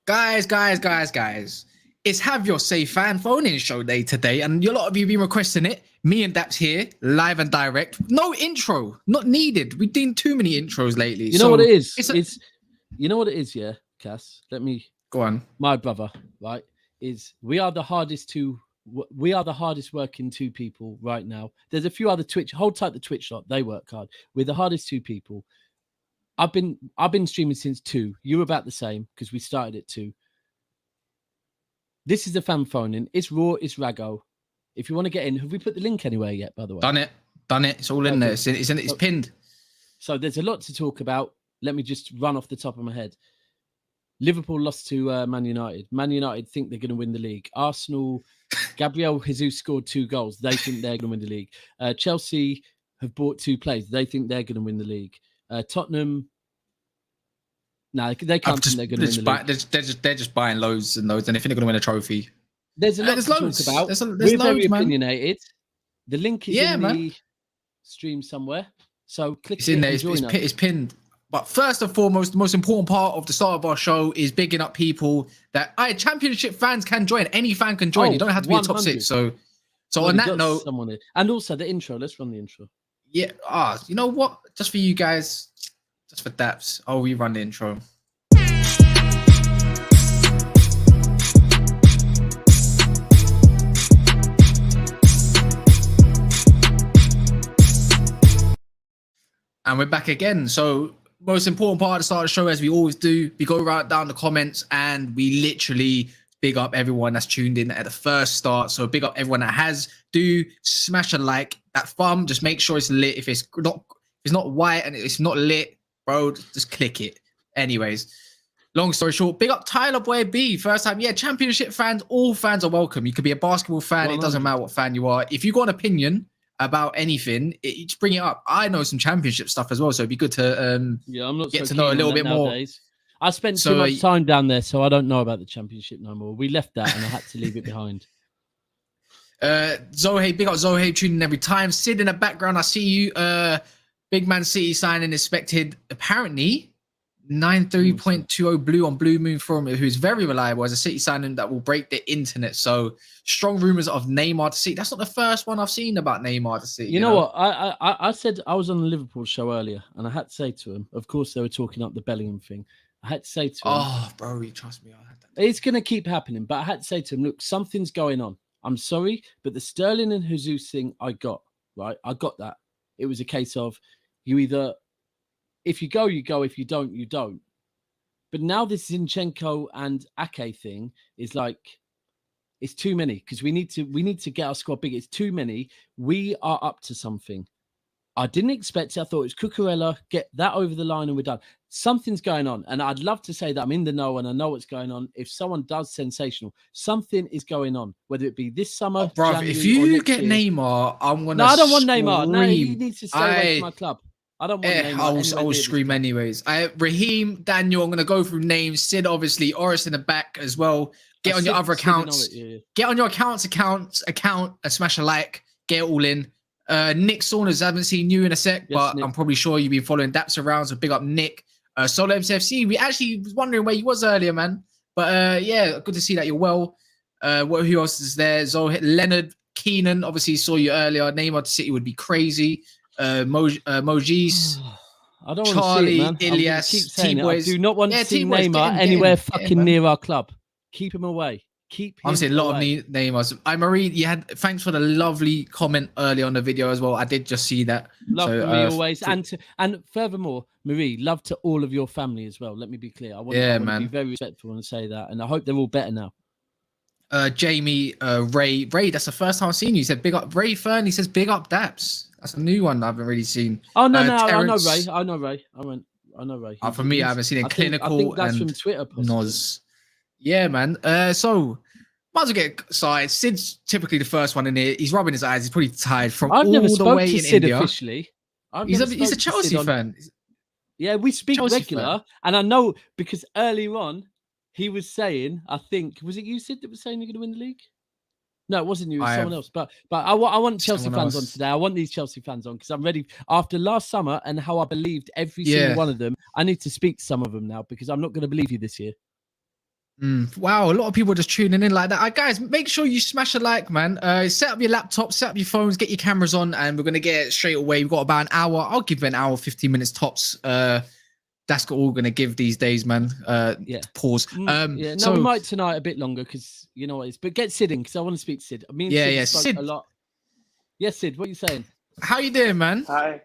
Guys. It's Have Your Say fan phone-in show day today, and a lot of you have been requesting it. Me and Daps here, live and direct. No intro, not needed. We've done too many intros lately. You know what it is? You know what it is, yeah, Kas? Let me go on. My brother, right, we are the hardest working two people right now. There's a few other Twitch, hold tight the Twitch lot, they work hard. We're the hardest two people. I've been streaming since 2. You were about the same because we started at 2. This is the fan phone-in. It's raw, it's raggo. If you want to get in, have we put the link anywhere yet, by the way? Done it. It's all in there. It's pinned. So there's a lot to talk about. Let me just run off the top of my head. Liverpool lost to Man United. Man United think they're going to win the league. Arsenal, Gabriel Jesus scored 2 goals. They think they're going to win the league. Chelsea have bought 2 players. They think they're going to win the league. Tottenham, no, they can't think they're going to win the league. They're just buying loads and loads, and they think they're going to win a trophy. There's a lot to talk about. We're very opinionated. The link is in the stream somewhere. So click it's in there. It's pinned. But first and foremost, the most important part of the start of our show is bigging up people that Championship fans can join. Any fan can join. You don't have to be a top 6. So on that note, and also the intro. Let's run the intro. Yeah. You know what? Just for you guys, just for Daps. We run the intro. And we're back again. So most important part of the start of the show, as we always do, we go right down the comments and we literally big up everyone that's tuned in at the first start. So big up everyone that has. Do smash a like. That thumb, just make sure it's lit. If it's not white and it's not lit, bro, just click it. Anyways, long story short, big up Tyler Boy B. First time, Championship fans, all fans are welcome. You could be a basketball fan. It doesn't matter what fan you are. If you got an opinion about anything, just bring it up. I know some Championship stuff as well, so it'd be good to I'm not get to know a little bit nowadays. More. I spent too much time down there, so I don't know about the Championship no more. We left that and I had to leave it behind. Zohe, big up Zohe, tuning in every time. Sid in the background, I see you. Big Man City signing expected, apparently 93.20 blue on Blue Moon Forum, who's very reliable as a City signing that will break the internet. So strong rumors of Neymar to City. That's not the first one I've seen about Neymar to City. You know what? I said I was on the Liverpool show earlier, and I had to say to him, of course they were talking up the Bellingham thing. I had to say to him, bro, you trust me, I had that. It's going to keep happening, but I had to say to him, look, something's going on. I'm sorry, but the Sterling and Jesus thing, I got, right? I got that. It was a case of you either, if you go, you go. If you don't, you don't. But now this Zinchenko and Ake thing is like, it's too many because we need to get our squad bigger. It's too many. We are up to something. I didn't expect it. I thought it was Cucurella, get that over the line and we're done. Something's going on. And I'd love to say that I'm in the know and I know what's going on. If someone does sensational, something is going on, whether it be this summer. Bro, if you get Neymar, I'm going to I don't want Neymar. No, he needs to stay away from my club. I don't want Neymar. I will scream anyways. Raheem, Daniel, I'm going to go through names. Sid, obviously. Oris in the back as well. Get on your other accounts. Get on your account and smash a like. Get it all in. Nick Saunders, haven't seen you in a sec, but Nick. I'm probably sure you've been following Daps around, so big up Nick. Solo MCFC, we actually was wondering where you was earlier, man. But good to see that you're well. Who else is there? Leonard, Keenan, obviously saw you earlier. Neymar to City would be crazy. Mojis, I don't want Charlie, to see it, man. Ilias, T-Boys. I do not want to see Neymar anywhere fucking near our club. Keep him away. I'm saying a lot of Neymars. Marie, thanks for the lovely comment earlier on the video as well. I did just see that. Love Marie always, and furthermore, Marie, love to all of your family as well. Let me be clear. I want to be very respectful and say that, and I hope they're all better now. Jamie, Ray, that's the first time I've seen you. He said big up Ray Fern. He says big up Daps. That's a new one I haven't really seen. Oh no, I know Ray. I know Ray. For me, I haven't seen it. Clinical. I think that's from Twitter. Noz. Yeah, man. So might as well get started. Sid's typically the first one in here. He's rubbing his eyes. He's pretty tired from all the way in Sid India. Officially. He's a Chelsea fan. Yeah, we speak Chelsea regular, fan. And I know because earlier on he was saying, I think, was it you, Sid, that was saying you're going to win the league? No, it wasn't you. It was someone else. But I want Chelsea fans on today. I want these Chelsea fans on because I'm ready. After last summer and how I believed every single one of them, I need to speak to some of them now because I'm not going to believe you this year. Wow, a lot of people just tuning in like that. Guys, make sure you smash a like, man. Set up your laptop, set up your phones, get your cameras on, and we're gonna get it straight away. We've got about an hour. I'll give it an hour, 15 minutes tops. That's all we're gonna give these days, man. Pause. Yeah, no, we might tonight a bit longer because you know what it is. But get Sid in because I want to speak to Sid. Me and Sid spoke a lot. Yes, Sid, what are you saying? How you doing, man? Hi.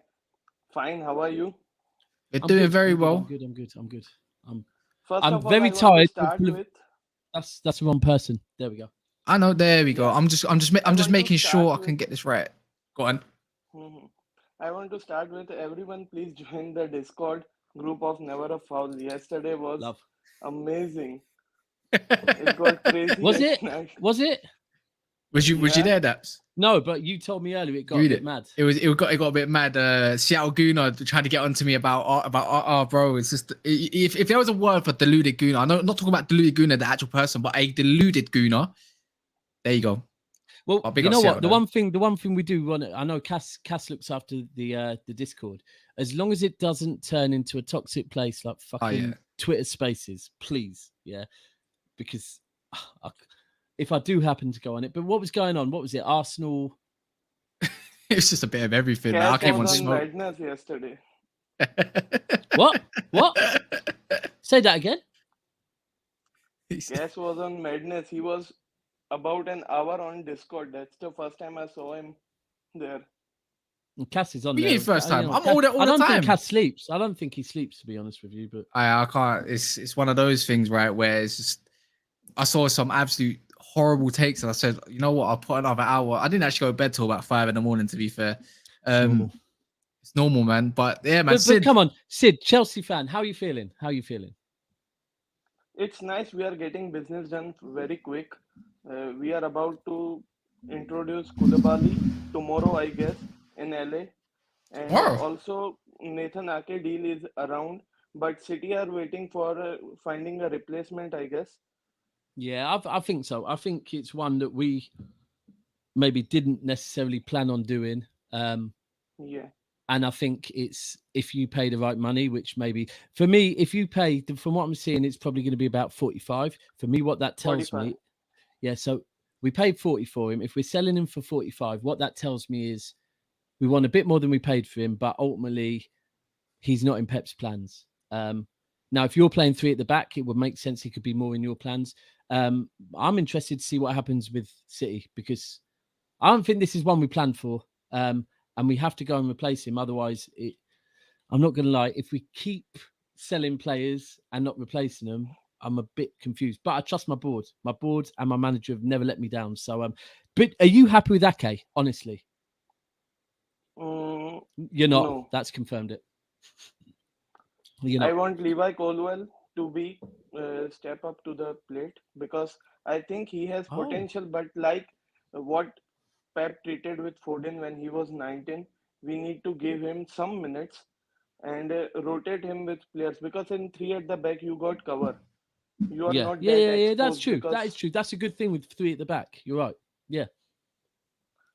Fine. How are you? You're doing very well. I'm good. First I'm of all, very I want tired. to start with... That's the wrong person. There we go. I know. There we go. Yeah. I'm just making sure I can get this right. Go on. I want to start with everyone. Please join the Discord group of Never a Foul. Yesterday was amazing. It got crazy. Was it? Was you there, Daps? No, but you told me earlier it got a bit mad. It got a bit mad. Seattle Gooner tried to get onto me about bro. It's just if there was a word for deluded Gooner, I'm not talking about deluded Gooner, the actual person, but a deluded Gooner. There you go. Well, you know what? The one thing we do want. I know Kas looks after the Discord. As long as it doesn't turn into a toxic place like fucking Twitter Spaces, please, because if I do happen to go on it. But what was going on? What was it? Arsenal. It was just a bit of everything. I came on smoke. Madness yesterday. What? Say that again. Kas was on madness. He was about an hour on Discord. That's the first time I saw him there. And Kas is on there. First time. I'm all the time. I don't think Kas sleeps. I don't think he sleeps, to be honest with you. But I can't. It's one of those things, right, where it's just I saw some absolute horrible takes and I said, you know what, I'll put another hour. I didn't actually go to bed till about 5 a.m, to be fair. It's normal, man. But yeah, man. But come on, Sid, Chelsea fan, how are you feeling? It's nice. We are getting business done very quick. We are about to introduce Koulibaly tomorrow, I guess, in LA. And also Nathan Ake deal is around, but City are waiting for finding a replacement, I guess. Yeah, I think so. I think it's one that we maybe didn't necessarily plan on doing. And I think it's if you pay the right money, which maybe for me, if you pay, from what I'm seeing, it's probably going to be about 45. For me, what that tells 45. me, so we paid 40 for him. If we're selling him for 45, what that tells me is we want a bit more than we paid for him, but ultimately he's not in Pep's plans. Now, if you're playing 3 at the back, it would make sense he could be more in your plans. I'm interested to see what happens with City because I don't think this is one we planned for. And we have to go and replace him. Otherwise, I'm not going to lie. If we keep selling players and not replacing them, I'm a bit confused. But I trust my board. My board and my manager have never let me down. So, but are you happy with Ake? Honestly, you're not. No. That's confirmed it. I want Levi Colwill to be step up to the plate because I think he has potential. But like what Pep treated with Foden when he was 19, we need to give him some minutes and rotate him with players because in 3 at the back you got cover. You are not that that's true. That is true. That's a good thing with 3 at the back. You're right. Yeah.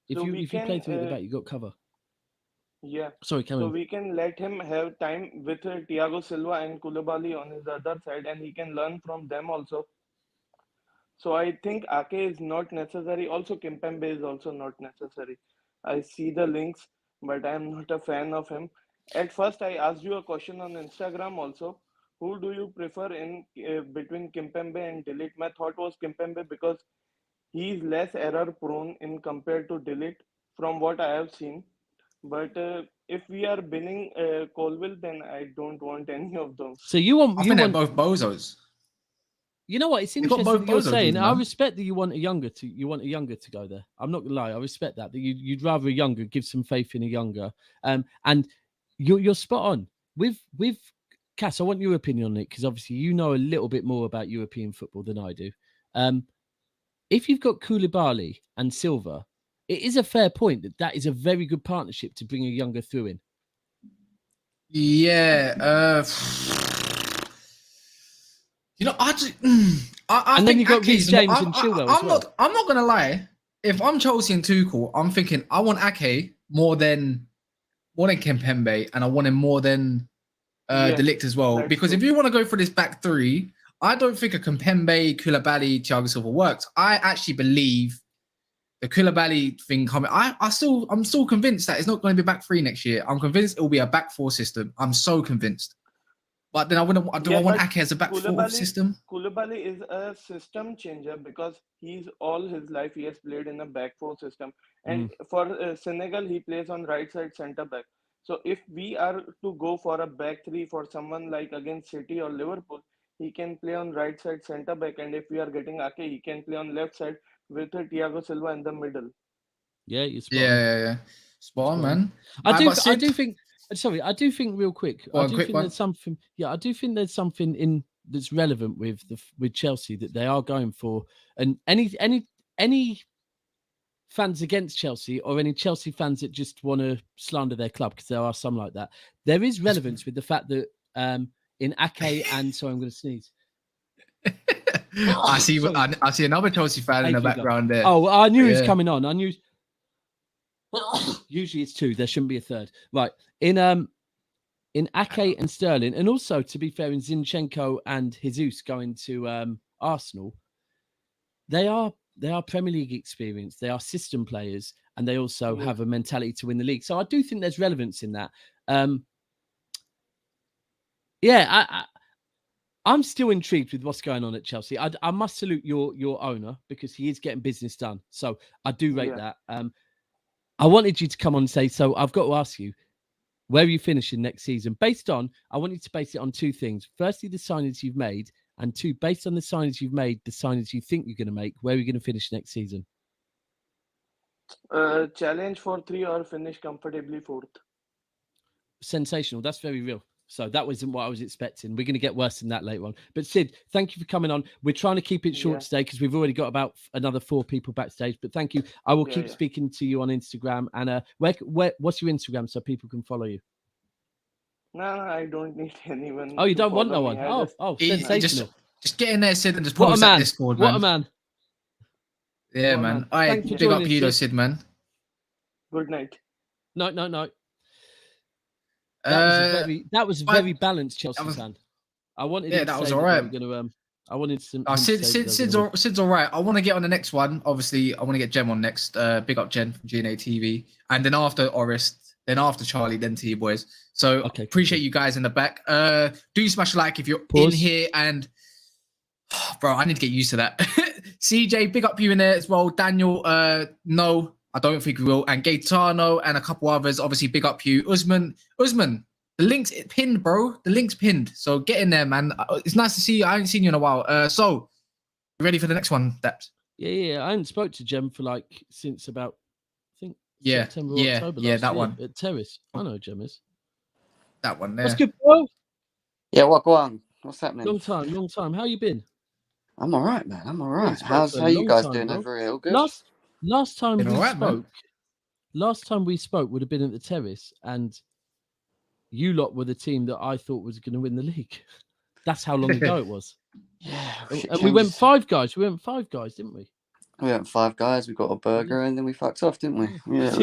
If you play 3 at the back, you got cover. Yeah. Sorry, so we can let him have time with Thiago Silva and Koulibaly on his other side, and he can learn from them also. So I think Ake is not necessary. Also, Kimpembe is also not necessary. I see the links, but I am not a fan of him. At first, I asked you a question on Instagram also. Who do you prefer in between Kimpembe and Delete? My thought was Kimpembe because he is less error prone in compared to Delete from what I have seen. But if we are binning Colwill, then I don't want any of those. So you want? I think they're both bozos. You know what? It's interesting that you're saying. I respect that you want a younger to go there. I'm not gonna lie. I respect that you'd rather a younger, give some faith in a younger. And you're spot on with Kas. I want your opinion on it because obviously you know a little bit more about European football than I do. If you've got Koulibaly and Silva, it is a fair point that is a very good partnership to bring a younger through in. Yeah. You know, I and then you got Reece James and Chilwell as well. I'm not gonna lie. If I'm Chelsea and Tuchel, I'm thinking I want Ake more than Kimpembe, and I want him more than De Ligt as well. Because if you want to go for this back 3, I don't think a Kimpembe, Koulibaly, Thiago Silva works. I actually believe the Koulibaly thing coming. I'm still convinced that it's not going to be back three next year. I'm convinced it will be a back four system. I'm so convinced. But then I want but Ake as a back four system? Koulibaly is a system changer because he's all his life he has played in a back four system, and for Senegal he plays on right side centre back. So if we are to go for a back three for someone like against City or Liverpool, he can play on right side centre back, and if we are getting Ake, he can play on left side with Thiago Silva in the middle. Yeah, you're spot on. Yeah. Spot on, man. I do think. Sorry, I do think real quick. I do think there's something. Yeah, I do think there's something in that's relevant with Chelsea that they are going for, and any fans against Chelsea or any Chelsea fans that just want to slander their club, because there are some like that. There is relevance with the fact that in Ake and sorry, I'm going to sneeze. I see another Chelsea fan in the background there. Oh, I knew he was coming on. I knew. Usually it's two. There shouldn't be a third. Right. In Ake and Sterling, and also to be fair, in Zinchenko and Jesus going to Arsenal, they are Premier League experienced. They are system players, and they also have a mentality to win the league. So I do think there's relevance in that. I'm still intrigued with what's going on at Chelsea. I must salute your owner because he is getting business done. So I do rate that. I wanted you to come on and say, so I've got to ask you, where are you finishing next season? I want you to base it on two things. Firstly, the signings you've made, and two, based on the signings you've made, the signings you think you're going to make, where are you going to finish next season? Challenge for 3 or finish comfortably 4th. Sensational. That's very real. So that wasn't what I was expecting. We're going to get worse than that later on. But Sid, thank you for coming on. We're trying to keep it short today because we've already got about another 4 people backstage. But thank you. I will keep speaking to you on Instagram. And what's your Instagram so people can follow you? No, I don't need anyone. Oh, you don't want no one? Sensational. Just get in there, Sid, and just post that Discord, man. What a man. Yeah, man. All right, big up you, Sid, man. Good night. No. That was a very balanced Chelsea fan. I wanted. Yeah, that was all right. I wanted some. Sid's all right. I want to get on the next one. Obviously, I want to get Jem on next. Big up Jen from GNA TV, and then after Orist, then after Charlie, then to you boys. So appreciate you guys in the back. Do smash a like if you're in here, and bro, I need to get used to that. CJ, big up you in there as well. Daniel, no. I don't think we will. And Gaetano and a couple others, obviously, big up you. Usman, the link's pinned, bro. The link's pinned. So get in there, man. It's nice to see you. I haven't seen you in a while. So, you ready for the next one, Daps? Yeah. I hadn't spoke to Jem for since about, I think, September or October. Yeah, that one. At Terrace. I know Jem is. That one there. What's good, bro? Yeah, what go on? What's happening? Long time. How you been? I'm all right, man. I'm all right. How you guys doing over here? All good? Last time we spoke would have been at the Terrace, and you lot were the team that I thought was going to win the league. That's how long ago it was. Yeah, and we went 5 guys. We went 5 guys, didn't we? We went 5 guys. We got a burger, and then we fucked off, didn't we? Yeah.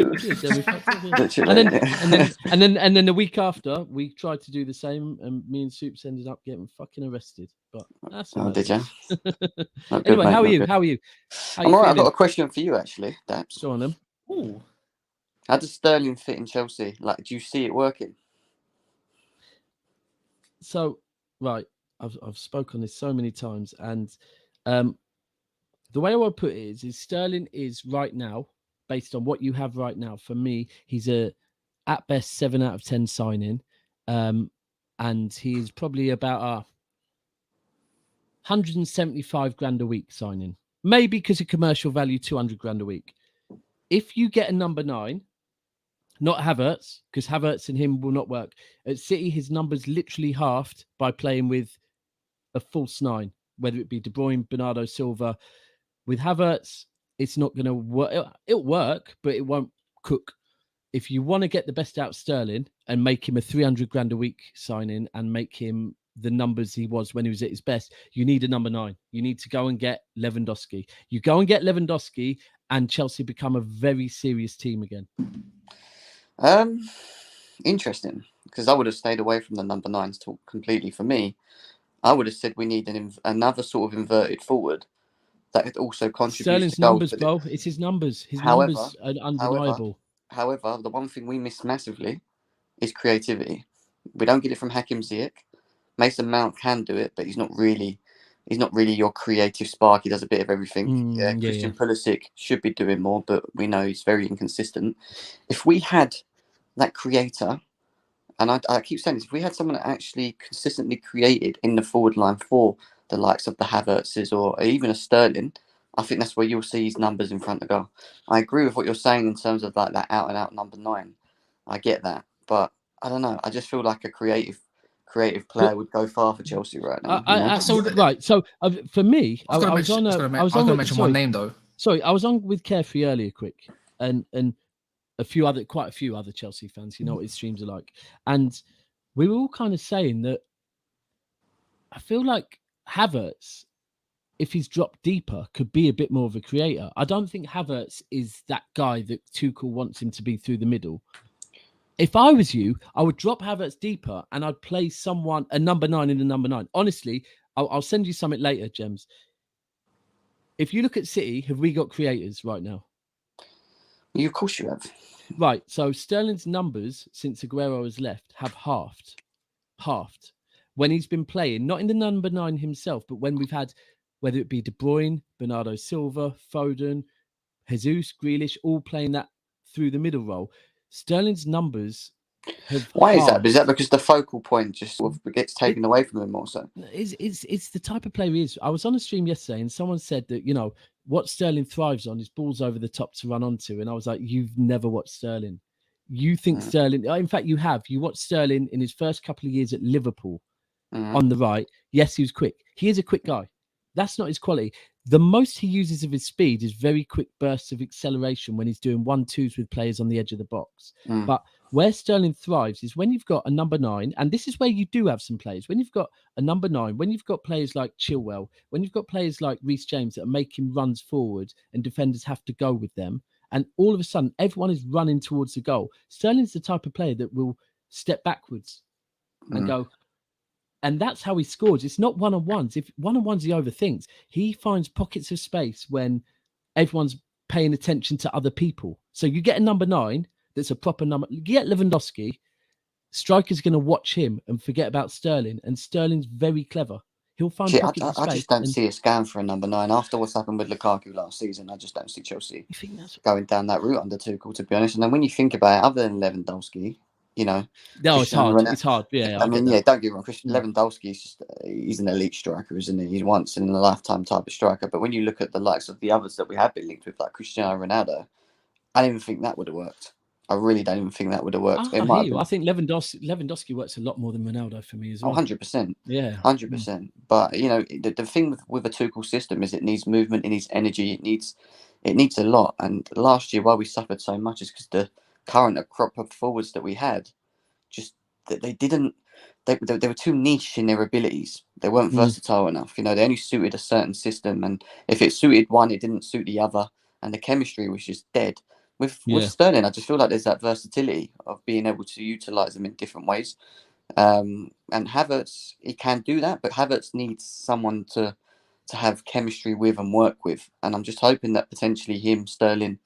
And then the week after, we tried to do the same, and me and Soups ended up getting fucking arrested. But that's did you? Anyway, how are you? How are you? I'm all right. I've got a question for you, actually, Daps. Go on, then. Ooh. How does Sterling fit in Chelsea? Do you see it working? So, right, I've spoken on this so many times, and the way I would put it is Sterling is right now, based on what you have right now, for me, he's at best 7 out of 10 signing, and he's probably about 175 grand a week signing, maybe because of commercial value, 200 grand a week. If you get a number 9, not Havertz, because Havertz and him will not work. At City, his numbers literally halved by playing with a false 9, whether it be De Bruyne, Bernardo Silva. With Havertz, it's not going to work. It'll work, but it won't cook. If you want to get the best out of Sterling and make him a 300 grand a week signing and make him the numbers he was when he was at his best, you need a number 9. You need to go and get Lewandowski. You go and get Lewandowski, and Chelsea become a very serious team again. Interesting, because I would have stayed away from the number 9s talk completely. For me, I would have said we need another sort of inverted forward that also contributes to Sterling's goals. numbers, bro. It's his numbers. His However, numbers are undeniable. However, the one thing we miss massively is creativity. We don't get it from Hakim Ziyech. Mason Mount can do it, but he's not really your creative spark. He does a bit of everything. Christian Pulisic should be doing more, but we know he's very inconsistent. If we had that creator, and I keep saying this, if we had someone that actually consistently created in the forward line for the likes of the Havertzes or even a Sterling, I think that's where you'll see his numbers in front of goal. I agree with what you're saying in terms of like that out and out number 9. I get that, but I don't know. I just feel like a creative player would go far for Chelsea right now. So for me, I was going to mention one name though. Sorry, I was on with Carefree earlier, quick, and quite a few other Chelsea fans. You know what his streams are like, and we were all kind of saying that I feel like Havertz, if he's dropped deeper, could be a bit more of a creator. I don't think Havertz is that guy that Tuchel wants him to be through the middle. If I was you, I would drop Havertz deeper and I'd play a number 9 in the number 9. Honestly, I'll send you something later, Gems. If you look at City, have we got creators right now? Yeah, of course you have. Right. So Sterling's numbers since Aguero has left have halved. When he's been playing, not in the number 9 himself, but when we've had, whether it be De Bruyne, Bernardo Silva, Foden, Jesus, Grealish, all playing that through the middle role, Sterling's numbers have Why halved. is that? Is that because the focal point just sort of gets taken away from him also? It's the type of player he is. I was on a stream yesterday and someone said that, you know, what Sterling thrives on is balls over the top to run onto. And I was like, you've never watched Sterling. You think Sterling, in fact, you have. You watched Sterling in his first couple of years at Liverpool on the right. Yes, he was quick. He is a quick guy. That's not his quality. The most he uses of his speed is very quick bursts of acceleration when he's doing 1-2s with players on the edge of the box. But where Sterling thrives is when you've got a number 9, and this is where you do have some players. When you've got a number 9, when you've got players like Chilwell, when you've got players like Reece James that are making runs forward and defenders have to go with them, and all of a sudden everyone is running towards the goal. Sterling's the type of player that will step backwards and go. And that's how he scores. It's not one-on-ones. If one-on-ones he overthinks, he finds pockets of space when everyone's paying attention to other people. So you get a number 9 that's a proper number. You get Lewandowski, striker's going to watch him and forget about Sterling. And Sterling's very clever. He'll find pockets of space. I just don't see a scan for a number 9. After what's happened with Lukaku last season, I just don't see Chelsea going down that route under Tuchel, to be honest. And then when you think about it, other than Lewandowski, you know, no, it's hard. It's hard. Yeah, I mean, don't get me wrong. Lewandowski is he's an elite striker, isn't he? He's once in a lifetime type of striker. But when you look at the likes of the others that we have been linked with, like Cristiano Ronaldo, I don't even think that would have worked. I really don't even think that would have worked. I think Lewandowski works a lot more than Ronaldo for me as well. 100%. Yeah, 100%. But you know, the thing with a Tuchel system is it needs movement, it needs energy, it needs a lot. And last year, why we suffered so much is because the current crop of forwards that we had, just they were too niche in their abilities. They weren't versatile enough. You know, they only suited a certain system, and if it suited one, it didn't suit the other, and the chemistry was just dead. With Sterling, I just feel like there's that versatility of being able to utilize them in different ways. And Havertz, he can do that, but Havertz needs someone to have chemistry with and work with. And I'm just hoping that potentially him, Sterling,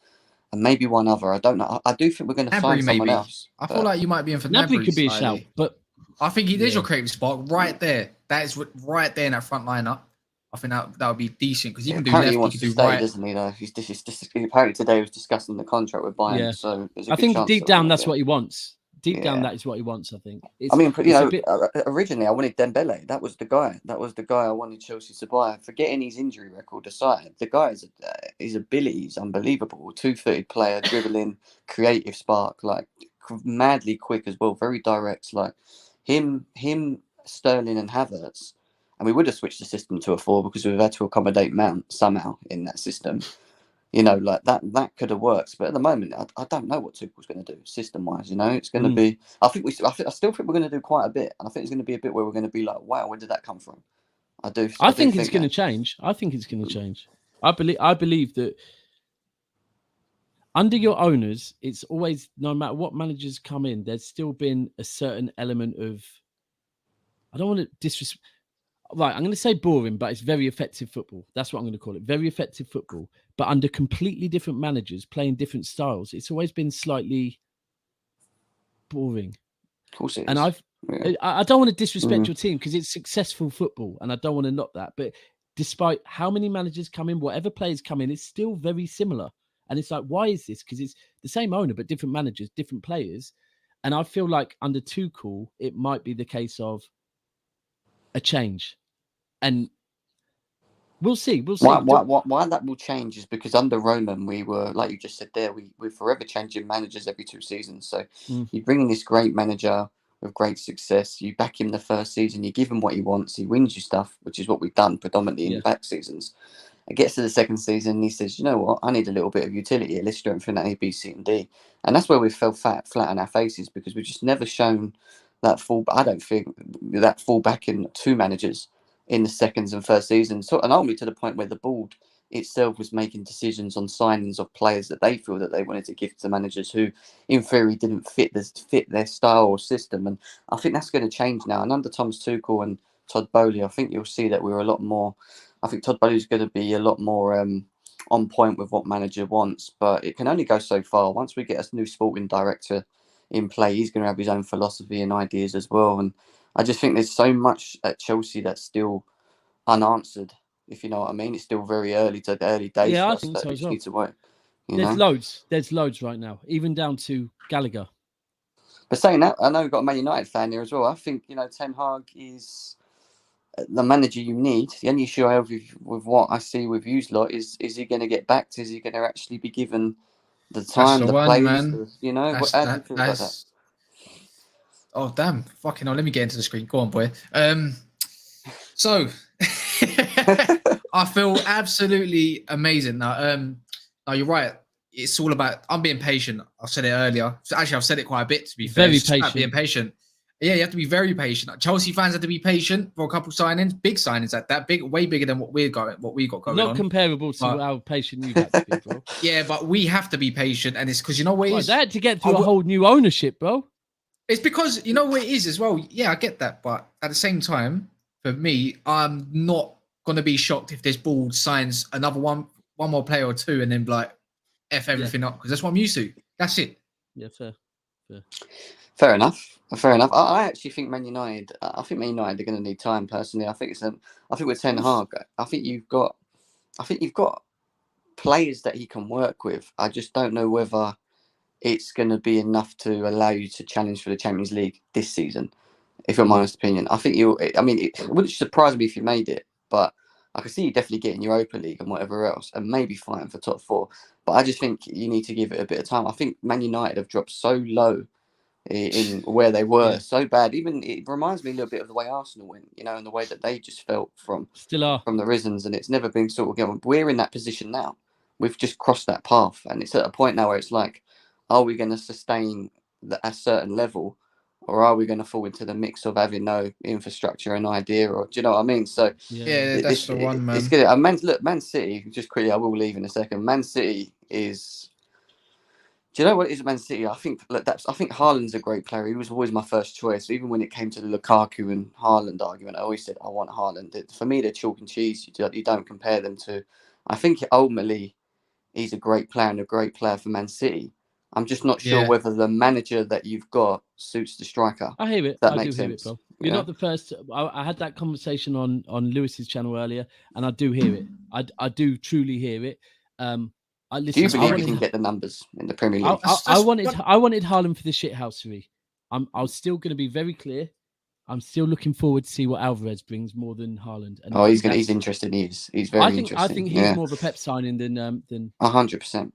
and maybe one other. I don't know. I do think we're going to find someone else. I feel like you might be in for Gnabry could be a shout, but I think he is your creative spark right there. That is right there in that front lineup. I think that would be decent because he can do left, he can do right. Doesn't he? Though he's apparently today he was discussing the contract with Bayern. Yeah. So I think deep down that's what he wants. Deep down that is what he wants. I think. Originally I wanted Dembele. That was the guy. I wanted Chelsea to buy. Forgetting his injury record aside, the guy his ability is unbelievable. 2-footed player, dribbling, creative spark, like madly quick as well, very direct. Like him, Sterling and Havertz. And we would have switched the system to a 4 because we've had to accommodate Mount somehow in that system. You know, like that could have worked. But at the moment, I don't know what Tuchel's going to do system-wise. You know, it's going to be. I still think we're going to do quite a bit, and I think it's going to be a bit where we're going to be like, wow, where did that come from? I think it's going to change. I think it's going to change. I believe that under your owners, it's always, no matter what managers come in, there's still been a certain element of. I don't want to disrespect. right, I'm going to say boring, but it's very effective football. That's what I'm going to call it. Very effective football, but under completely different managers playing different styles. It's always been slightly boring. Of course it And is. Yeah. I don't want to disrespect your team because it's successful football, and I don't want to knock that. But despite how many managers come in, whatever players come in, it's still very similar. And it's like, why is this? Because it's the same owner, but different managers, different players. And I feel like under Tuchel, it might be the case of a change. And we'll see. We'll see. Why that will change is because under Roman, we were, like you just said there, we're forever changing managers every 2 seasons. So you bring in this great manager with great success, you back him the first season, you give him what he wants, he wins you stuff, which is what we've done predominantly in the back seasons. It gets to the second season and he says, you know what, I need a little bit of utility here. Let's strengthen that A, B, C, and D. And that's where we fell flat on our faces because we've just never shown that I don't think that fall back in 2 managers in the seconds and first season. So, and only to the point where the board itself was making decisions on signings of players that they feel that they wanted to give to managers who, in theory, didn't fit their style or system. And I think that's going to change now. And under Thomas Tuchel and Todd Bowley, I think you'll see that we're a lot more. I think Todd Bowley is going to be a lot more on point with what manager wants, but it can only go so far. Once we get a new sporting director in play, he's going to have his own philosophy and ideas as well. And I just think there's so much at Chelsea that's still unanswered, if you know what I mean. It's still very early days Yeah, for I us think that so we as just well. need to work. There's loads. There's loads right now, even down to Gallagher. But saying that, I know we've got a Man United fan here as well. I think, Ten Hag is the manager you need. The only issue I have with what I see with you lot is he going to get backed? Is he going to actually be given the That's time, the the one, players? man. How do you feel about that? Oh, damn. Fucking hell. Let me get into the screen. Go on, boy. So I feel absolutely amazing. Now you're right. It's all about, I'm being patient. I said it earlier. Actually, I've said it quite a bit, to be fair. Very It's just about patient. being patient. Yeah, you have to be very patient. Chelsea fans have to be patient for a couple signings, big signings at that, way bigger than what we got going Not on. comparable to how patient you've had to be, bro. Yeah, but we have to be patient, and it's because you know what it is. They had to get through a whole new ownership, bro. It's because you know what it is as well. Yeah, I get that, but at the same time, for me, I'm not gonna be shocked if this board signs another one more player or 2, and then be like F everything up, because that's what I'm used to. That's it. Yeah, Fair enough. I actually think Man United. I think Man United are going to need time. Personally, I think with Ten Hag, I think you've got players that he can work with. I just don't know whether it's going to be enough to allow you to challenge for the Champions League this season. If you're my honest opinion, I think it wouldn't surprise me if you made it, but I could see you definitely getting Europa League and whatever else, and maybe fighting for top 4. But I just think you need to give it a bit of time. I think Man United have dropped so low in where they were, so bad. Even it reminds me a little bit of the way Arsenal went, and the way that they just felt from the Risens, and it's never been sort of. We're in that position now. We've just crossed that path, and it's at a point now where it's like, are we going to sustain a certain level, or are we going to fall into the mix of having no infrastructure and idea, or do you know what I mean? So yeah, that's the one, man. It's good. Man City. Just quickly, I will leave in a second. Man City is. Do you know what it is, Man City? I think Haaland's a great player. He was always my first choice. Even when it came to the Lukaku and Haaland argument, I always said I want Haaland. For me, they're chalk and cheese. You don't compare them to. I think ultimately he's a great player and a great player for Man City. I'm just not sure whether the manager that you've got suits the striker. I hear it. That makes sense. Hear it, bro. You're not the first. I had that conversation on Lewis's channel earlier, and I do hear it. I do truly hear it. Do you believe you can get the numbers in the Premier League? I wanted Haaland for the shithousery. I was still going to be very clear. I'm still looking forward to see what Alvarez brings more than Haaland. And he's interesting. He's very interesting. I think he's more of a Pep signing than 100%.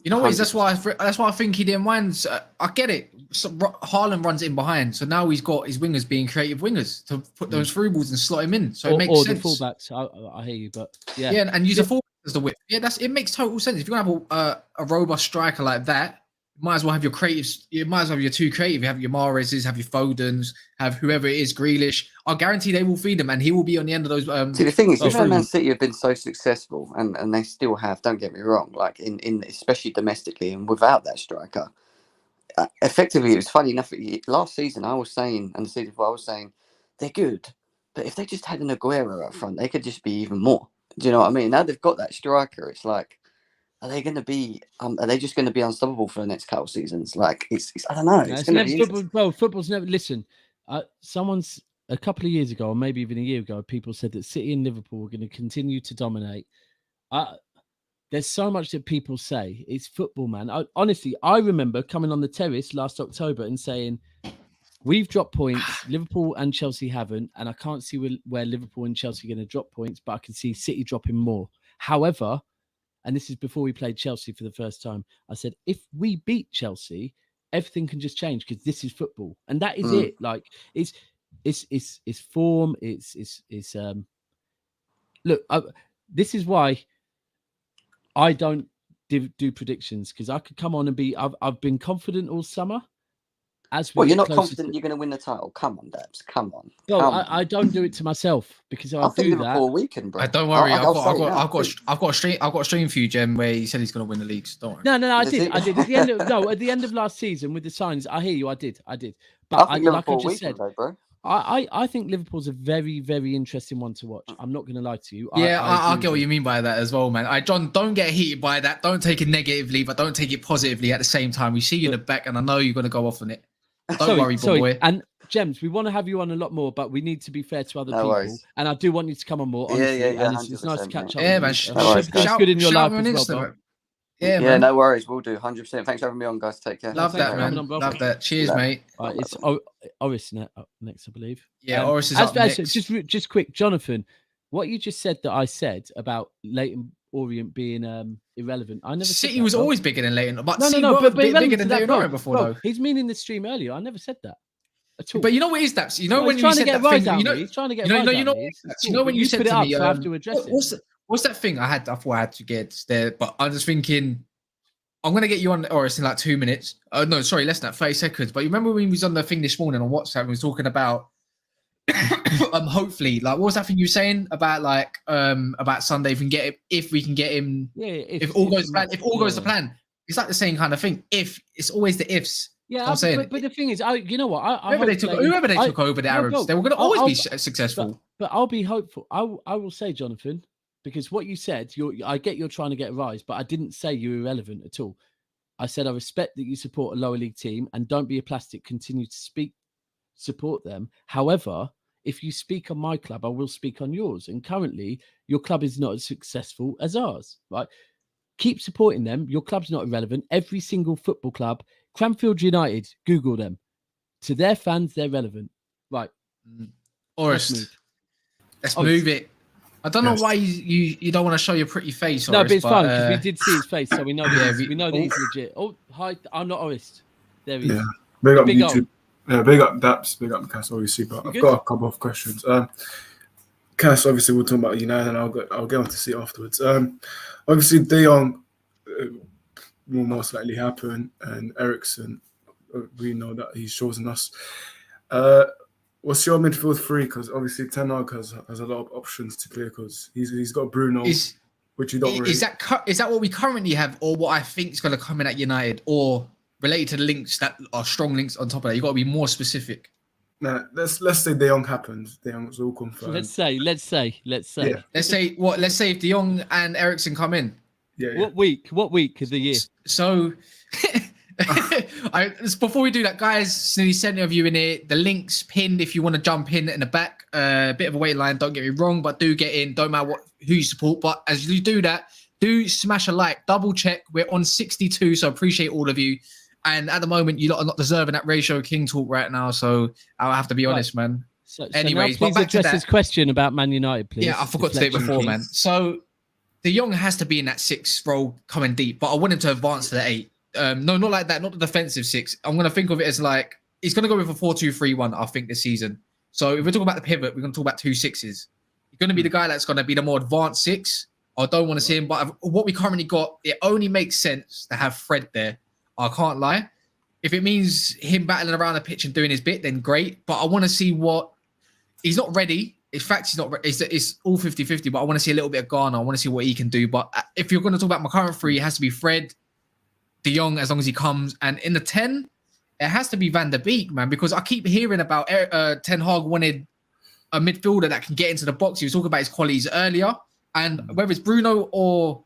You know what? That's why I think he didn't mind. I get it. So Haaland runs in behind, so now he's got his wingers being creative wingers to put those through balls and slot him in. So it makes sense. Or the fullbacks. I hear you, but and use a fullback as the width. Yeah, it makes total sense. If you're gonna have a robust striker like that, you might as well have your creatives. You might as well have your 2 creative. You have your Mahrez's, have your Fodens, have whoever it is, Grealish. I guarantee they will feed him, and he will be on the end of those. See, the thing is, Man City have been so successful, and they still have. Don't get me wrong. Like in especially domestically, and without that striker, effectively, it was funny enough. Last season, I was saying, and the season before, I was saying they're good, But if they just had an Aguero up front, they could just be even more. Do you know what I mean? Now they've got that striker. It's like, are they going to be? Are they just going to be unstoppable for the next couple of seasons? Like, it's I don't know. It's going to be football. Well, football's never. Listen, someone's a couple of years ago, or maybe even a year ago, people said that City and Liverpool were going to continue to dominate. There's so much that people say. It's football, man. Honestly, I remember coming on the terrace last October and saying, we've dropped points. Liverpool and Chelsea haven't. And I can't see where Liverpool and Chelsea are going to drop points, but I can see City dropping more. However, and this is before we played Chelsea for the first time, I said, if we beat Chelsea, everything can just change because this is football. And that is it. Like, it's form. Look, this is why I don't do predictions, because I could come on and I've been confident all summer. Well, you're not confident you're going to win the title. Come on, Daps. Come on. No, I don't do it to myself, because I do that. Weekend, bro. Don't worry. I've got a stream for you, Jem, where he said he's going to win the leagues. Don't worry. No. I did. At the end of last season with the signs, I hear you. I did. But I think like I just weekend, said, though, bro. I think Liverpool's a very, very interesting one to watch. I'm not going to lie to you. I get what you mean by that as well, man. John, don't get heated by that. Don't take it negatively, but don't take it positively at the same time. We see you in the back, and I know you're going to go off on it. Don't worry, boy. And Gems, we want to have you on a lot more, but we need to be fair to other people. Worries. And I do want you to come on more. Honestly, yeah. And it's nice to catch up. Yeah, man. It's good in your life as well, bro. Yeah, man. No worries. We'll do 100%. Thanks for having me on, guys. Take care. Love that, man. Love that. Cheers, mate. It's Oris next, I believe. Yeah, Oris is up next. Just quick, Jonathan, what you just said that I said about Leighton Orient being irrelevant. I never. City was always bigger than Leighton, but but bigger than Leighton Orient before, though. He's meaning the stream earlier. I never said that at all. But you know what is that? You know when you said that thing. He's trying to get right. You know when you said to me, I have to address it. What's that thing I thought I had to get there, but I'm just thinking, I'm gonna get you on Oris in like 2 minutes. No, sorry, less than that, 30 seconds. But you remember when we was on the thing this morning on WhatsApp, we was talking about hopefully, like, what was that thing you were saying about about Sunday? If we can get him, if all goes to plan, it's like the same kind of thing. If it's always the ifs. Yeah, I'm saying. But the thing is, you know what? Whoever they took over the Arabs, they were going to always be successful. But I'll be hopeful. I will say, Jonathan, because what you said, I get you're trying to get a rise, but I didn't say you're irrelevant at all. I said I respect that you support a lower league team, and don't be a plastic. Continue to support them. However, if you speak on my club, I will speak on yours. And currently, your club is not as successful as ours, right? Keep supporting them. Your club's not irrelevant. Every single football club, Cranfield United, Google them. To their fans, they're relevant. Right. Let's move it. I don't know why you don't want to show your pretty face. No, but it's fun because we did see his face, so we know that he's legit. Oh, hi, I'm not Orist. There he is. Yeah, big up YouTube. Yeah, big up Daps, big up Kas, obviously. But I've got a couple of questions. Kas, obviously, we'll talk about United, and I'll get on to see afterwards. Obviously, De Jong will most likely happen, and Eriksen, we know that he's chosen us. What's your midfield three? Because obviously Ten Hag has a lot of options to clear. Because he's got Bruno, which you don't really. Is that what we currently have, or what I think is going to come in at United, or related to the links that are strong links on top of that? You got to be more specific. Nah, let's say De Jong happens. De Jong's all confirmed. Let's say. Yeah. Let's say if De Jong and Eriksen come in. Yeah. What week of the year? So. Before we do that, guys, nearly 70 of you in here. The link's pinned if you want to jump in the back. A bit of a wait line, don't get me wrong, but do get in. Don't matter who you support. But as you do that, do smash a like, double check. We're on 62, so appreciate all of you. And at the moment, you lot are not deserving that ratio King talk right now. So I'll have to be honest, man. So anyways, please address this question about Man United, please. Yeah, I forgot to say it before, man. So De Jong has to be in that 6 role coming deep, but I want him to advance to the 8. No, not like that. Not the defensive 6. I'm going to think of it as like, he's going to go with a 4-2-3-1, I think, this season. So if we're talking about the pivot, we're going to talk about 2 6s. He's going to be the guy that's going to be the more advanced 6. I don't want to see him, but what we currently got, it only makes sense to have Fred there. I can't lie. If it means him battling around the pitch and doing his bit, then great. But I want to see what... He's not ready. In fact, he's not ready. It's all 50-50, but I want to see a little bit of Ghana. I want to see what he can do. But if you're going to talk about my current 3, it has to be Fred, De Jong, as long as he comes, and in the 10, it has to be Van der Beek, man, because I keep hearing about Ten Hag wanted a midfielder that can get into the box. He was talking about his qualities earlier, and whether it's Bruno or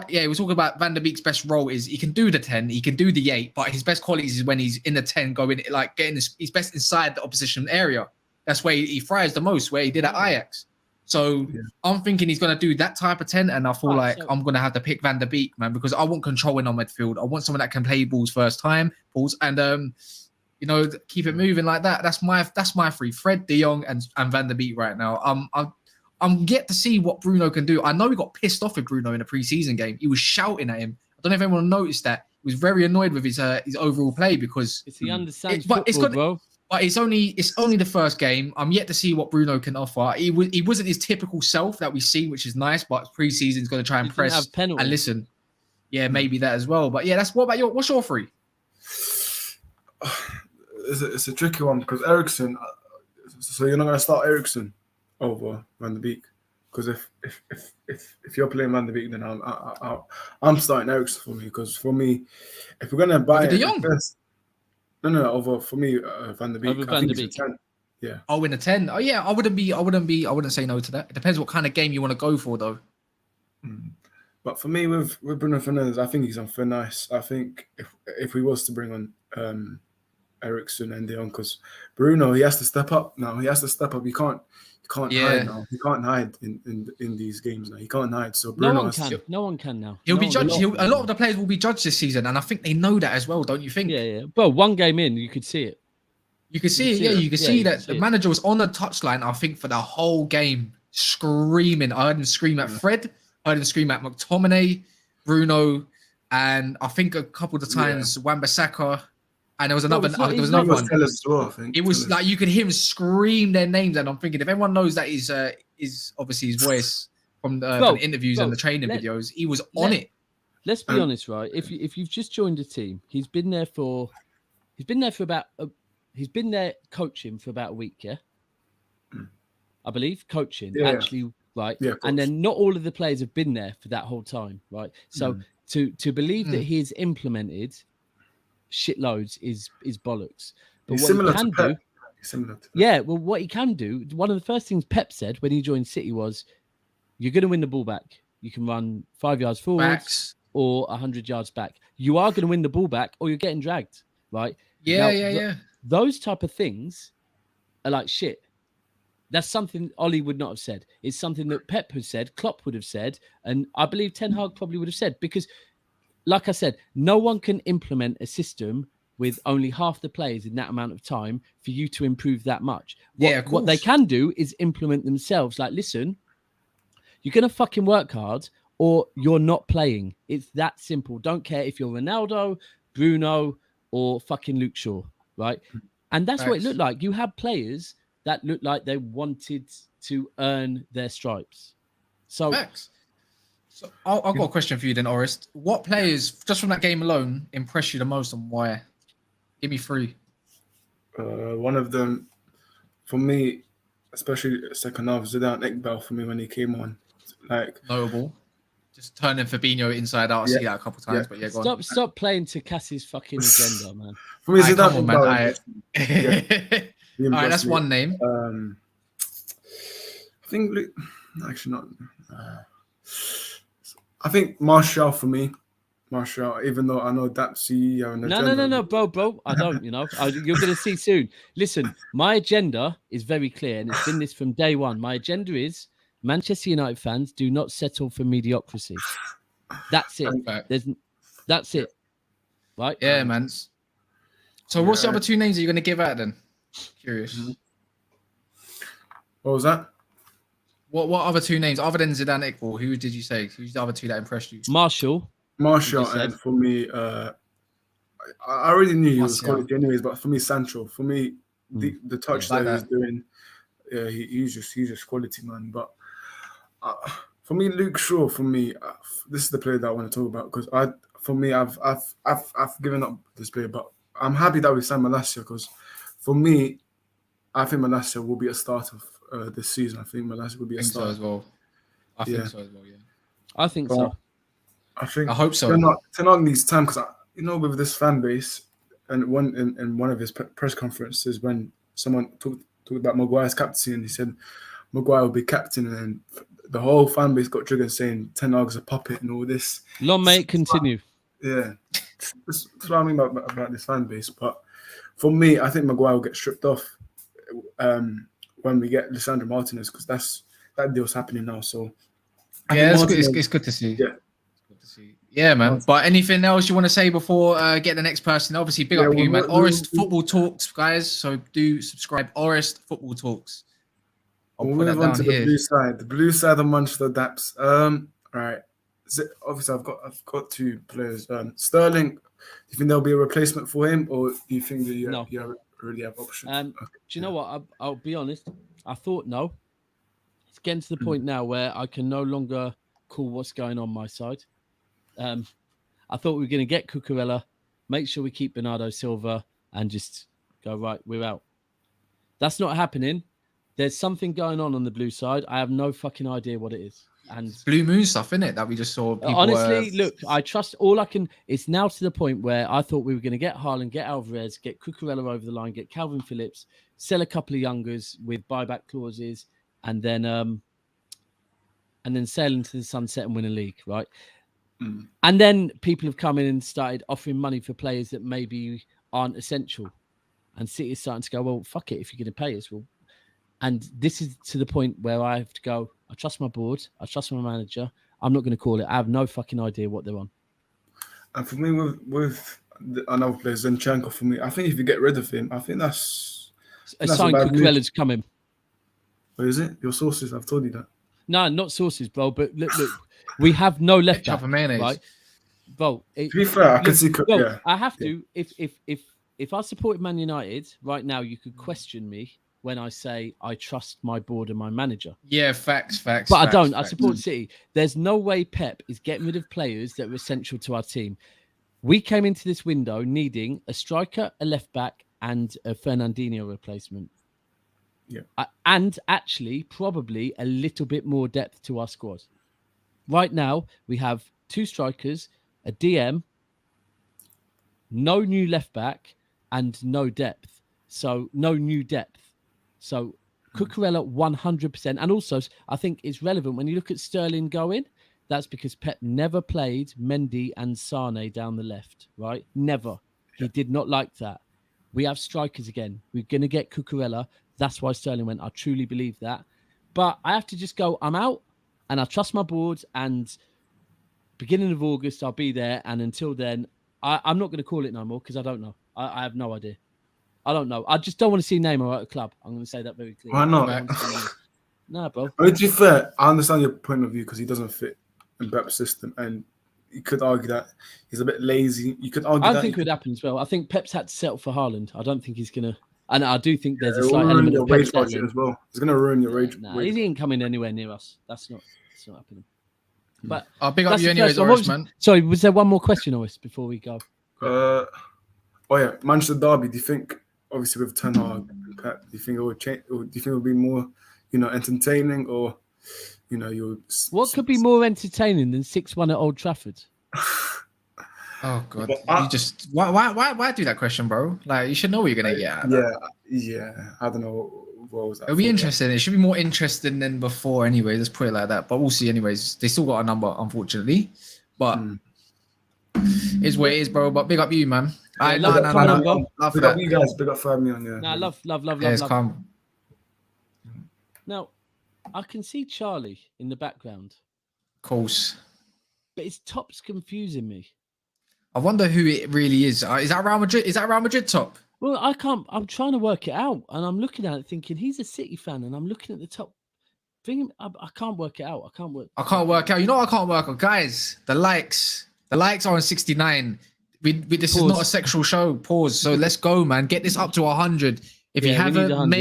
he was talking about Van der Beek's best role is he can do the 10, he can do the 8, but his best qualities is when he's in the 10, going like getting he's best inside the opposition area. That's where he thrives the most, where he did at Ajax. So I'm thinking he's going to do that type of 10, and I feel I'm going to have to pick Van der Beek, man, because I want control in our midfield. I want someone that can play balls first time, and keep it moving like that. That's my three: Fred, De Jong, and Van der Beek right now. I'm yet to see what Bruno can do. I know he got pissed off with Bruno in a preseason game. He was shouting at him. I don't know if anyone noticed that. He was very annoyed with his overall play because he understands football, bro. But it's only the first game. I'm yet to see what Bruno can offer. He wasn't his typical self that we see, which is nice. But preseason is going to try and press and listen. Yeah, maybe that as well. But yeah, what's your three? It's a tricky one because Eriksen. So you're not going to start Eriksen over Van der Beek, because if you're playing Van der Beek, then I'm starting Eriksen for me, because for me, if we're gonna buy De Jong. No, over for me Van der Beek. Over Van der Beek. Yeah. Oh, in a 10. Oh yeah, I wouldn't say no to that. It depends what kind of game you want to go for though. But for me, with Bruno Fernandes, I think he's on for nice. I think if we was to bring on Eriksen and De Jong, because Bruno, he has to step up now. He has to step up. He can't hide now. He can't hide in these games now. He can't hide. So Bruno no one can now. He'll be judged. A lot of the players will be judged this season, and I think they know that as well. Don't you think? Yeah. Well, one game in, you could see it. You can see it. Yeah, you can see that the manager was on the touchline, I think, for the whole game, screaming. I heard him scream at Fred. I heard him scream at McTominay, Bruno, and I think a couple of times Wan-Bissaka. And there was another one. I think. It was like you could hear him scream their names, and I'm thinking if everyone knows that is obviously his voice from the interviews and the training videos, he was on it. Let's be honest, right? If you've just joined a team, he's been there coaching for about a week, yeah. I believe coaching actually, right? Yeah, and then not all of the players have been there for that whole time, right? So to believe that he's implemented shitloads is bollocks. But what he can do, well, what he can do, one of the first things Pep said when he joined City was, you're going to win the ball back. You can run 5 yards forwards or 100 yards back. You are going to win the ball back or you're getting dragged, right? Yeah. Those type of things are like shit. That's something Ollie would not have said. It's something that Pep has said, Klopp would have said, and I believe Ten Hag probably would have said, because like I said, no one can implement a system with only half the players in that amount of time for you to improve that much. What they can do is implement themselves. Like, listen, you're going to fucking work hard or you're not playing. It's that simple. Don't care if you're Ronaldo, Bruno, or fucking Luke Shaw, right? And that's what it looked like. You had players that looked like they wanted to earn their stripes. So... So I've got a question for you then, Orist. What players, just from that game alone, impressed you the most and why? Give me three. One of them, for me, especially second half, Zidane Iqbal for me when he came on. Like notable. Just turning Fabinho inside out. I see that a couple of times, but go on. Stop playing to Cass's fucking agenda, man. For me, Zidane Iqbal. All right, that's one name. I think, actually not. I think Martial for me. Martial, even though I know Daps, No, bro. I don't, you're going to see soon. Listen, my agenda is very clear, and it's been this from day one. My agenda is Manchester United fans do not settle for mediocrity. That's it. That's it. Right? Yeah, man. So what's the other two names that you're going to give out then? Curious. What was that? What other two names other than Zidane Iqbal? Who did you say? Who's the other two that impressed you? Martial, and for me, I already knew he was quality anyways. But for me, Sancho. For me, the touch that he was doing, he's just quality, man. But for me, Luke Shaw. For me, this is the player that I want to talk about because I've given up this player, but I'm happy that we signed Malacia because for me, I think Malacia will be a starter this season. I think Malacia will be a starter as well. I think so as well. Yeah, I think so. I hope so. Ten Hag needs time because with this fan base, and in one of his press conferences when someone talked about Maguire's captaincy, and he said Maguire will be captain, and then the whole fan base got triggered saying Ten Hag's a puppet and all this. Long mate, continue. Yeah, that's what I mean about this fan base. But for me, I think Maguire will get stripped off when we get Lisandro Martinez, because that deal's happening now. So yeah, it's good to see. Yeah. Yeah, man. But anything else you want to say before get the next person? Obviously, big up you, man. Orist Football Talks, guys. So do subscribe. Orist Football Talks. We'll move on to the blue side. The blue side of Manchester Daps. All right. Obviously, I've got two players. Sterling. Do you think there'll be a replacement for him, or do you think that you already have options? Do you know what? I'll be honest. I thought no. It's getting to the point now where I can no longer call what's going on my side. I thought we were going to get Cucurella, make sure we keep Bernardo Silva, and just go, right, we're out. That's not happening. There's something going on the blue side. I have no fucking idea what it is. And Blue Moon stuff, innit, that we just saw. Honestly, look, I trust all I can. It's now to the point where I thought we were going to get Haaland, get Alvarez, get Cucurella over the line, get Calvin Phillips, sell a couple of youngers with buyback clauses, and then sail into the sunset and win a league, right? And then people have come in and started offering money for players that maybe aren't essential. And City is starting to go, well, fuck it, if you're going to pay us, well. And this is to the point where I have to go, I trust my board, I trust my manager. I'm not going to call it. I have no fucking idea what they're on. And for me, with another player, Zinchenko, for me, I think if you get rid of him, I think that's a sign Cucurella's coming. Where is it? Your sources, I've told you that. No, not sources, bro. But look, we have no left back, right? Bro, to be fair, I can see. Yeah, I have to. If I supported Man United right now, you could question me when I say I trust my board and my manager. Yeah, facts. But I don't. I support City. There's no way Pep is getting rid of players that are essential to our team. We came into this window needing a striker, a left back, and a Fernandinho replacement. Yeah. And actually, probably a little bit more depth to our squad. Right now, we have two strikers, a DM, no new left back, and no depth. So no new depth. So Cucurella 100%. And also, I think it's relevant when you look at Sterling going, that's because Pep never played Mendy and Sane down the left, right? Never. He did not like that. We have strikers again. We're going to get Cucurella. That's why Sterling went. I truly believe that. But I have to just go, I'm out, and I trust my board, and beginning of August, I'll be there. And until then, I'm not going to call it no more because I don't know. I have no idea. I don't know. I just don't want to see Neymar at a club. I'm going to say that very clearly. Why not? No, bro. To be fair, I understand your point of view because he doesn't fit in Pep's system, and you could argue that he's a bit lazy. You could argue. I think it would happen as well. I think Pep's had to settle for Haaland. I don't think he's going to. And I do think there's a slight element of Pep's budget as well. It's going to ruin your wage. Nah, he ain't coming anywhere near us. That's not happening. But I'll pick up you anyways, Oris, man. Sorry, was there one more question, Oris, before we go? Manchester Derby. Do you think, obviously with Ten Hag and Pep, do you think it will change? Or do you think it will be more, entertaining, or What could be more entertaining than 6-1 at Old Trafford? Oh god! You just why do that question, bro? Like you should know what you're gonna get. Yeah. I don't know what was that. It'll be interesting. It should be more interesting than before, anyway. Let's put it like that. But we'll see. Anyways, they still got a number, unfortunately. But it's what it is, bro. But big up you, man. Yeah, love big up you guys. Big up for me on there. Nah, love. Yeah, it's calm. Now, I can see Charlie in the background. Of course. But his top's confusing me. I wonder who it really is. Is that Real Madrid? Is that Real Madrid top? Well, I can't. I'm trying to work it out, and I'm looking at it thinking he's a City fan, and I'm looking at the top thing. I can't work it out. I can't work out. You know what I can't work out, guys. The likes are on 69. This is not a sexual show. Pause. So let's go, man. Get this up to 100. If you haven't,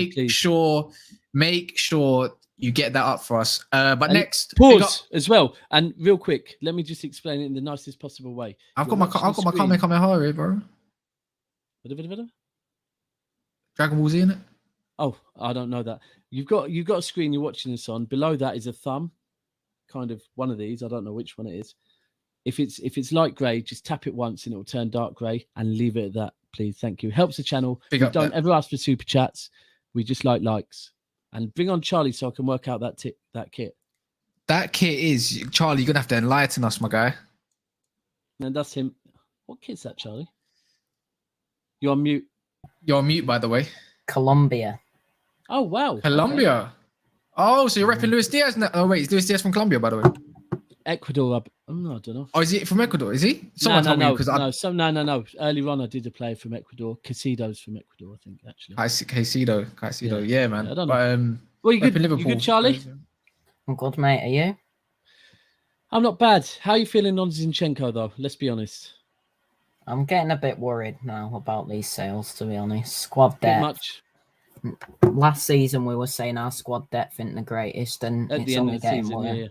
make sure you get that up for us. But next, pause as well. And real quick, let me just explain it in the nicest possible way. I've got my Kamehameha, bro. Dragon Ball Z in it. Oh, I don't know that. You've got a screen you're watching this on. Below that is a thumb, kind of one of these. I don't know which one it is. If it's light grey, just tap it once and it will turn dark grey and leave it at that, please. Thank you. Helps the channel. Don't ever ask for super chats. We just like likes. And bring on Charlie so I can work out that kit. That kit is Charlie. You're gonna have to enlighten us, my guy. And that's him. What kit's that, Charlie? You're on mute. You're on mute, by the way. Colombia. Oh wow, Colombia. Okay. Oh, so you're repping Luis Diaz now? Oh wait, is Luis Diaz from Colombia, by the way? Ecuador. No, I don't know. Oh, is he from Ecuador? Is he? Someone told me because no. Earlier on, I did a player from Ecuador. Casido's from Ecuador, I think, actually. Casido. Yeah, man. Yeah, I don't know. Well, you good? Liverpool. You good, Charlie? I'm good, mate. Are you? I'm not bad. How are you feeling on Zinchenko, though? Let's be honest. I'm getting a bit worried now about these sales, to be honest. Squad Bit depth. much. Last season, we were saying our squad depth isn't the greatest, and At it's the end only of the getting season, worse. yeah.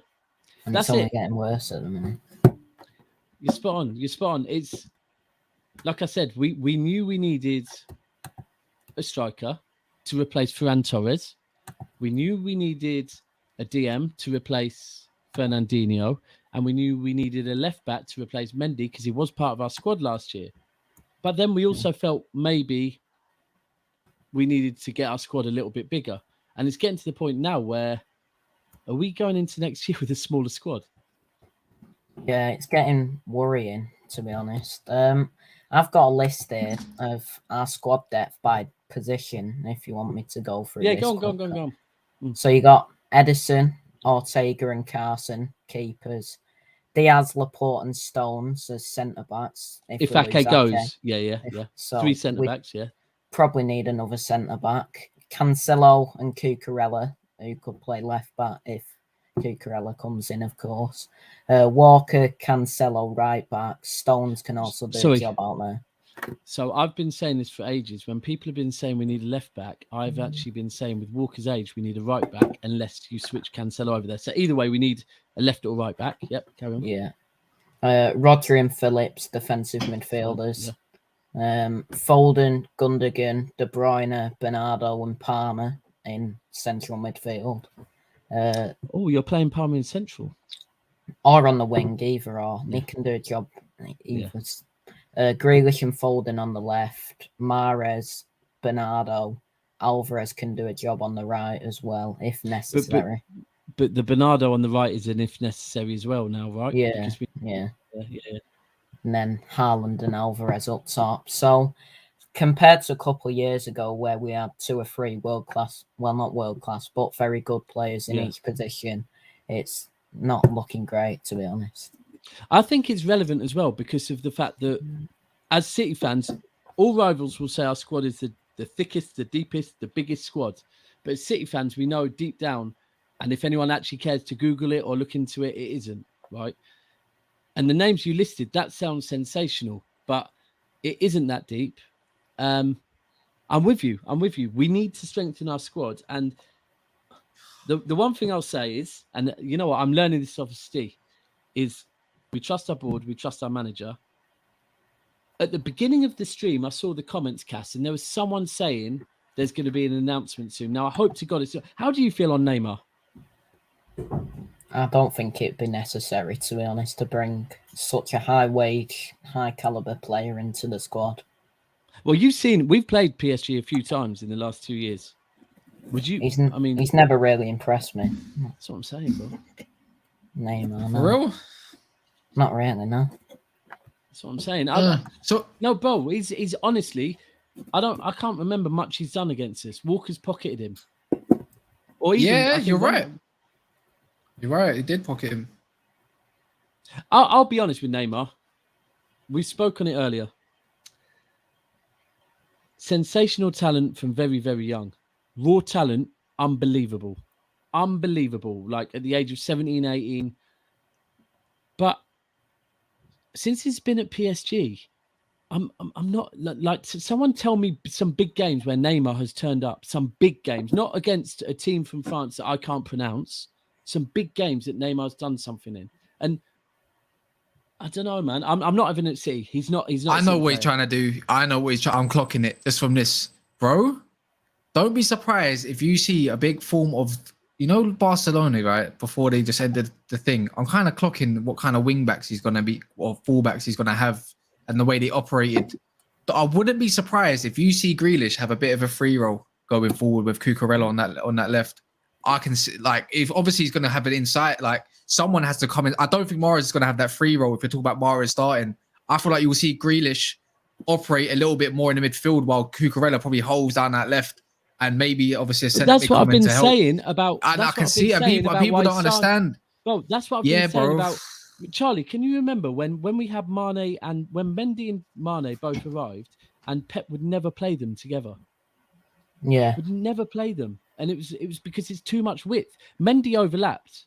And That's it's only it. getting worse at the minute. You're spot on. You're spot on. It's like I said, we knew we needed a striker to replace Ferran Torres. We knew we needed a DM to replace Fernandinho, and we knew we needed a left back to replace Mendy because he was part of our squad last year. But then we also felt maybe we needed to get our squad a little bit bigger. And it's getting to the point now where are we going into next year with a smaller squad? Yeah, it's getting worrying, to be honest. I've got a list here of our squad depth by position, if you want me to go through Yeah, this. go on. So you got Edison, Ortega and Carson, keepers. Diaz, Laporte and Stones as centre-backs. If Ake goes, yeah. So 3 centre-backs, yeah. Probably need another centre-back. Cancelo and Cucurella, who could play left-back if Cucurella comes in, of course. Walker, Cancelo, right-back. Stones can also do a job out there. So I've been saying this for ages. When people have been saying we need a left back, I've actually been saying with Walker's age, we need a right back unless you switch Cancelo over there. So either way, we need a left or right back. Yep, carry on. Yeah. Rodri and Phillips, defensive midfielders. Yeah. Foden, Gundogan, De Bruyne, Bernardo and Palmer in central midfield. You're playing Palmer in central? Or on the wing, either or. He can do a job either. Yeah. Grealish and Foden on the left. Mahrez, Bernardo, Alvarez can do a job on the right as well, if necessary. But the Bernardo on the right is an if necessary as well now, right? Yeah, yeah. And then Haaland and Alvarez up top. So compared to a couple of years ago where we had 2 or 3 world-class, well, not world-class, but very good players in each position, it's not looking great, to be honest. I think it's relevant as well because of the fact that as City fans, all rivals will say our squad is the thickest, the deepest, the biggest squad. But as City fans, we know deep down, and if anyone actually cares to Google it or look into it, it isn't, right? And the names you listed, that sounds sensational, but it isn't that deep. I'm with you. We need to strengthen our squad. And the one thing I'll say is, and you know what, I'm learning this off of Steve, is we trust our board, we trust our manager. At the beginning of the stream, I saw the comments, Kas, and there was someone saying there's going to be an announcement soon. Now, I hope to God it's... How do you feel on Neymar? I don't think it'd be necessary, to be honest, to bring such a high-wage, high-caliber player into the squad. Well, we've played PSG a few times in the last 2 years. Would you... He's never really impressed me. That's what I'm saying, bro. Neymar, no. For real? Not really, no. That's what I'm saying. No, bro. He's honestly, I can't remember much he's done against us. Walker's pocketed him. Or even, you're right. You're right. He did pocket him. I'll be honest with Neymar. We spoke on it earlier. Sensational talent from very, very young. Raw talent, unbelievable. Like at the age of 17, 18. But since he's been at PSG, I'm not like someone tell me some big games where Neymar has turned up. Some big games, not against a team from France that I can't pronounce. Some big games that Neymar's done something in, and I don't know, man. I'm not even at City. He's not. I know what he's trying to do. I'm clocking it just from this, bro. Don't be surprised if you see a big form of. You know Barcelona, right? Before they just ended the thing, I'm kind of clocking what kind of wing backs he's going to be or fullbacks he's going to have and the way they operated. I wouldn't be surprised if you see Grealish have a bit of a free roll going forward with Cucurella on that left. I can see, like, if obviously he's going to have an insight, like someone has to come in. I don't think Mahrez is going to have that free role. If you're talking about Mahrez starting, I feel like you will see Grealish operate a little bit more in the midfield while Cucurella probably holds down that left, and maybe obviously a centre That's what I've been to help. saying about. And I That's can what I've see been it. saying People about why don't understand. Bro, that's what I've Yeah, been saying bro. about. Charlie, can you remember when we had Mane and when Mendy and Mane both arrived, and Pep would never play them together? Yeah. Would never play them, and it was because it's too much width. Mendy overlapped.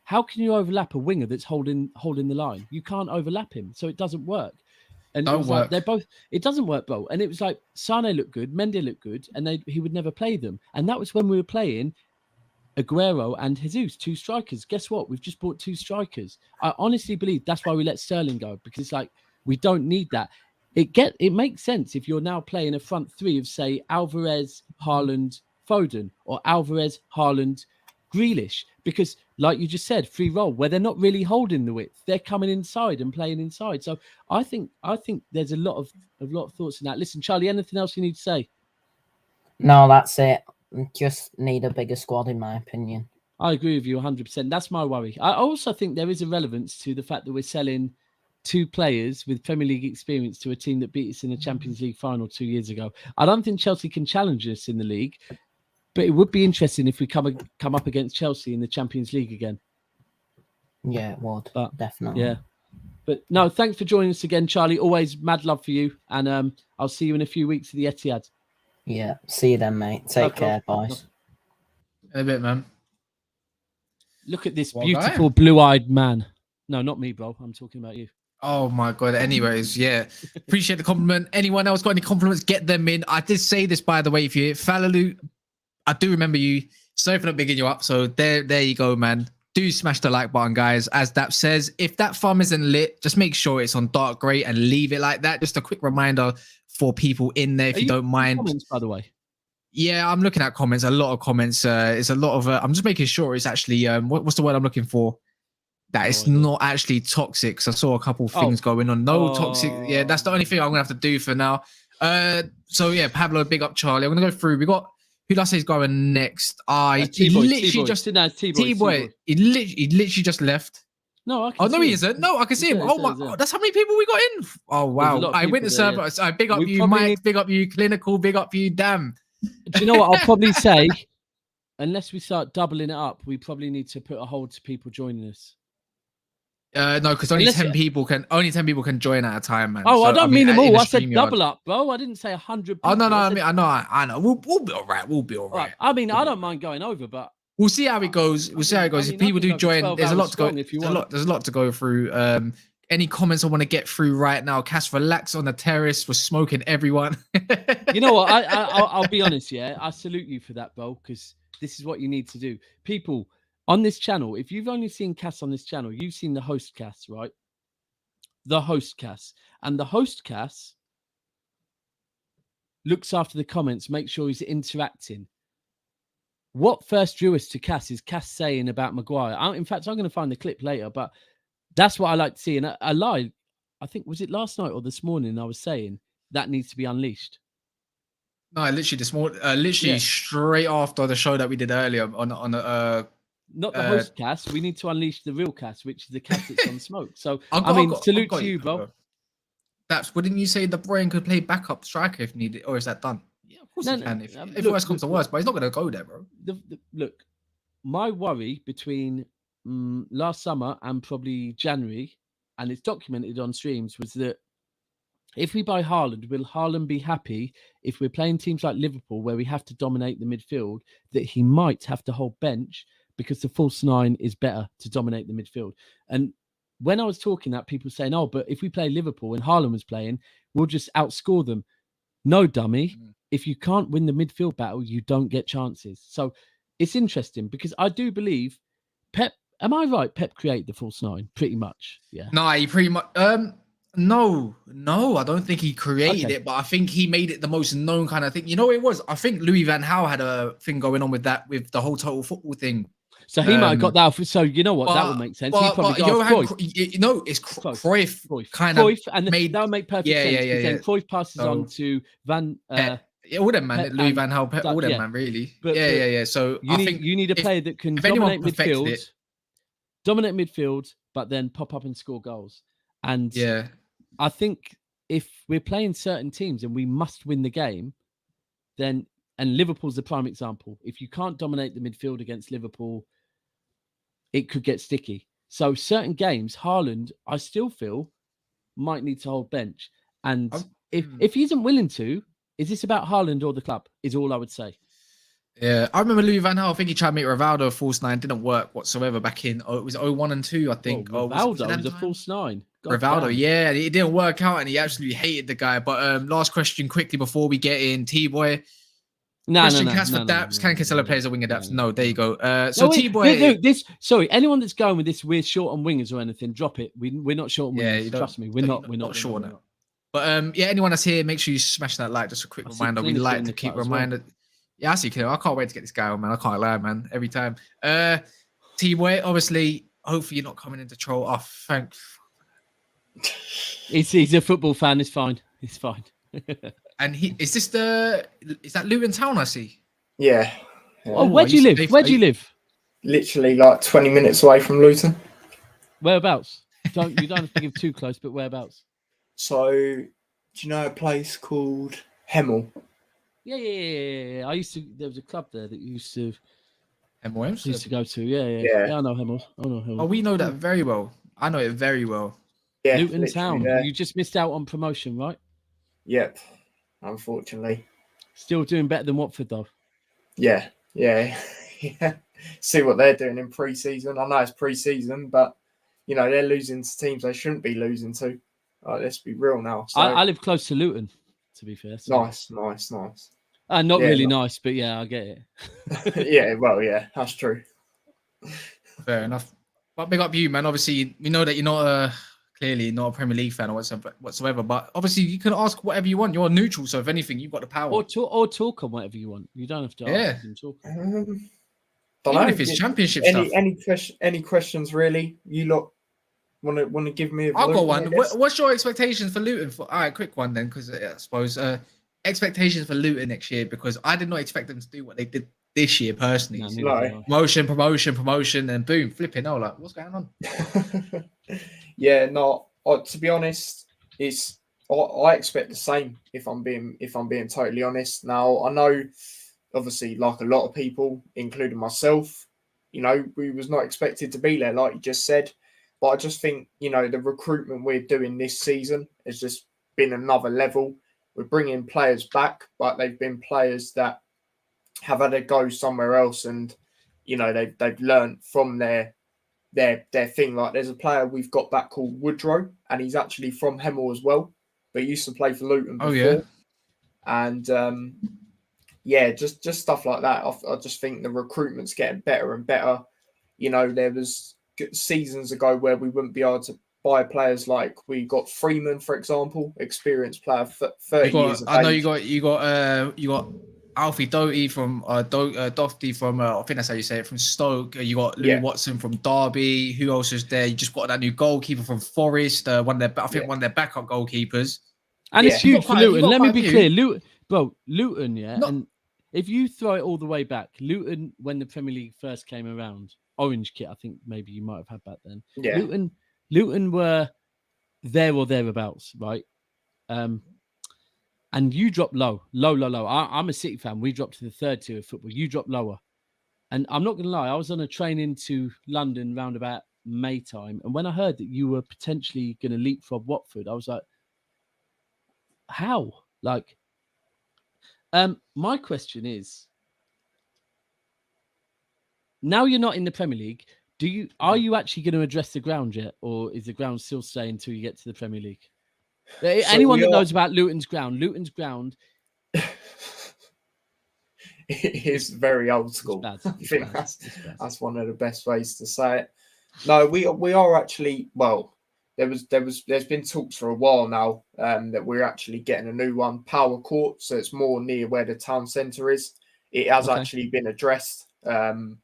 How can you overlap a winger that's holding the line? You can't overlap him, so it doesn't work. And it was like they're both. It doesn't work, bro. And it was like Sane looked good, Mendy looked good, and he would never play them. And that was when we were playing Aguero and Jesus, 2 strikers. Guess what? We've just bought 2 strikers. I honestly believe that's why we let Sterling go, because it's like we don't need that. It makes sense if you're now playing a front 3 of, say, Alvarez, Haaland, Foden, or Alvarez, Haaland, Grealish, because like you just said, free roll where they're not really holding the width, they're coming inside and playing inside. So I think there's a lot of thoughts in that. Listen, Charlie, anything else you need to say? No, that's it. Just need a bigger squad, in my opinion. I agree with you 100%. That's my worry. I also think there is a relevance to the fact that we're selling 2 players with Premier League experience to a team that beat us in the Champions League final 2 years ago. I don't think Chelsea can challenge us in the league, but it would be interesting if we come up against Chelsea in the Champions League again. Yeah, it would. Definitely. Yeah. But no, thanks for joining us again, Charlie. Always mad love for you. And I'll see you in a few weeks at the Etihad. Yeah. See you then, mate. Take care, boys. In a bit, man. Look at this beautiful blue-eyed man. No, not me, bro. I'm talking about you. Oh my God. Anyways, yeah. Appreciate the compliment. Anyone else got any compliments? Get them in. I did say this, by the way, if you Falalu, I do remember you. Sorry for not bigging you up. So there you go, man. Do smash the like button, guys. As Daps says, if that thumb isn't lit, just make sure it's on dark grey and leave it like that. Just a quick reminder for people in there, if you don't mind. Comments, by the way. Yeah, I'm looking at comments. A lot of comments. It's a lot of. I'm just making sure it's actually. What's the word I'm looking for? That it's not actually toxic. So I saw a couple of things going on. No toxic. Yeah, that's the only thing I'm gonna have to do for now. So yeah, Pablo, big up Charlie. I'm gonna go through. We got who did I say is going next? He literally just T-boy. He literally just left. No, I can see no, he him. isn't. No, I can see him. Oh my God, that's how many people we got in. Oh wow. I went to server. I big up you, Mike. Big up you, Clinical. Big up you, Damn. Do you know what I'll probably say? Unless we start doubling it up, we probably need to put a hold to people joining us. No, because only 10 people can join at a time, man. Oh, so, I don't mean them all. I said double up, bro. I didn't say 100 people. Oh no, I know. We'll be all right. We'll be all right. I mean, I don't mind going over, but we'll see how it goes. If people do join, there's a lot to go. There's a lot to go through. Any comments I want to get through right now? Kas, relax on the terrace. We're smoking everyone. You know what? I'll be honest. Yeah, I salute you for that, bro, because this is what you need to do. People on this channel, if you've only seen Kas on this channel, you've seen the host Kas, right? The host Kas. And the host Kas looks after the comments, makes sure he's interacting. What first drew us to Kas is Kas saying about Maguire. In fact, I'm going to find the clip later, but that's what I like to see. And I lied. I think, was it last night or this morning? I was saying that needs to be unleashed. No, literally this morning, straight after the show that we did earlier on not the host Kas. We need to unleash the real Kas, which is the Kas that's on smoke. So salute to you, bro. That's wouldn't you say De Bruyne could play backup striker if needed, or is that done? Yeah, of course he can. If worse comes to worse, but he's not going to go there, bro. Look, my worry between last summer and probably January, and it's documented on streams, was that if we buy Haaland, will Haaland be happy if we're playing teams like Liverpool where we have to dominate the midfield, that he might have to hold bench because the false 9 is better to dominate the midfield? And when I was talking that, people saying, oh, but if we play Liverpool and Haaland was playing, we'll just outscore them. No, dummy. If you can't win the midfield battle, you don't get chances. So it's interesting because I do believe Pep, am I right? Pep created the false 9 pretty much. Yeah. No, he pretty much, no, I don't think he created it, but I think he made it the most known kind of thing. You know what it was? I think Louis van Gaal had a thing going on with that, with the whole total football thing. So he might have got that. So you know what? That would make sense. He probably got Cruyff. No, it's Cruyff kind of and that would make perfect sense. Then Cruyff passes on to Van. Pep. all them, man. Pep Louis and Van Gaal, all them, yeah. man, really. But Yeah. So you need a player that can if anyone dominate perfected midfield, it, but then pop up and score goals. And yeah. I think if we're playing certain teams and we must win the game, then, and Liverpool's the prime example. If you can't dominate the midfield against Liverpool, it could get sticky. So certain games, Haaland, I still feel might need to hold bench. And if he isn't willing to, is this about Haaland or the club? Is all I would say. Yeah, I remember Louis Van Gaal. I think he tried to make Rivaldo a false nine. Didn't work whatsoever back in. It was 01 and 2, I think. Rivaldo was a false nine. Rivaldo, yeah, it didn't work out, and he absolutely hated the guy. But last question quickly before we get in, T-Boy. Christian Kas for Daps. Can Cancelo play as a winger Daps? No, there you go. So T-Boy, anyone that's going with this, we're short on wingers or anything. Drop it. We're not short on wingers. Trust me, we're not short on it. But yeah, anyone that's here, make sure you smash that like. Just a quick reminder. We like to keep reminding. Yeah, I see clear. I can't wait to get this guy on, man. I can't lie, man. Every time. T-Boy, obviously, hopefully you're not coming into troll. Oh, thanks. He's a football fan. It's fine. It's fine. And is that Luton Town? I see. Yeah. Oh, where do you live? Where do you live? Literally like 20 minutes away from Luton. Whereabouts? You don't have to give too close, but whereabouts? So, do you know a place called Hemel? Yeah. There was a club there that used to go to. Yeah. I know Hemel. Oh, we know that very well. I know it very well. Yeah, Luton Town. There. You just missed out on promotion, right? Yep. Unfortunately. Still doing better than Watford, though. Yeah. See what they're doing in pre-season. I know it's pre-season, but they're losing to teams they shouldn't be losing to. Let's be real now. So, I live close to Luton, to be fair. So. Nice. Not really nice, but yeah, I get it. Yeah, that's true. Fair enough. But big up you, man. Obviously, we know that you're not clearly not a Premier League fan or whatsoever. But obviously, you can ask whatever you want. You're neutral, so if anything, you've got the power. Or talk on whatever you want. You don't have to ask and talk. Even if it's championship stuff. Any questions really? You lot want to give me? I'll go one. What's your expectations for Luton? All right, quick one then, because I suppose expectations for Luton next year, because I did not expect them to do what they did this year personally. No. Promotion, and boom, flipping. Oh, like what's going on? Yeah, no. To be honest, I expect the same. If I'm being totally honest. Now I know, obviously, like a lot of people, including myself, we was not expected to be there, like you just said. But I just think the recruitment we're doing this season has just been another level. We're bringing players back, but they've been players that have had a go somewhere else, and they've learned from their thing. Like there's a player we've got back called Woodrow, and he's actually from Hemel as well, but he used to play for Luton before. Oh yeah. And just stuff like that. I just think the recruitment's getting better and better. There was seasons ago where we wouldn't be able to buy players like we got Freeman, for example, experienced player, 30 years of age. I know you got Alfie Doherty from Doherty from I think that's how you say it, from Stoke. You got Louis Watson from Derby. Who else is there? You just got that new goalkeeper from Forest. One of their backup goalkeepers. And it's huge for Luton. Let me be clear, Luton, and if you throw it all the way back, Luton, when the Premier League first came around, orange kit, I think maybe you might have had back then. Yeah. Luton were there or thereabouts, right? And you dropped low. I'm a City fan. We dropped to the third tier of football. You dropped lower. And I'm not going to lie, I was on a train into London round about May time. And when I heard that you were potentially going to leapfrog Watford, I was like, how? Like, my question is, now you're not in the Premier League, are you actually going to address the ground yet? Or is the ground still staying until you get to the Premier League? Anyone that knows about Luton's ground it is very old school. I think that's one of the best ways to say it. No, we are actually, well, there's been talks for a while now that we're actually getting a new one, Power Court, so it's more near where the town centre is. It has actually been addressed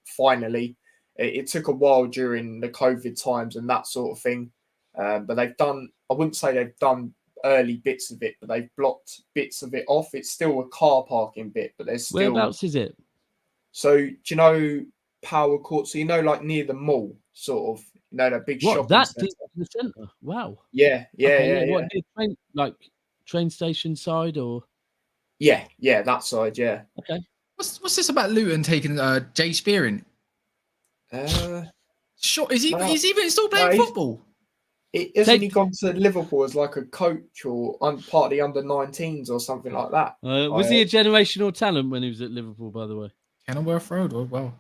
finally. It took a while during the COVID times and that sort of thing, but they've done, I wouldn't say they've done early bits of it, but they've blocked bits of it off. It's still a car parking bit, but there's still. Whereabouts is it? So do you know Power Court? So you know, like near the mall, sort of. You know, that big What, shopping that centre. deep in the centre? Wow. Yeah. Okay, What, near train, like train station side or? Yeah, that side. Yeah. Okay. What's this about Luton taking Jay Spearing? Sure, is he even still playing football? Hasn't he gone to Liverpool as like a coach or part of the under-19s or something like that? Was he a generational talent when he was at Liverpool, by the way? Kenilworth Road, well.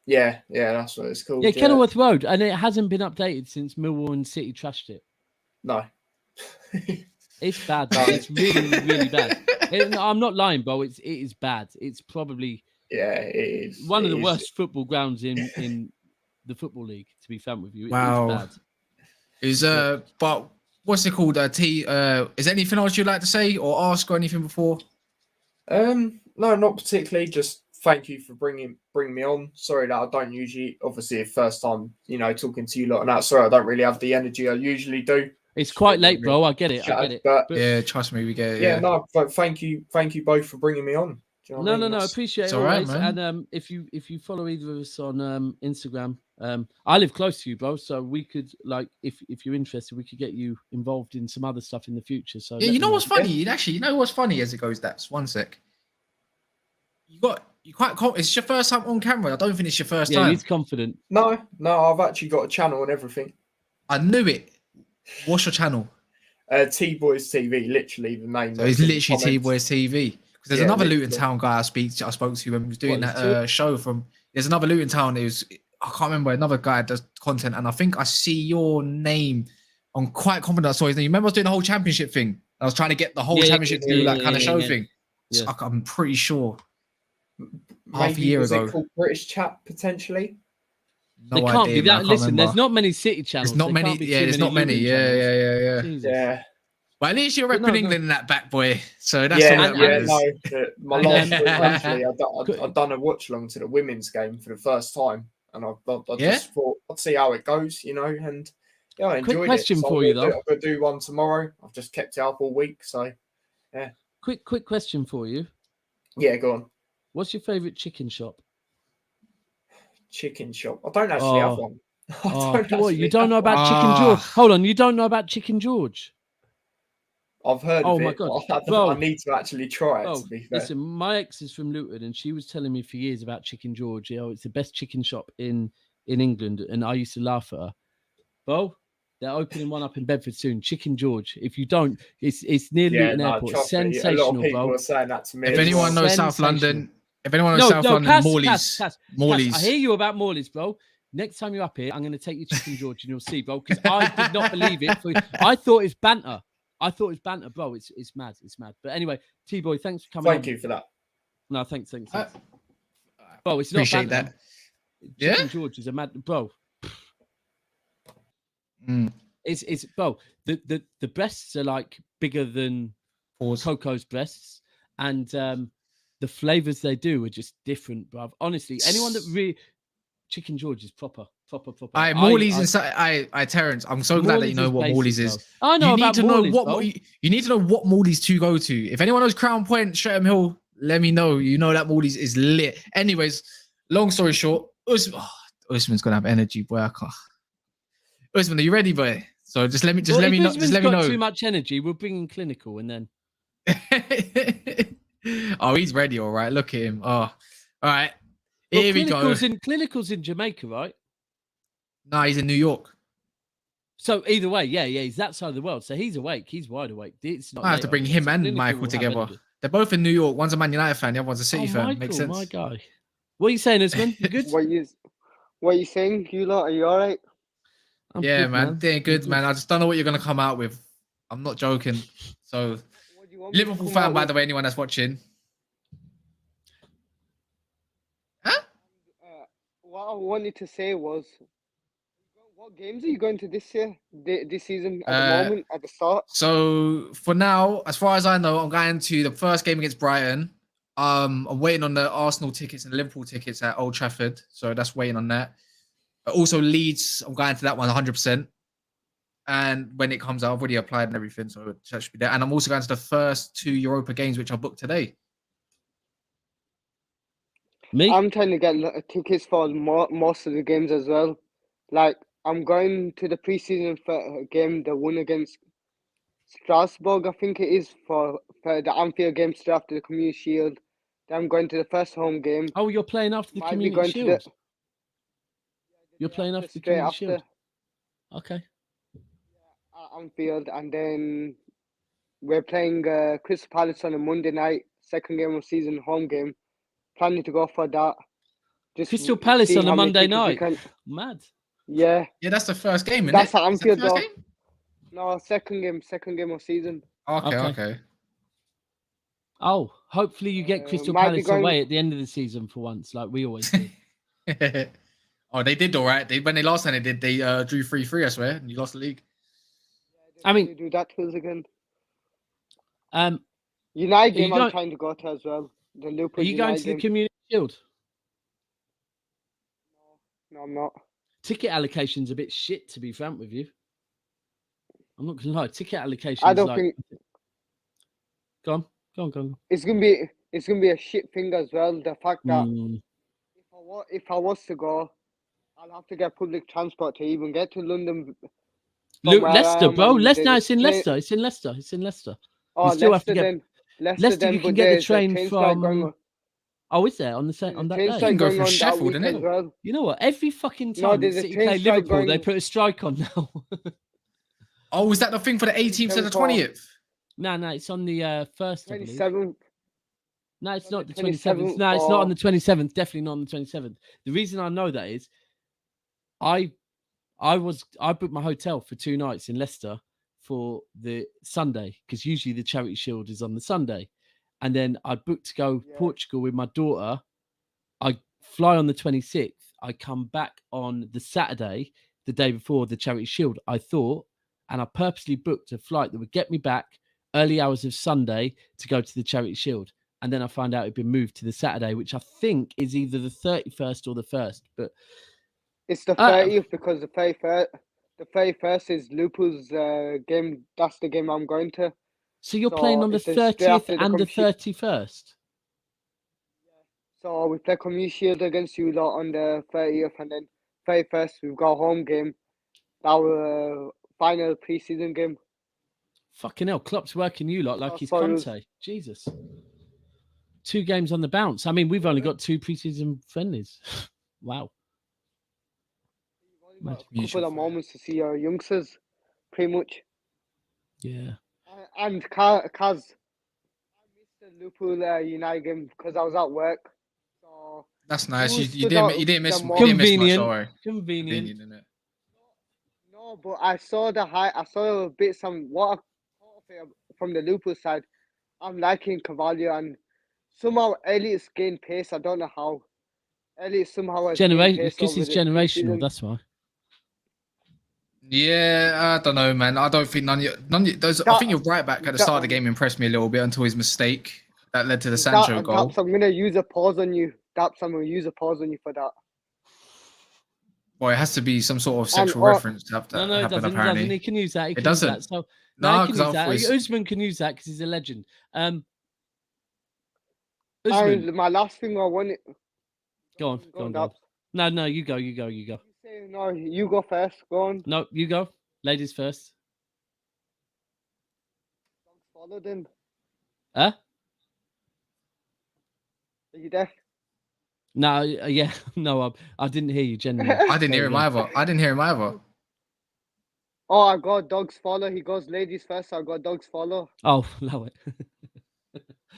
Yeah, that's what it's called. Yeah, Kenilworth Road, and it hasn't been updated since Millwall and City trashed it. No. It's bad. It's really, really bad. I'm not lying, bro. It is bad. It's probably it is one of the worst football grounds in the Football League, to be frank with you. Wow. It's bad. But what's it called? Is there anything else you'd like to say or ask or anything before? No, not particularly. Just thank you for bringing me on. Sorry that I don't usually, obviously, first time, talking to you lot and that. Sorry, I don't really have the energy I usually do. It's quite late, bro. I get it. But yeah, trust me, we get it. Yeah, no, but thank you both for bringing me on. Do you know what I mean? I appreciate it always. Right, man. And if you follow either of us on Instagram, I live close to you, bro. So we could, like, if you're interested, we could get you involved in some other stuff in the future. So yeah, you know what's funny? Actually, you know what's funny as it goes, Daps? 1 sec. It's your first time on camera. I don't think it's your first time. Yeah, he's confident. No, I've actually got a channel and everything. I knew it. What's your channel? T Boys TV, literally the name. So it's literally T Boys TV. Because there's another literally. Luton Town guy I spoke to when he was doing that show from. There's another Luton Town. I can't remember, another guy does content, and I think I see your name. I'm quite confident I saw his name. You remember I was doing the whole championship thing? I was trying to get the whole championship to do that kind of show thing. Yeah. So I'm pretty sure. Maybe half a year was ago. It called British Chat potentially? No they can't idea, be that. man, Listen, remember. there's not many City channels. There's not many. Yeah, there's not many. Yeah. Yeah. But at least you're repping England in that back, boy. So that's Yeah, all that matters. my last week, actually, I've done a watch along to the women's game for the first time, and I just thought I'd see how it goes, and I enjoyed Quick question it. So for you though. I'm gonna do one tomorrow. I've just kept it up all week, so yeah. Quick question for you. Yeah, go on. What's your favourite chicken shop? Chicken shop. I don't actually have one. You don't know about Chicken George? Hold on, you don't know about Chicken George? I've heard of it. My God. I need to actually try it, to be fair. Listen, my ex is from Luton and she was telling me for years about Chicken George. It's the best chicken shop in England. And I used to laugh at her. Bo, they're opening one up in Bedford soon. Chicken George. If you don't, it's near Luton Airport. It's sensational, a lot of people bro. are saying that to me. If anyone knows South London, Morley's. Cass, I hear you about Morley's, bro. Next time you're up here, I'm going to take you to Chicken George and you'll see, bro. Because I did not believe it. I thought it was banter. Bro. It's mad. It's mad. But anyway, T-Boy, thanks for coming. Thank you for that. No, thanks. Bro, it's not appreciate banter. that. Chicken George is a mad bro. It's bro. The breasts are like bigger than Coco's breasts, and the flavors they do are just different, bro. Honestly, anyone that really Chicken George is proper. Morley's inside. Terrence, I'm so glad that you know what Morley's is. I know about Morley's. You need to know what Morley's to go to. If anyone knows Crown Point, Streatham Hill, let me know. You know that Morley's is lit. Anyways, long story short, Usman's gonna have energy, boy. I can't. Usman, are you ready, boy? So just let me know. Just let me know. Too much energy. We'll bring in Clinical and then. Oh, he's ready. All right. Look at him. Oh, all right. Here we go. Clinical's in Jamaica, right? No, he's in New York. So either way, yeah, he's that side of the world. So he's awake. He's wide awake. It's not. I have to bring him and Michael together. They're both in New York. One's a Man United fan. The other one's a City fan. Michael, makes sense. My guy. What are you saying, Usman? You good? What are you saying? You lot, are you all right? I'm yeah, good, man. They're good, man. I just don't know what you're gonna come out with. I'm not joking. So, Liverpool fan, by the way, anyone that's watching. What I wanted to say was, what games are you going to this year, this season, at the moment, at the start? So for now, as far as I know, I'm going to the first game against Brighton. I'm waiting on the Arsenal tickets and Liverpool tickets at Old Trafford. So that's waiting on that. Also Leeds, I'm going to that one 100%. And when it comes out, I've already applied and everything, so that should be there. And I'm also going to the first 2 Europa games, which I booked today. Me? I'm trying to get tickets for most of the games as well. Like, I'm going to the preseason game, the one against Strasbourg, I think it is, for the Anfield game straight after the Community Shield. Then I'm going to the first home game. Oh, you're playing after the Might be Community going to Shield. the You're playing after the straight Community after Shield. Okay. at Anfield, and then we're playing Crystal Palace on a Monday night, second game of season, home game. Planning to go for that. Just Crystal Palace seeing on a how many Monday tickets we night. can- Mad. Yeah, Yeah, that's the first game, isn't that's it? at Is that the Anfield first though. game? No, second game of season. Okay, Okay. okay. Oh, hopefully you get Crystal might be Palace going- away at the end of the season for once, like we always do. Oh, they did all right. When they last time they did, they drew 3-3, I swear, and you lost the league. I mean, They do that to us again. Are United you game I'm going- trying to go to as well. The are Liverpool you going United to the game. Community Shield? No, I'm not. Ticket allocation's a bit shit, to be frank with you. I'm not gonna lie. Ticket allocation. I don't like... think Go on. it's gonna be a shit thing as well. The fact that Mm. if I was to go, I'll have to get public transport to even get to London. Leicester, bro. Leicester. No, It's in Leicester. It's in Leicester. It's in Leicester. Oh, You still have Leicester to get- then. Leicester, you but can get the there's a train train strike going from. on. Oh, is there on the same There's on a that train day? strike can go going through on that Sheffield, week innit? as well. You know what? Every fucking No, time there's that a City train play strike Liverpool, going- they put a strike on now. Oh, is that the thing for the 18th to the 20th? No, it's on the first. I believe. 27th. No, it's on not the the 27th. 27th No, it's not on or- the 27th. Definitely not on the 27th. The reason I know that is I booked my hotel for 2 nights in Leicester for the Sunday, because usually the Charity Shield is on the Sunday. And then I booked to go Yeah. Portugal with my daughter. I fly on the 26th. I come back on the Saturday, the day before the Charity Shield, I thought, and I purposely booked a flight that would get me back early hours of Sunday to go to the Charity Shield. And then I found out it'd been moved to the Saturday, which I think is either the 31st or the 1st. But It's the 30th because the 31st is Liverpool's game. That's the game I'm going to. so you're So playing on the it's a straight 30th after the and the competition. 31st? So we play Community Shield against you lot on the 30th, and then 31st we've got a home game. Our final pre-season game. Fucking hell, Klopp's working you lot like Oh, he's sorry. Conte. Jesus. 2 games on the bounce. I mean, we've only got 2 preseason friendlies. Wow. Got a Mutual couple of friend. moments to see our youngsters, pretty much. Yeah. And Kaz, I missed the Liverpool United game because I was at work. So That's nice. Who You stood didn't out you didn't miss the you most? didn't miss much, Convenient. don't worry. Convenient. Convenient, innit? no, but I saw I saw a bit what I caught of it from the Liverpool side. I'm liking Cavallo, and somehow Elliot's gained pace. I don't know how. Elliot somehow has gained pace Because over it's the generational, pre-season. that's why. Yeah, I don't know, man. I don't think none of you, those. I think your right back at the start of the game impressed me a little bit until his mistake that led to the Sancho goal. Daps, I'm gonna use a pause on you. Daps, I'm gonna use a pause on you for that. Well, it has to be some sort of sexual or- reference to have that No, it happen, doesn't. apparently. He can use that. He It can use doesn't? that. So, No, he can 'cause I use that. thought it's- Usman can use that because he's a legend. Usman, And my last thing I wanted. go on. Daps. No, you go. You say, no, you go first. Go on. No, you go. Ladies first. Follow them. Huh? Are you there? No, yeah, no, I didn't hear you genuinely. I didn't hear him either. Oh, I got dogs follow. He goes ladies first. I got dogs follow. Oh, love it.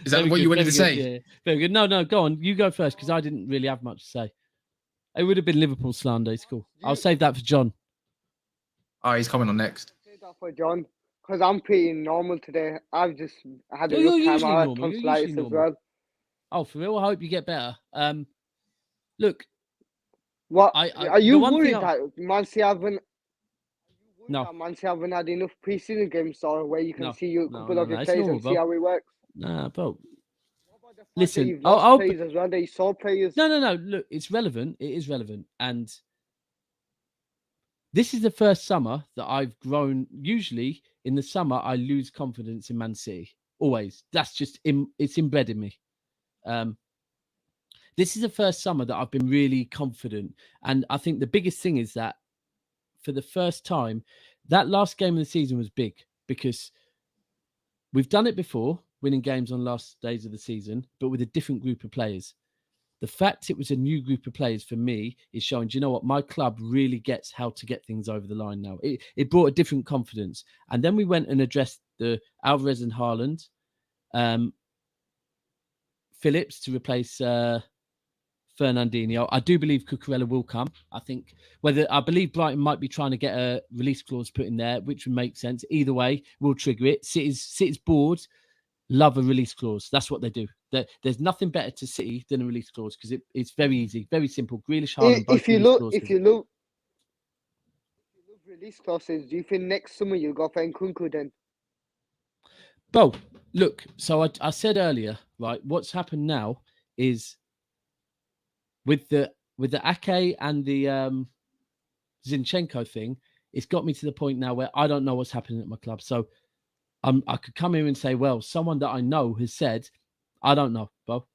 Is that Very what good, you wanted to very say? good, yeah. Very good. No, go on. You go first because I didn't really have much to say. It would have been Liverpool slander. It's cool. I'll save that for John. Oh, he's coming on next. Say that for John, because I'm pretty normal today. I've just had a You're rough time. usually I had normal, you're tonsillitis usually as normal. well. Oh, for real? I hope you get better. Look, What I- are you the one worried thing that Man City haven't? No. That Man City haven't had enough preseason games, or where you can No, see a no, couple no, of no, your it's players normal, and see bro. how it works. nah, bro. What about the fact Listen, that you've lost I'll players as well. That you saw players. No. Look, it's relevant. It is relevant, and This is the first summer that I've grown. Usually in the summer, I lose confidence in Man City. Always. That's just, it's embedded in me. This is the first summer that I've been really confident. And I think the biggest thing is that for the first time, that last game of the season was big because we've done it before, winning games on last days of the season, but with a different group of players. The fact it was a new group of players for me is showing, do you know what? My club really gets how to get things over the line now. It brought a different confidence. And then we went and addressed the Alvarez and Haaland, Phillips to replace Fernandinho. I do believe Cucurella will come. I believe Brighton might be trying to get a release clause put in there, which would make sense. Either way, we'll trigger it. City's board love a release clause. That's what they do. There's nothing better to City than a release clause because it's very easy, very simple. Grealish, Haaland, both If you look release clauses, do you think next summer you'll go for Nkunku then? Bro, look. So I said earlier, right? What's happened now is with the Ake and the Zinchenko thing, it's got me to the point now where I don't know what's happening at my club. So I could come here and say, well, someone that I know has said, I don't know, bro.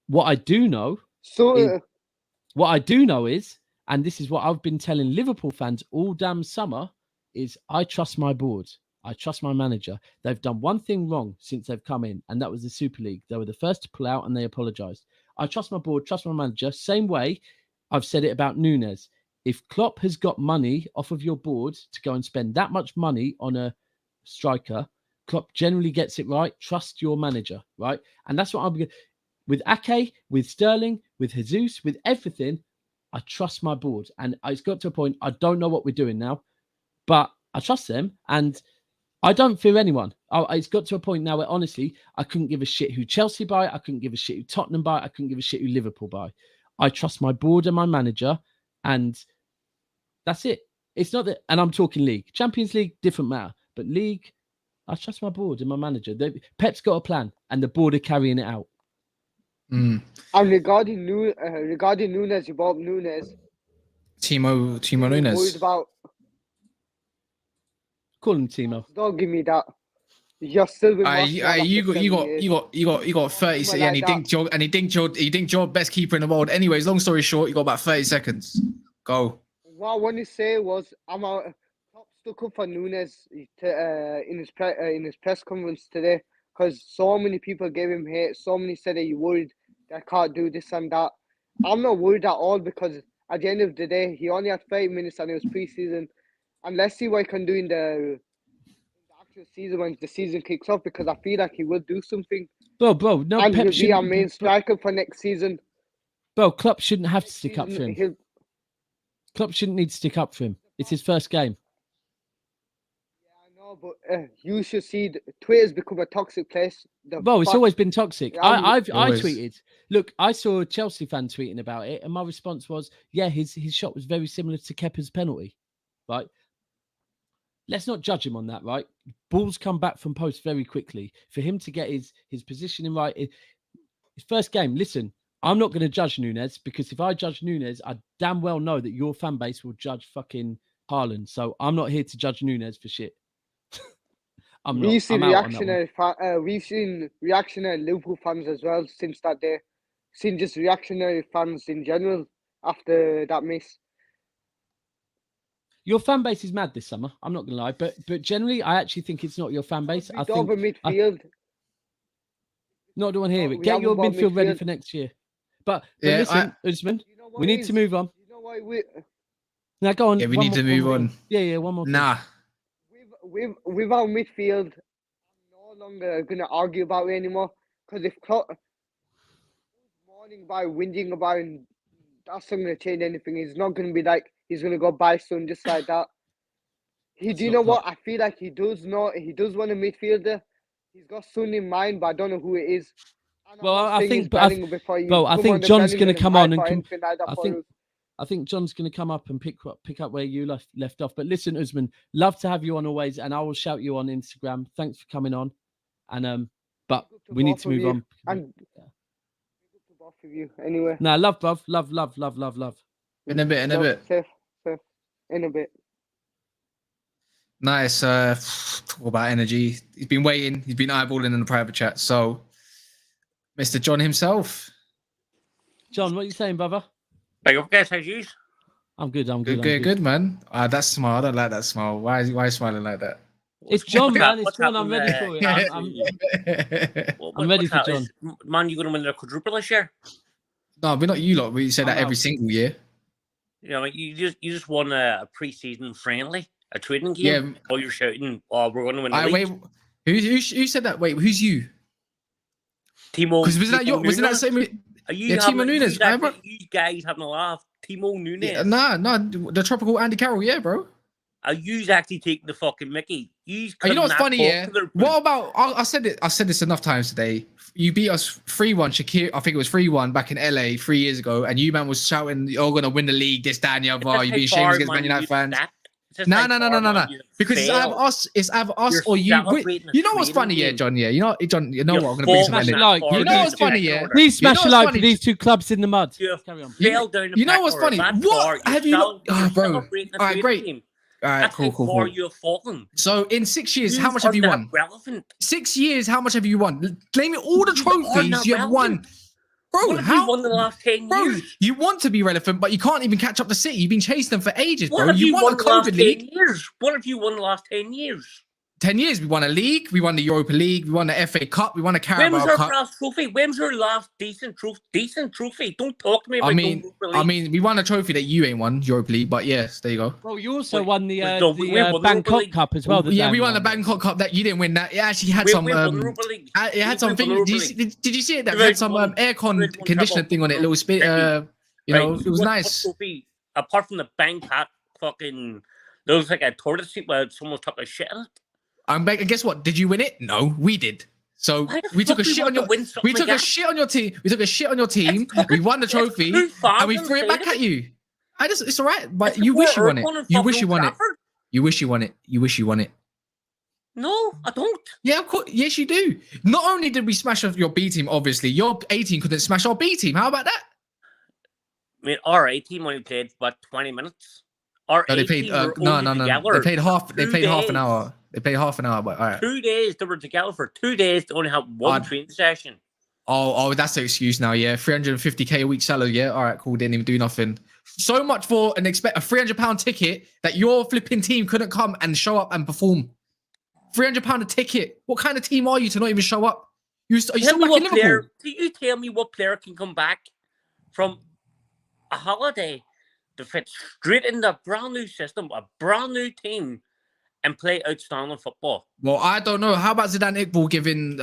What I do know is, and this is what I've been telling Liverpool fans all damn summer, is I trust my board. I trust my manager. They've done one thing wrong since they've come in, and that was the Super League. They were the first to pull out, and they apologised. I trust my board, trust my manager. Same way I've said it about Núñez. If Klopp has got money off of your board to go and spend that much money on a striker, Klopp generally gets it right. Trust your manager, right? And that's what I'm going to... With Ake, with Sterling, with Jesus, with everything, I trust my board. And it's got to a point, I don't know what we're doing now, but I trust them. And I don't fear anyone. It's got to a point now where, honestly, I couldn't give a shit who Chelsea buy. I couldn't give a shit who Tottenham buy. I couldn't give a shit who Liverpool buy. I trust my board and my manager, and that's it. It's not that, and I'm talking league. Champions League, different matter. But league, I trust my board and my manager. Pep's got a plan, and the board are carrying it out. And regarding Núñez, you bought Núñez. Timo Núñez. Worried about... Call him Timo. Don't give me that. You're still with you got 30 seconds, and he thinks you're best keeper in the world. Anyways, long story short, you got about 30 seconds. Go. What I want to say was, Klopp stuck up for Núñez in his press conference today because so many people gave him hate. So many said that he worried that I can't do this and that. I'm not worried at all because at the end of the day, he only had 30 minutes and it was pre-season. And let's see what he can do in the actual season when the season kicks off, because I feel like he will do something. Bro, no, and Pep he'll be our main striker for next season. Bro, Klopp shouldn't have to stick up for him. Klopp shouldn't need to stick up for him. It's his first game. Yeah, I know, but you should see Twitter's become a toxic place. It's always been toxic. I Always. tweeted. Look, I saw a Chelsea fan tweeting about it, and my response was, yeah, his shot was very similar to Kepa's penalty, right? Let's not judge him on that, right? Balls come back from post very quickly. For him to get his positioning right, his first game, listen, I'm not going to judge Núñez, because if I judge Núñez, I damn well know that your fan base will judge fucking Haaland. So I'm not here to judge Núñez for shit. We've seen reactionary Liverpool fans as well since that day. Seen just reactionary fans in general after that miss. Your fan base is mad this summer. I'm not going to lie, but generally, I actually think it's not your fan base. I think over midfield. Not the one here. Get your midfield ready for next year. But listen, Usman, we need to move on. You know why Now go on. Yeah, we need to move on. Yeah, one more. Nah. With our midfield, I'm no longer going to argue about it anymore. Because if Klopp mourning about, whinging about, and that's not going to change anything. He's not going to be like, he's going to go buy Son just like that. Do you know what? I feel like he does want a midfielder. He's got Son in mind, but I don't know who it is. Well, I think John's going to come on and I think John's going to come up and pick up where you left off. But listen, Usman, love to have you on always, and I will shout you on Instagram. Thanks for coming on. And but we need to move on. And to both of you anyway. Nah, love, bruv. Love. In a bit. Safe. in a bit. Nice. Talk about energy. He's been waiting. He's been eyeballing in the private chat. So, Mr. John himself. John, what are you saying, brother? Big up, guys. How's you? I'm good. I'm good. Good, man. That's smile. I don't like that smile. Why are you smiling like that? It's John, man. It's What's John. I'm happened, ready for it. I'm ready for John. Man, you going to win the quadruple this year? No, we're not you lot. We say that every single year. You know, you just won a pre-season friendly, a training game. Yeah. Oh, you're shouting, "Oh, we're going to win the league." Wait, who said that? Wait, who's you? Timo. Because wasn't that same? Timo Nunes. You guys having a laugh. Timo Nunes. Yeah, nah, the tropical Andy Carroll, yeah, bro. Are you actually taking the fucking Mickey? You know what's funny, yeah? What about I said this enough times today. You beat us 3-1, Shakir. I think it was 3-1 back in LA 3 years ago, and you man was shouting, "You're gonna win the league, this, that, and the other." You're being shameless against Man United fans. No. Because it's either us or you. You know what's funny, yeah, John? Yeah, John. You know what? I'm gonna bring some energy. You know what's funny, yeah? Please smash a like for these two clubs in the mud. Carry on. You know what's funny? What have you not? Oh, bro. All right, great. All right, cool. So in 6 years, how much have you won? 6 years, how much have you won? Name me all the trophies you have won. Bro, how won the last 10 years? You want to be relevant, but you can't even catch up to City. You've been chasing them for ages, bro. What have you won the COVID league. What have you won the last 10 years? 10 years, we won a league, we won the Europa League, we won the FA Cup, we won a Carabao Cup. When was our last trophy? When was your last decent trophy? Don't talk to me about I mean, we won a trophy that you ain't won, Europa League, but yes, there you go. Well, you also won the Bangkok Cup as well. Yeah, we won the Bangkok Cup that you didn't win. That it actually had some. It had something. Did you see it? That had some aircon conditioner thing on it. Little spit. You know, it was nice. Apart from the Bangkok fucking, there was like a toilet seat where someone took a shit in it. And guess what? Did you win it? No, we did. So we took a shit on your. We took a shit on your team. We took a shit on your team. We won the trophy, and we threw it back at you. It's all right, but you wish you won it. You wish you won it. You wish you won it. You wish you won it. No, I don't. Yeah, of course. Yes, you do. Not only did we smash your B team, obviously, your A team couldn't smash our B team. How about that? I mean, our A team only played about 20 minutes. Our no, they played. No. They played half. They played half an hour. They played half an hour, but all right. 2 days. They were together for 2 days to only have one training session. Oh, that's the excuse now. Yeah, 350k a week salary. Yeah, all right, cool. Didn't even do nothing. So much for a £300 ticket that your flipping team couldn't come and show up and perform. £300 a ticket. What kind of team are you to not even show up? Are you still back in Liverpool? Do you tell me what player can come back from a holiday to fit straight into a brand new system, a brand new team, and play outstanding football? Well, I don't know. How about Zidane Iqbal giving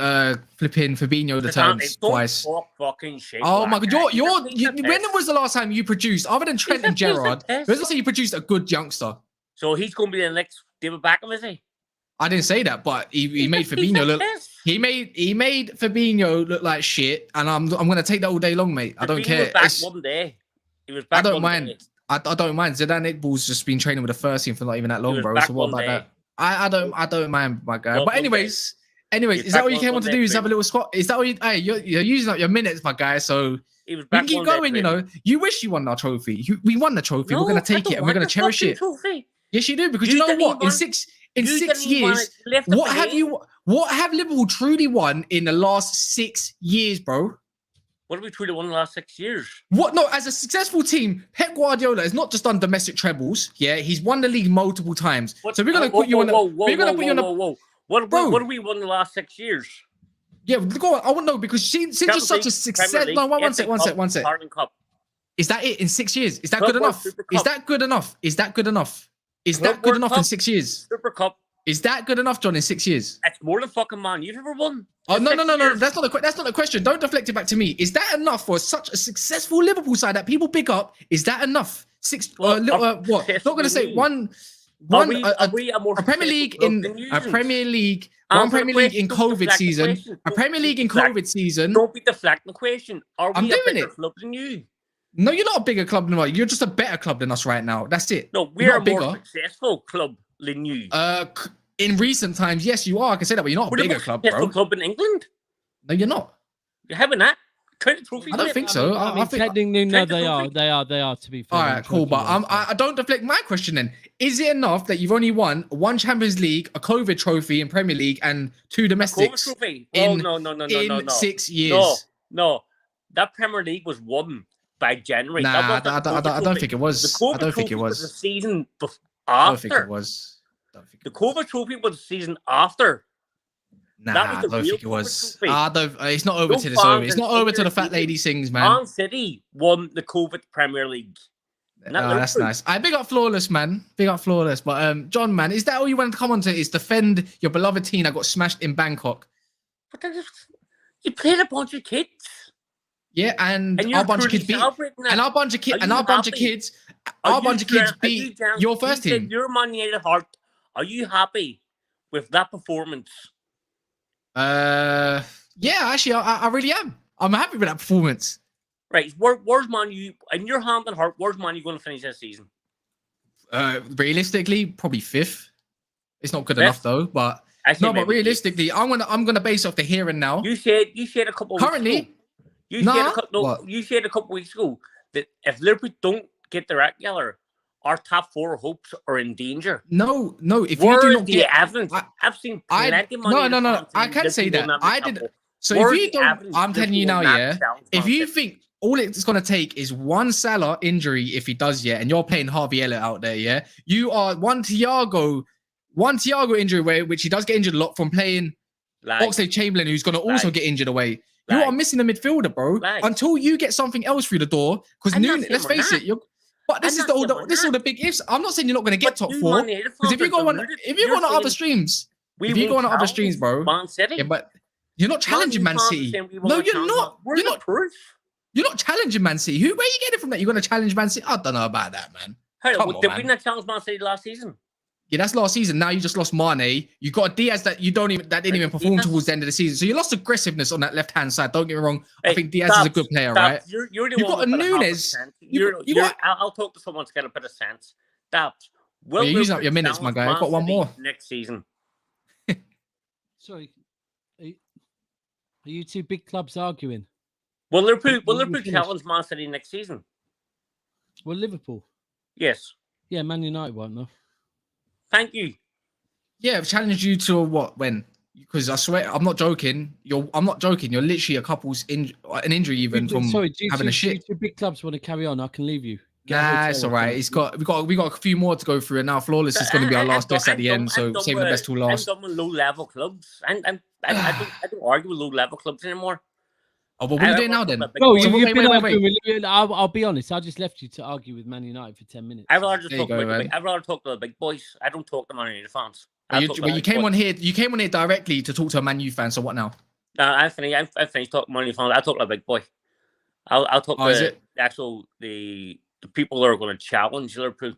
flipping Fabinho the turns twice? Fucking shit. Oh my God! When was the last time you produced, other than Trent and Gerrard, when was the last time you produced a good youngster? So he's going to be the next David Beckham, is he? I didn't say that, but he made Fabinho look. He made Fabinho look like shit, and I'm gonna take that all day long, mate. I don't care. He was back one day. He was back. I don't mind. I don't mind. Zidane Iqbal's just been training with the first team for not even that long, bro. So what about that? I don't mind, my guy. But anyways, is that what you came on to do? Is have a little squat? Is that what you? Hey, you're using up your minutes, my guy. So we can keep going. You know, you wish you won our trophy. We won the trophy. We're gonna take it and we're gonna cherish it. Yes, you do, because you know what? In 6 years, what have Liverpool truly won in the last 6 years, bro? What have we truly won in the last 6 years? What? No, as a successful team, Pep Guardiola has not just done domestic trebles. Yeah, he's won the league multiple times. So we're gonna put you on. We're gonna put you on. What have we won in the last 6 years? Yeah, go on. I want to know, because since you're such a success. No, one sec. Is that it in 6 years? Is that good enough? Is that good enough? Is that good enough? Is that good enough in 6 years? Super Cup. Is that good enough, John, in 6 years? That's more than fucking Man you've ever won. Oh, no. That's not the question. Don't deflect it back to me. Is that enough for such a successful Liverpool side that people pick up? Is that enough? What? Not going to say one. A Premier League in one Premier League in COVID season. A Premier League in COVID season. Don't be deflecting the question. Are we a bigger club than you? No, you're not a bigger club than us. You're just a better club than us right now. That's it. No, we're a more successful club than you. In recent times, yes, you are. I can say that, but you're not a bigger club, bro. Club in England? No, you're not. You're having that? Count the trophies. I don't mate. think so. I I mean, think. technically, no, Count the they are. trophies. They are. To be fair. All I'm right, cool. But joking, I don't deflect my question then. Is it enough that you've only won one Champions League, a COVID trophy in Premier League, and 2 A COVID domestics trophy. in No. 6 years? No. That Premier League was won by January. That Nah, wasn't a COVID I don't trophy. think it The was. COVID I don't think it trophy was the was. season I don't think it after. was. The COVID trophy was the season after. Nah, That was I the don't real think it was. trophy. I don't. It's not over No till it's over. fans It's in not over till the England fat even- lady sings, man. Man City won the COVID Premier League. Not That's Liverpool. nice. I big up Flawless, man. Big up Flawless. But John, man, is that all you wanted to come on to? Is defend your beloved team that got smashed in Bangkok? But you played a bunch of kids. Yeah, and And you're our bunch of truly kids beat, celebrating that. and our bunch of kids, Are and you our bunch of happy? kids, Are our you bunch of kids are you beat down- your you first said team. Your Man United heart. Are you happy with that performance? Yeah, actually, I really am. I'm happy with that performance. Right, where's Man U in your hand and heart? Where's Man U going to finish this season? Realistically, probably 5th. It's not good Fifth? enough though, but I say no. But maybe realistically, I'm gonna base off the here and now. You said a couple of weeks ago. Currently, You nah, said a couple. No, what? you said a couple weeks ago that if Liverpool don't get their act together, our top 4 hopes are in danger. No. If Where you do is not the get, evidence? I've seen plenty of money. no. I can't say that. I did. So if you don't, I'm telling you now, yeah. If you think all it's gonna take is one Salah injury, if he does, yeah, and you're playing Harvey Elliott out there, yeah, you are one Thiago injury which he does get injured a lot from playing Oxlade-Chamberlain, who's gonna also get injured away. You are missing a midfielder, bro. Until you get something else through the door, because let's face it, but this is all the big ifs. I'm not saying you're not gonna get top 4, because if you go on other streams, bro, Man City. yeah, but you're not challenging Man City. No, you're not. You're not challenging Man City. Where are you getting it from that? You're going to challenge Man City? I don't know about that, man. Did we not challenge Man City last season? Yeah, that's last season. Now you just lost Mane. You got a Diaz that didn't even perform towards the end of the season. So you lost aggressiveness on that left hand side. Don't get me wrong. I think Diaz is a good player, right? You're the you one got a Nunes. I'll talk to someone to get a bit of sense. Daps. You're using up your minutes, my guy. I've got one more next season. Sorry, are you two big clubs arguing? Will Liverpool challenge Man City next season? Well, Liverpool. Yes. Yeah, Man United won't though. Thank you. Yeah, I've challenged you to what? When? Because I swear, I'm not joking. I'm not joking. You're literally an injury even from having a shit. Do big clubs want to carry on? I can leave you. Nah, it's all right. We got a few more to go through, and now Flawless is going to be our last guest at the end. So saving the best till last. I'm done with low level clubs. I don't argue with low level clubs anymore. Oh, but what are you doing now then? No, you've been arguing. I'll be honest. I just left you to argue with Man United for 10 minutes. I'd rather talk to the big boys. I don't talk to Man United fans. You came on here. You came on here directly to talk to a Man U fan. So what now? I finished talking to Man United fans. I talk to a big boy. I'll talk to the people that are going to challenge Liverpool.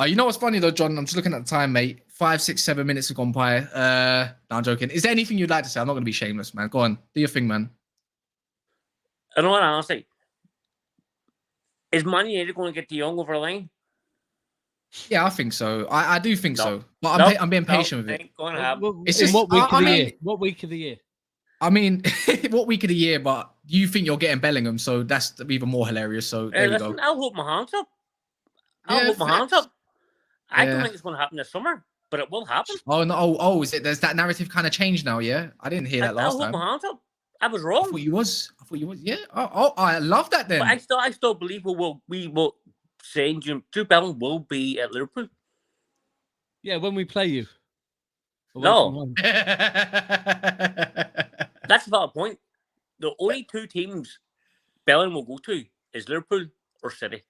You know what's funny though, John? I'm just looking at the time, mate. 5, 6, 7 minutes have gone by. No, I'm joking. Is there anything you'd like to say? I'm not going to be shameless, man. Go on, do your thing, man. I know what honestly. Is Man United going to get De Jong over the line? Yeah, I think so. I do think so. But I'm being patient with it. Going to happen. It's just what week of the year? What week of the year? I mean, what week of the year? But you think you're getting Bellingham, so that's even more hilarious. So there we go. I'll hold my hands up. I don't think it's going to happen this summer, but it will happen. Oh no! Oh, is it? There's that narrative kind of changed now. Yeah, I didn't hear that last time. I'll hold my hands up. I was wrong. I thought you was. Yeah. Oh, I love that then. But I still believe we will say Jude Bellingham will be at Liverpool. Yeah, when we play you. No. That's a valid point. The only 2 teams Bellingham will go to is Liverpool or City.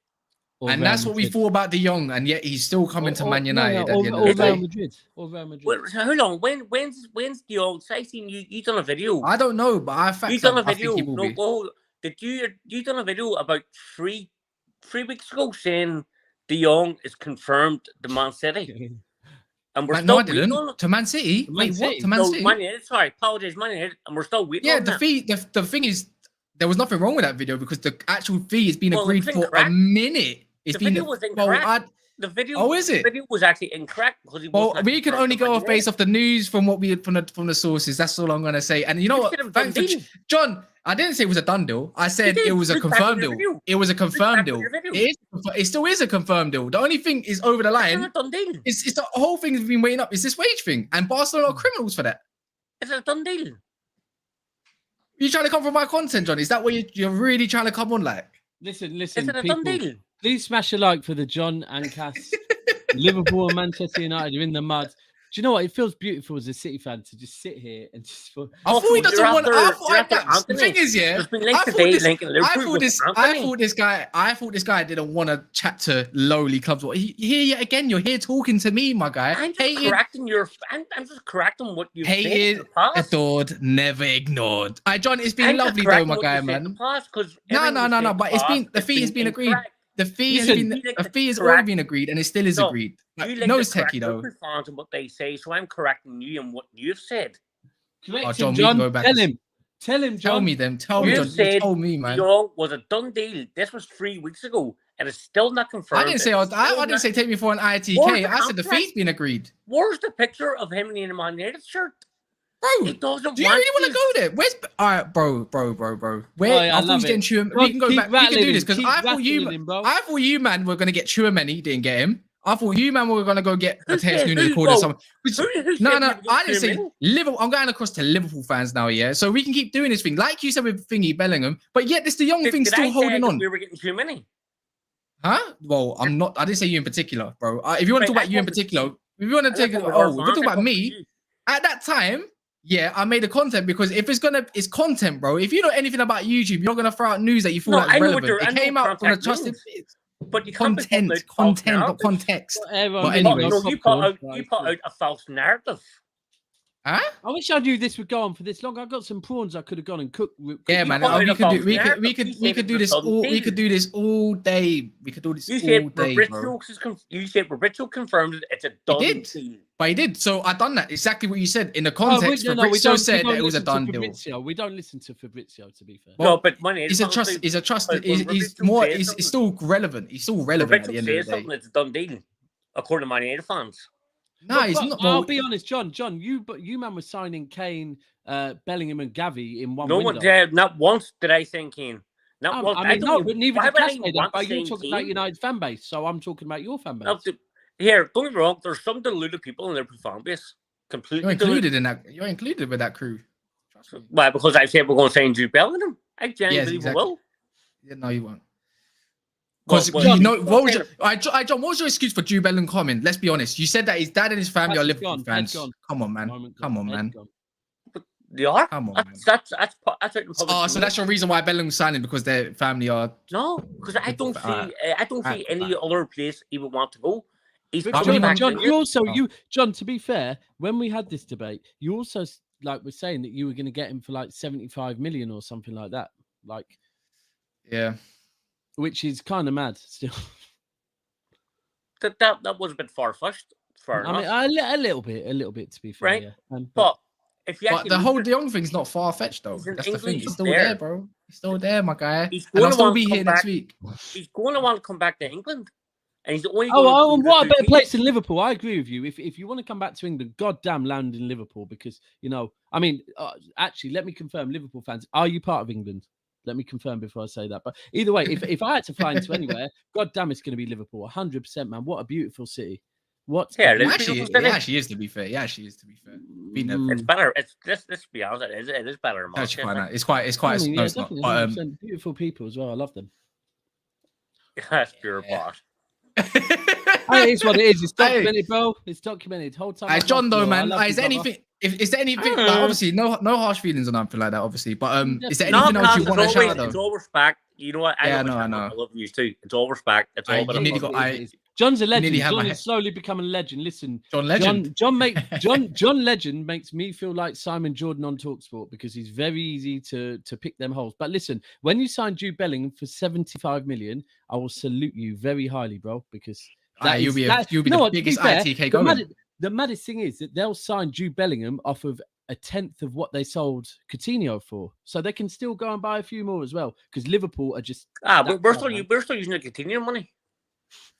And that's what we thought about De Jong, and yet he's still coming to Man United at the end of the day. Or Real Madrid. Well, how long? When's De Jong? I seen you done a video. I don't know, but you done a video. Did you done a video about three weeks ago saying De Jong is confirmed to Man City? And we're still waiting on it. To Man City? Wait, what? To Man City? Man United, sorry, apologies, Man United, and we're still waiting on the fee. The thing is, there was nothing wrong with that video because the actual fee has been agreed for a minute. The video was incorrect. The video. Oh, is it? The video was actually incorrect because he Well, wasn't we can confirmed only by go off the based off the news from what we had from the sources. That's all I'm gonna say. And you know You what? said it was Thanks for done deal. John. I didn't say it was a done deal. I said did. it was a Look back on confirmed your deal. video. It was a confirmed back on deal. your video. It still is a confirmed deal. The only thing is over the It's line. not a done deal. It's the whole thing has been waiting up. It's this wage thing, and Barcelona are criminals for that. It's a done deal. You trying to come for my content, John? Is that what you're really trying to come on like? Listen, It's a people. done deal. Please smash a like for the John and Kas. Liverpool and Manchester United are in the mud. Do you know what? It feels beautiful as a City fan to just sit here and just. I thought he doesn't want. The thing is, yeah. There's been links today linking Liverpool with I thought this guy didn't want to chat to lowly clubs. Here yet again, you're here talking to me, my guy. I'm just correcting I'm just correcting what you said in hated, the past. adored, never ignored. John, it's been I'm just lovely though, correcting my what guy, you said in man. the past, 'cause No. everything you said in But it's been the past fee has been agreed. incorrect. The fee has Listen, been you like the to fee has correct- already been agreed, and it still is No, agreed. You like No, to it's correct techie though. Liverpool fans and what they say, so I'm correcting you and what you've said. Correct John, him, we John. can go back Tell and- him. Tell him, John. Tell me them. Tell me, You John. said You told me, man. Young was a done deal. This was 3 weeks ago, and it's still not confirmed. I didn't say I didn't say take me for an ITK. Where's the I said the contract? fee's been agreed. Where's the picture of him in a Man United shirt? Bro, He doesn't do you want really want to to. go there? Where's all right, bro? Where Oh, yeah, I I thought he love was getting it. Chua. Bro, We can go keep back. We can do rattling this him, because keep I thought rattling him, bro. you man were gonna get Chouameni. Didn't get him. I thought you man were gonna go get Mateus Nunes who- recorded whoa, someone. Who said No. we were I didn't say Chouameni? Liverpool. I'm going across to Liverpool fans now, yeah. So we can keep doing this thing, like you said with Thingy Bellingham, but yet this the young thing Did still I say holding that on. We were getting too many. Huh? Well, I'm not. I didn't say you in particular, bro. If you want to talk Right, about you in particular, if you want to take it, if you talk about me, at that time, yeah, I made the content because if it's content, bro. If you know anything about YouTube, you're gonna throw out news that you feel No, like I know what relevant. It came out from the trusted But you can't be putting out false content, not narratives. context. Whatever. But I'm anyways. no No, you popcorn. put out a false narrative. Huh? I wish I knew this would go on for this long. I got some prawns I could have gone and cooked. Yeah, You man. put out We a could do. false We narrative. could You said do it's this a all. We done could do this all day. We could do this You all said day, bro. You said Fabrizio confirmed it. It's a done did. deal. But he did. So I done that exactly what you said in the context. we Fabrizio don't said that it was a listen to done deal. Fabrizio. We don't listen to Fabrizio, to be fair. Well, No, but money. He's a trust. He's a trust. But He's Fabrizio more. says He's something. still relevant. He's still relevant at the end of the day. Something. It's a done deal, according to Man United fans. No, he's not. I'll Well, be honest, John. You man was signing Kane, Bellingham, and Gavi in one No window. one did. Not once did I think Kane. Not once. I mean, no, but neither why did would I Kas say that. want But to you're say talking Kane? about United's fan base, so I'm talking about your fan base. No, here, don't get me wrong. There's some deluded people in Liverpool fan base. Completely you're deluded. included in that. You're included with that crew. Trust me. Why? Because I said we're going to sign Jude Bellingham. I genuinely Yes, believe exactly. we will. Yeah, no, you won't. Well, Because well, you know, what was John, John? What was your excuse for Jude Bellingham coming? Let's be honest. You said that his dad and his family are Head's Liverpool gone, fans. head's gone. Come on, man. Moment Come on, gone, man. head's gone. They are. Come on, man. That's right in public Oh, so domain. that's your reason why Bellingham's signing because their family are. No, because I don't see. I don't see any alright. other place he would want to go. He's But Why would he John, want John, to- you also Oh. John. To be fair, when we had this debate, you also were saying that you were going to get him for like 75 million or something like that, Yeah. which is kind of mad still. That was a bit far fetched. Fair enough. I mean, a little bit to be fair. Right. Yeah. But if you But actually the look whole at- De Jong thing's not far fetched though. He's in That's the thing. England, He's he's still there. there, bro. He's still there, my guy. He's And I'll gonna still want be to here come next back. week. he's going to want to come back to England, and he's only. going Oh, to and do what a the better two place things. than Liverpool. I agree with you. If you want to come back to England, goddamn land in Liverpool because, I mean, actually, let me confirm, Liverpool fans, are you part of England? Let me confirm before I say that. But either way, if I had to fly into anywhere, goddamn, it's going to be Liverpool. 100%, man. What a beautiful city. What? Yeah, a it is. beautiful- It actually is to be fair. Yeah, actually is to be fair. Been there. It's better. It's let's be honest. It is better. Than Actually, Manchester. quite nice. It's quite. I mean, No, yeah, it's not. definitely, But, 100%. Beautiful people as well. I love them. That's pure Yeah. boss. Hey, it's what it is. It's documented, bro. It's documented. Whole time. Hey, I've John, loved though, you. I man. love you, Is there brother. anything? Is there anything? Like, obviously, no harsh feelings or nothing like that. Obviously, but is there No, anything else you it's want to shout always, out it's though? all respect. You know what? Yeah, I love know. I love you too. It's all respect. It's all Aye, about you nearly love. got. John's a nearly legend. had my John head- is slowly becoming a legend. Listen, John Legend. John Legend makes me feel like Simon Jordan on TalkSport because he's very easy to pick them holes. But listen, when you sign Jude Bellingham for 75 million, I will salute you very highly, bro, because You'll be the you know what, to biggest be fair, ITK going. the maddest thing is that they'll sign Jude Bellingham off of a tenth of what they sold Coutinho for, so they can still go and buy a few more as well because Liverpool are just We're that still bad, man. we're still using the Coutinho money.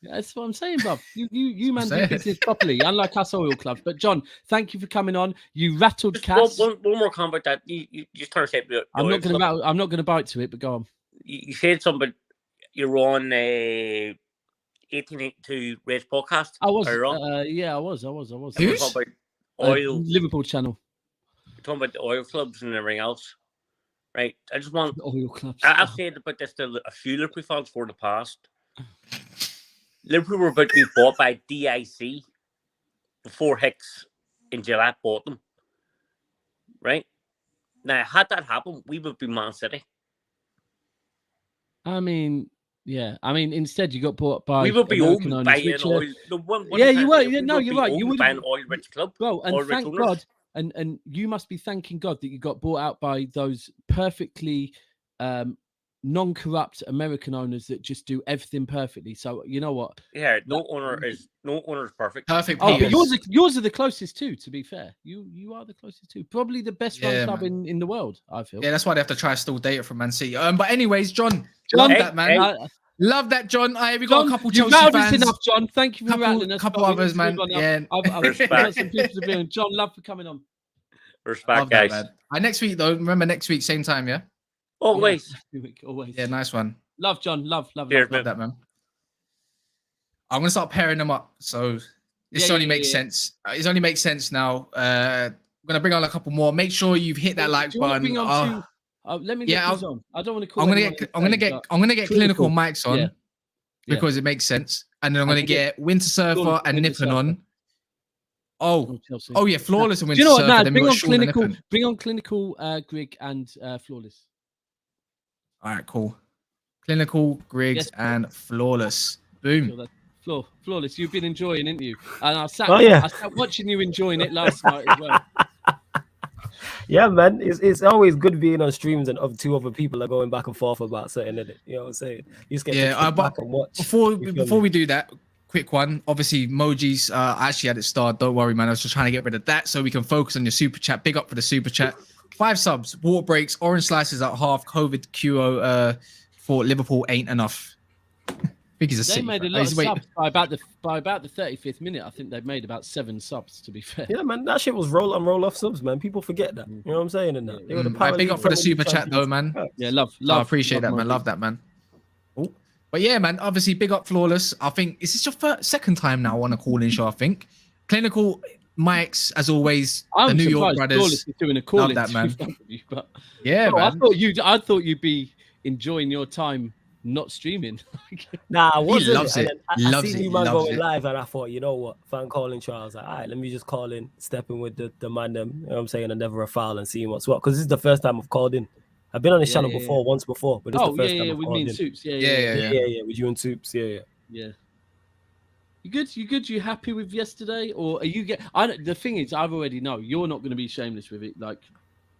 That's what I'm saying, bruv. You man do saying. business properly, unlike us oil clubs. But John, thank you for coming on. You rattled Just Kas. one more comment about that. You just trying to say I'm not going to bite to it, but go on. You said something. You're on 1882 Race podcast. I was. Are you wrong? I was. And we're talking about oil. Liverpool channel. We're talking about the oil clubs and everything else, right? I just want. Oil clubs. I've said about this to a few Liverpool fans for the past. Liverpool were about to be bought by DIC before Hicks and Gillette bought them. Right? Now, had that happened, we would be Man City. I mean, yeah. I mean, instead you got bought by. We would be owned American by owners, an oil. You were. No, you're right. You would by an oil-rich club. Bro, and thank God. And you must be thanking God that you got bought out by those perfectly non-corrupt American owners that just do everything perfectly. So you know what? Yeah, no owner is perfect. Perfect. Oh, but yours are the closest too. To be fair, you are the closest too. Probably the best run club in the world. I feel. Yeah, that's why they have to try to steal data from Man City. But anyways, John, love that man. Love that, John. We got a couple Chelsea fans. Enough, John. Thank you for rattling us. Couple others, man. Yeah, I've got some people to be on. John, love for coming on. Respect, guys. That, next week though. Remember next week, same time, yeah. Always. Always. Yeah, nice one. Love, John. Love that, man. I'm gonna start pairing them up. So this only makes sense. It only makes sense now. I'm gonna bring on a couple more. Make sure you've hit that like button. Let me get these on. I don't want to call. I'm gonna get clinical mics on because it makes sense, and then I'm gonna get Winter Surfer and Nippon on. Oh yeah, Flawless and Winter Surfer. No, bring on clinical Grig and Flawless. All right, cool. Clinical, Griggs, and Flawless. Boom. Flawless. You've been enjoying, haven't you? And I sat watching you enjoying it last night as well. Yeah, man. It's always good being on streams and two other people are going back and forth about something, isn't it? You know what I'm saying? You just get back and watch. Before we do that, quick one. Obviously, emojis. I actually had it starred. Don't worry, man. I was just trying to get rid of that so we can focus on your super chat. Big up for the super chat. 5 subs, water breaks, orange slices at half, COVID QO for Liverpool ain't enough. I think he's a They City made a lot of subs by about the 35th minute. I think they've made about 7 subs, to be fair. Yeah, man, that shit was roll on, roll off subs, man. People forget that. You know what I'm saying? And that. They were the big up for the super chat, though, man. Yeah, love. I appreciate that, man. Love that, man. Oh. But yeah, man, obviously, big up Flawless. I think, is this your second time now on a call-in show, I think? Clinical mics, as always, the New York brothers. Flawless is doing a call-in. Love that, man. But, yeah, man. I thought you'd be enjoying your time not streaming. Nah, I wasn't. He loves it. I seen you man going live, and I thought, you know what? Fan calling trial. I was like, all right, let me just call in, step in with the man. Them, you know what I'm saying, and never a foul and seeing what's what. Because this is the first time I've called in. I've been on this channel before, once before, but this is the first time I've with called me in. and Soups. Yeah, with you and Soups. Yeah. You good? You happy with yesterday, or are you the thing is, I've already know you're not going to be shameless with it. Like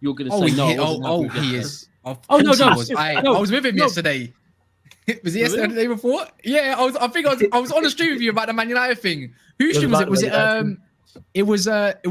you're going to say no. He is. No. I was with him yesterday. Was it yesterday or the day before? Yeah, I was on the stream with you about the Man United thing. Whose stream was it?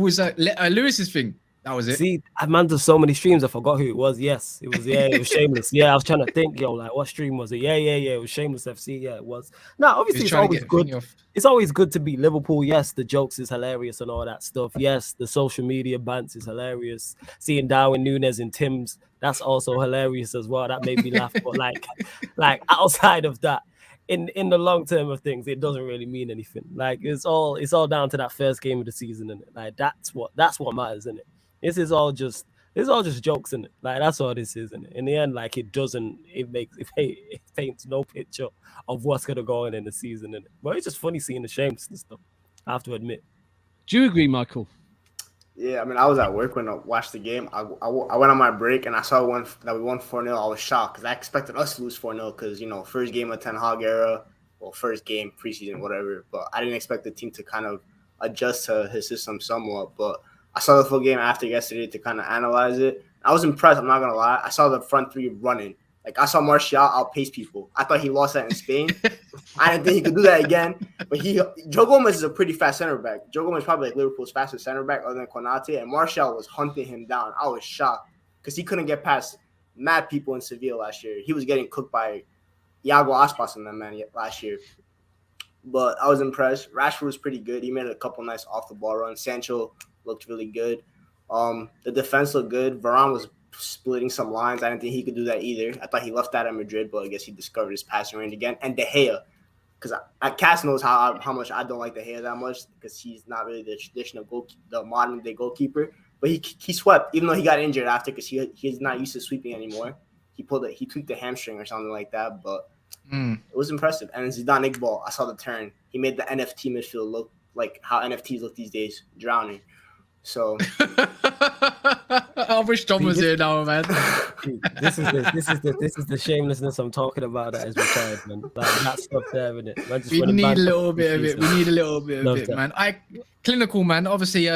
Was it Lewis's thing? That was it. See, I've man done so many streams, I forgot who it was. Yes, it was. Yeah, it was Shameless. Yeah, I was trying to think, like what stream was it? Yeah. It was Shameless FC. Yeah, it was. Now, obviously, it's always good. It's always good to be Liverpool. Yes, the jokes is hilarious and all that stuff. Yes, the social media bants is hilarious. Seeing Darwin Núñez and Tim's, that's also hilarious as well. That made me laugh. But like outside of that, in the long term of things, it doesn't really mean anything. Like it's all down to that first game of the season, and like that's what matters, isn't it? This is all just jokes, in it. Like that's all this is, in it. In the end, like it paints no picture of what's gonna go on in the season, in it. But it's just funny seeing the shames and stuff. I have to admit. Do you agree, Michael? Yeah, I mean, I was at work when I watched the game. I went on my break and I saw that we won 4-0. I was shocked because I expected us to lose 4-0 because, first game of Ten Hag era, first game, preseason, whatever. But I didn't expect the team to kind of adjust to his system somewhat. But I saw the full game after yesterday to kind of analyze it. I was impressed, I'm not going to lie. I saw the front three running. Like, I saw Martial outpace people. I thought he lost that in Spain. I didn't think he could do that again. But Joe Gomez is a pretty fast center back. Joe Gomez is probably like Liverpool's fastest center back other than Konate. And Martial was hunting him down. I was shocked because he couldn't get past mad people in Sevilla last year. He was getting cooked by Iago Aspas and that man last year. but I was impressed. Rashford was pretty good. He made a couple nice off the ball runs. Sancho looked really good. The defense looked good. Varane was splitting some lines. I didn't think he could do that either. I thought he left that at Madrid, but I guess he discovered his passing range again. And De Gea, because Cass knows how much I don't like De Gea that much because he's not really the traditional the modern day goalkeeper. But he swept, even though he got injured after because he's not used to sweeping anymore. He tweaked the hamstring or something like that, but it was impressive. And Zidane Iqbal, I saw the turn. He made the NFT midfield look like how NFTs look these days, drowning. So I wish Tom was here now, man. This is the shamelessness I'm talking about as retired, man. Like that stuff there, isn't it? We need a little bit of it. We need a little bit of it, man. Clinical, man. Obviously,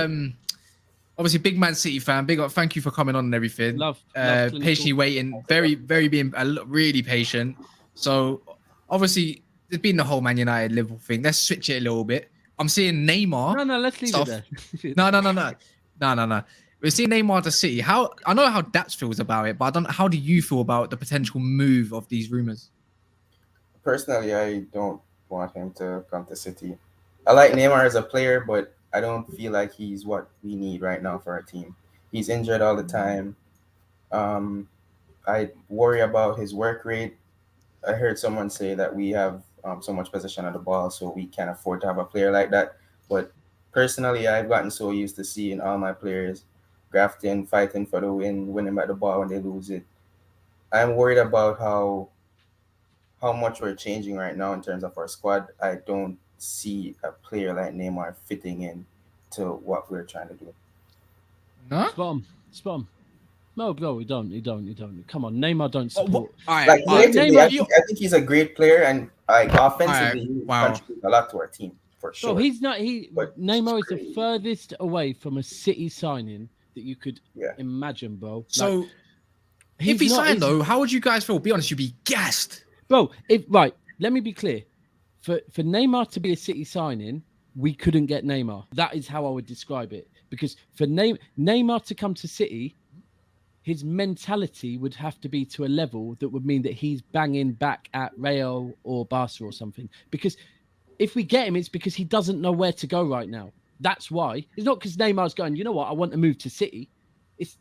big Man City fan. Big up. Thank you for coming on and everything. Love patiently waiting. Very being really patient. So obviously, there's been the whole Man United Liverpool thing. Let's switch it a little bit. I'm seeing Neymar. No, let's leave it there. No. We're seeing Neymar to City. I know how Daps feels about it, but I don't know. How do you feel about the potential move of these rumors? Personally, I don't want him to come to City. I like Neymar as a player, but I don't feel like he's what we need right now for our team. He's injured all the time. I worry about his work rate. I heard someone say that we have so much possession of the ball, so we can't afford to have a player like that. But personally, I've gotten so used to seeing all my players grafting, fighting for the win, winning by the ball when they lose it. I'm worried about how much we're changing right now in terms of our squad. I don't see a player like Neymar fitting in to what we're trying to do. No? Spot on. No, we don't. You don't. Come on, Neymar don't support. Neymar, I think he's a great player, and offensively, he contributes a lot to our team for sure. So he's not. Neymar is the furthest away from a City signing that you could imagine, bro. So if he signed though, how would you guys feel? Be honest, you'd be gassed, bro. Let me be clear. For Neymar to be a City signing, we couldn't get Neymar. That is how I would describe it. Because for Neymar to come to City, his mentality would have to be to a level that would mean that he's banging back at Real or Barca or something. Because if we get him, it's because he doesn't know where to go right now. That's why. It's not because Neymar's going, you know what, I want to move to City.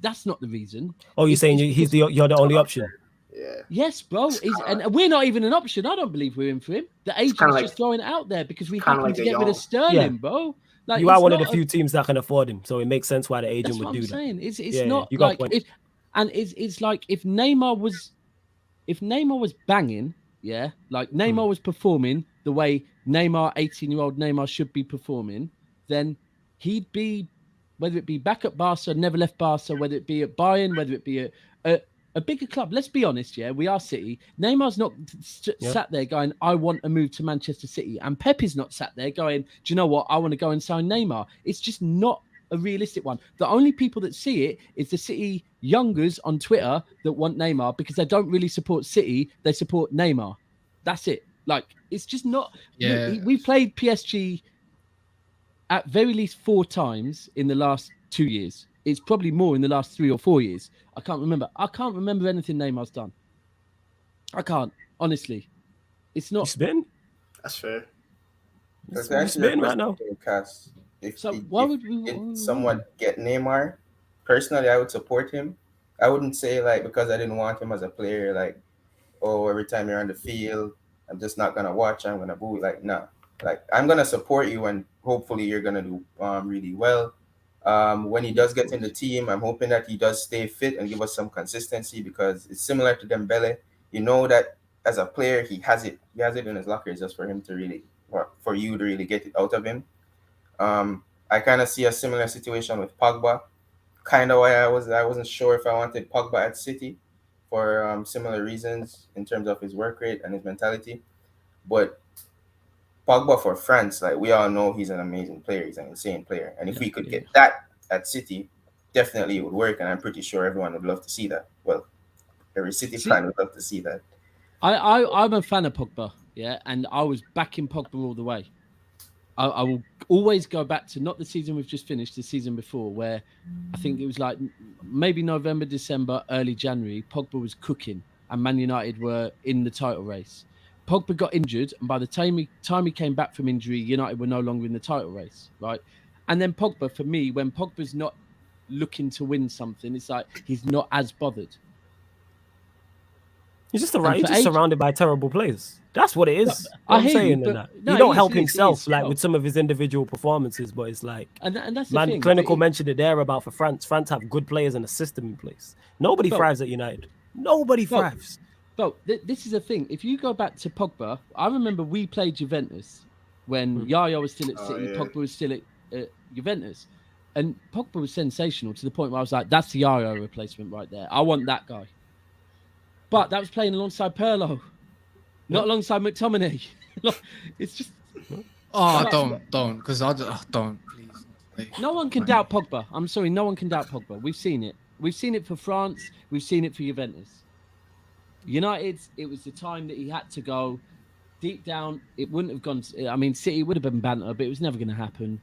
That's not the reason. Oh, you're saying you're the only option? Yeah. Yes, bro. And we're not even an option. I don't believe we're in for him. The agent's just throwing it out there because we happen to get rid of Sterling, bro. Like, you are one of the few teams that can afford him, so it makes sense why the agent would do that. Saying. It's not like it's like if Neymar was banging, like Neymar was performing the way 18-year-old Neymar should be performing, then he'd be, whether it be back at Barca, never left Barca, whether it be at Bayern, whether it be a bigger club. Let's be honest, we are City. Neymar's not sat there going, I want to move to Manchester City. And Pep is not sat there going, do you know what? I want to go and sign Neymar. It's just not a realistic one. The only people that see it is the City youngers on Twitter that want Neymar because they don't really support City. They support Neymar. That's it. Like, it's just not. We played PSG at very least 4 times in the last 2 years. It's probably more in the last 3 or 4 years. I can't remember. I can't remember anything Neymar's done. I can't, honestly. It's not. Spin? That's fair. That's spin right now. If someone get Neymar, personally, I would support him. I wouldn't say because I didn't want him as a player, every time you're on the field, I'm just not gonna watch. I'm gonna boo. No. I'm gonna support you, and hopefully you're gonna do really well. When he does get in the team, I'm hoping that he does stay fit and give us some consistency because it's similar to Dembele. You know that as a player, he has it. He has it in his locker just for him to really, or for you to really get it out of him. I kind of see a similar situation with Pogba. Kind of why I wasn't sure if I wanted Pogba at City for similar reasons in terms of his work rate and his mentality. But Pogba for France, we all know he's an amazing player. He's an insane player. And if we could get that at City, definitely it would work. And I'm pretty sure everyone would love to see that. Well, every City fan would love to see that. I'm a fan of Pogba, and I was backing Pogba all the way. I will always go back to not the season we've just finished, the season before, where I think it was maybe November, December, early January, Pogba was cooking and Man United were in the title race. Pogba got injured, and by the time he came back from injury, United were no longer in the title race, right? And then Pogba, for me, when Pogba's not looking to win something, it's like he's not as bothered. He's just surrounded by terrible players. That's what it is. I I'm hear saying you, that. No, he don't help he himself is, like with some of his individual performances, but it's like, and that's the thing. Clinical mentioned it there about for France. France have good players and a system in place. Nobody thrives at United. Nobody thrives. But this is the thing. If you go back to Pogba, I remember we played Juventus when Yaya was still at City, Pogba was still at Juventus. And Pogba was sensational to the point where I was like, that's the Yaya replacement right there. I want that guy. But that was playing alongside Pirlo, not alongside McTominay. It's just... don't, because I don't, please. No one can doubt Pogba. I'm sorry, no one can doubt Pogba. We've seen it. We've seen it for France. We've seen it for Juventus. United, it was the time that he had to go. Deep down, it wouldn't have gone... I mean, City would have been banter, but it was never going to happen.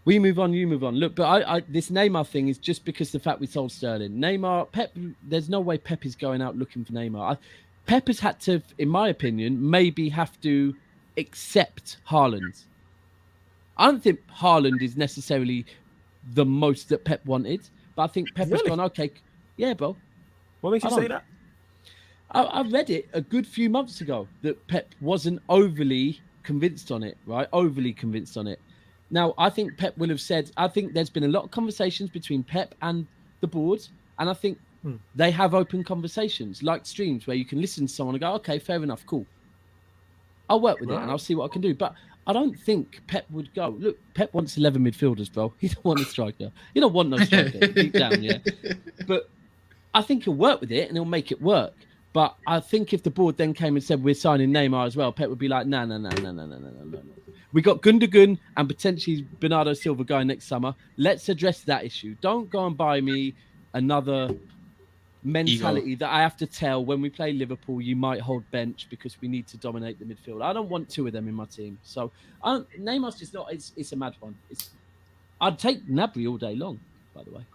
We move on, you move on. Look, but this Neymar thing is just because the fact we sold Sterling. Neymar, Pep, there's no way Pep is going out looking for Neymar. Pep has had to, in my opinion, maybe have to accept Haaland. I don't think Haaland is necessarily the most that Pep wanted, but I think Pep has gone, okay, yeah, bro. What makes you say that? I read it a good few months ago that Pep wasn't overly convinced on it, right? Overly convinced on it. Now, I think Pep will have said, I think there's been a lot of conversations between Pep and the board, and I think they have open conversations, like streams where you can listen to someone and go, okay, fair enough, cool. I'll work with it and I'll see what I can do. But I don't think Pep would go, look, Pep wants 11 midfielders, bro. He don't want a striker. He don't want no striker, deep down, yeah. But I think he'll work with it and he'll make it work. But I think if the board then came and said, we're signing Neymar as well, Pep would be like, no. We got Gundogan and potentially Bernardo Silva going next summer. Let's address that issue. Don't go and buy me another mentality that I have to tell when we play Liverpool, you might hold bench because we need to dominate the midfield. I don't want two of them in my team. So Neymar's just not, it's a mad one. I'd take Gnabry all day long, by the way.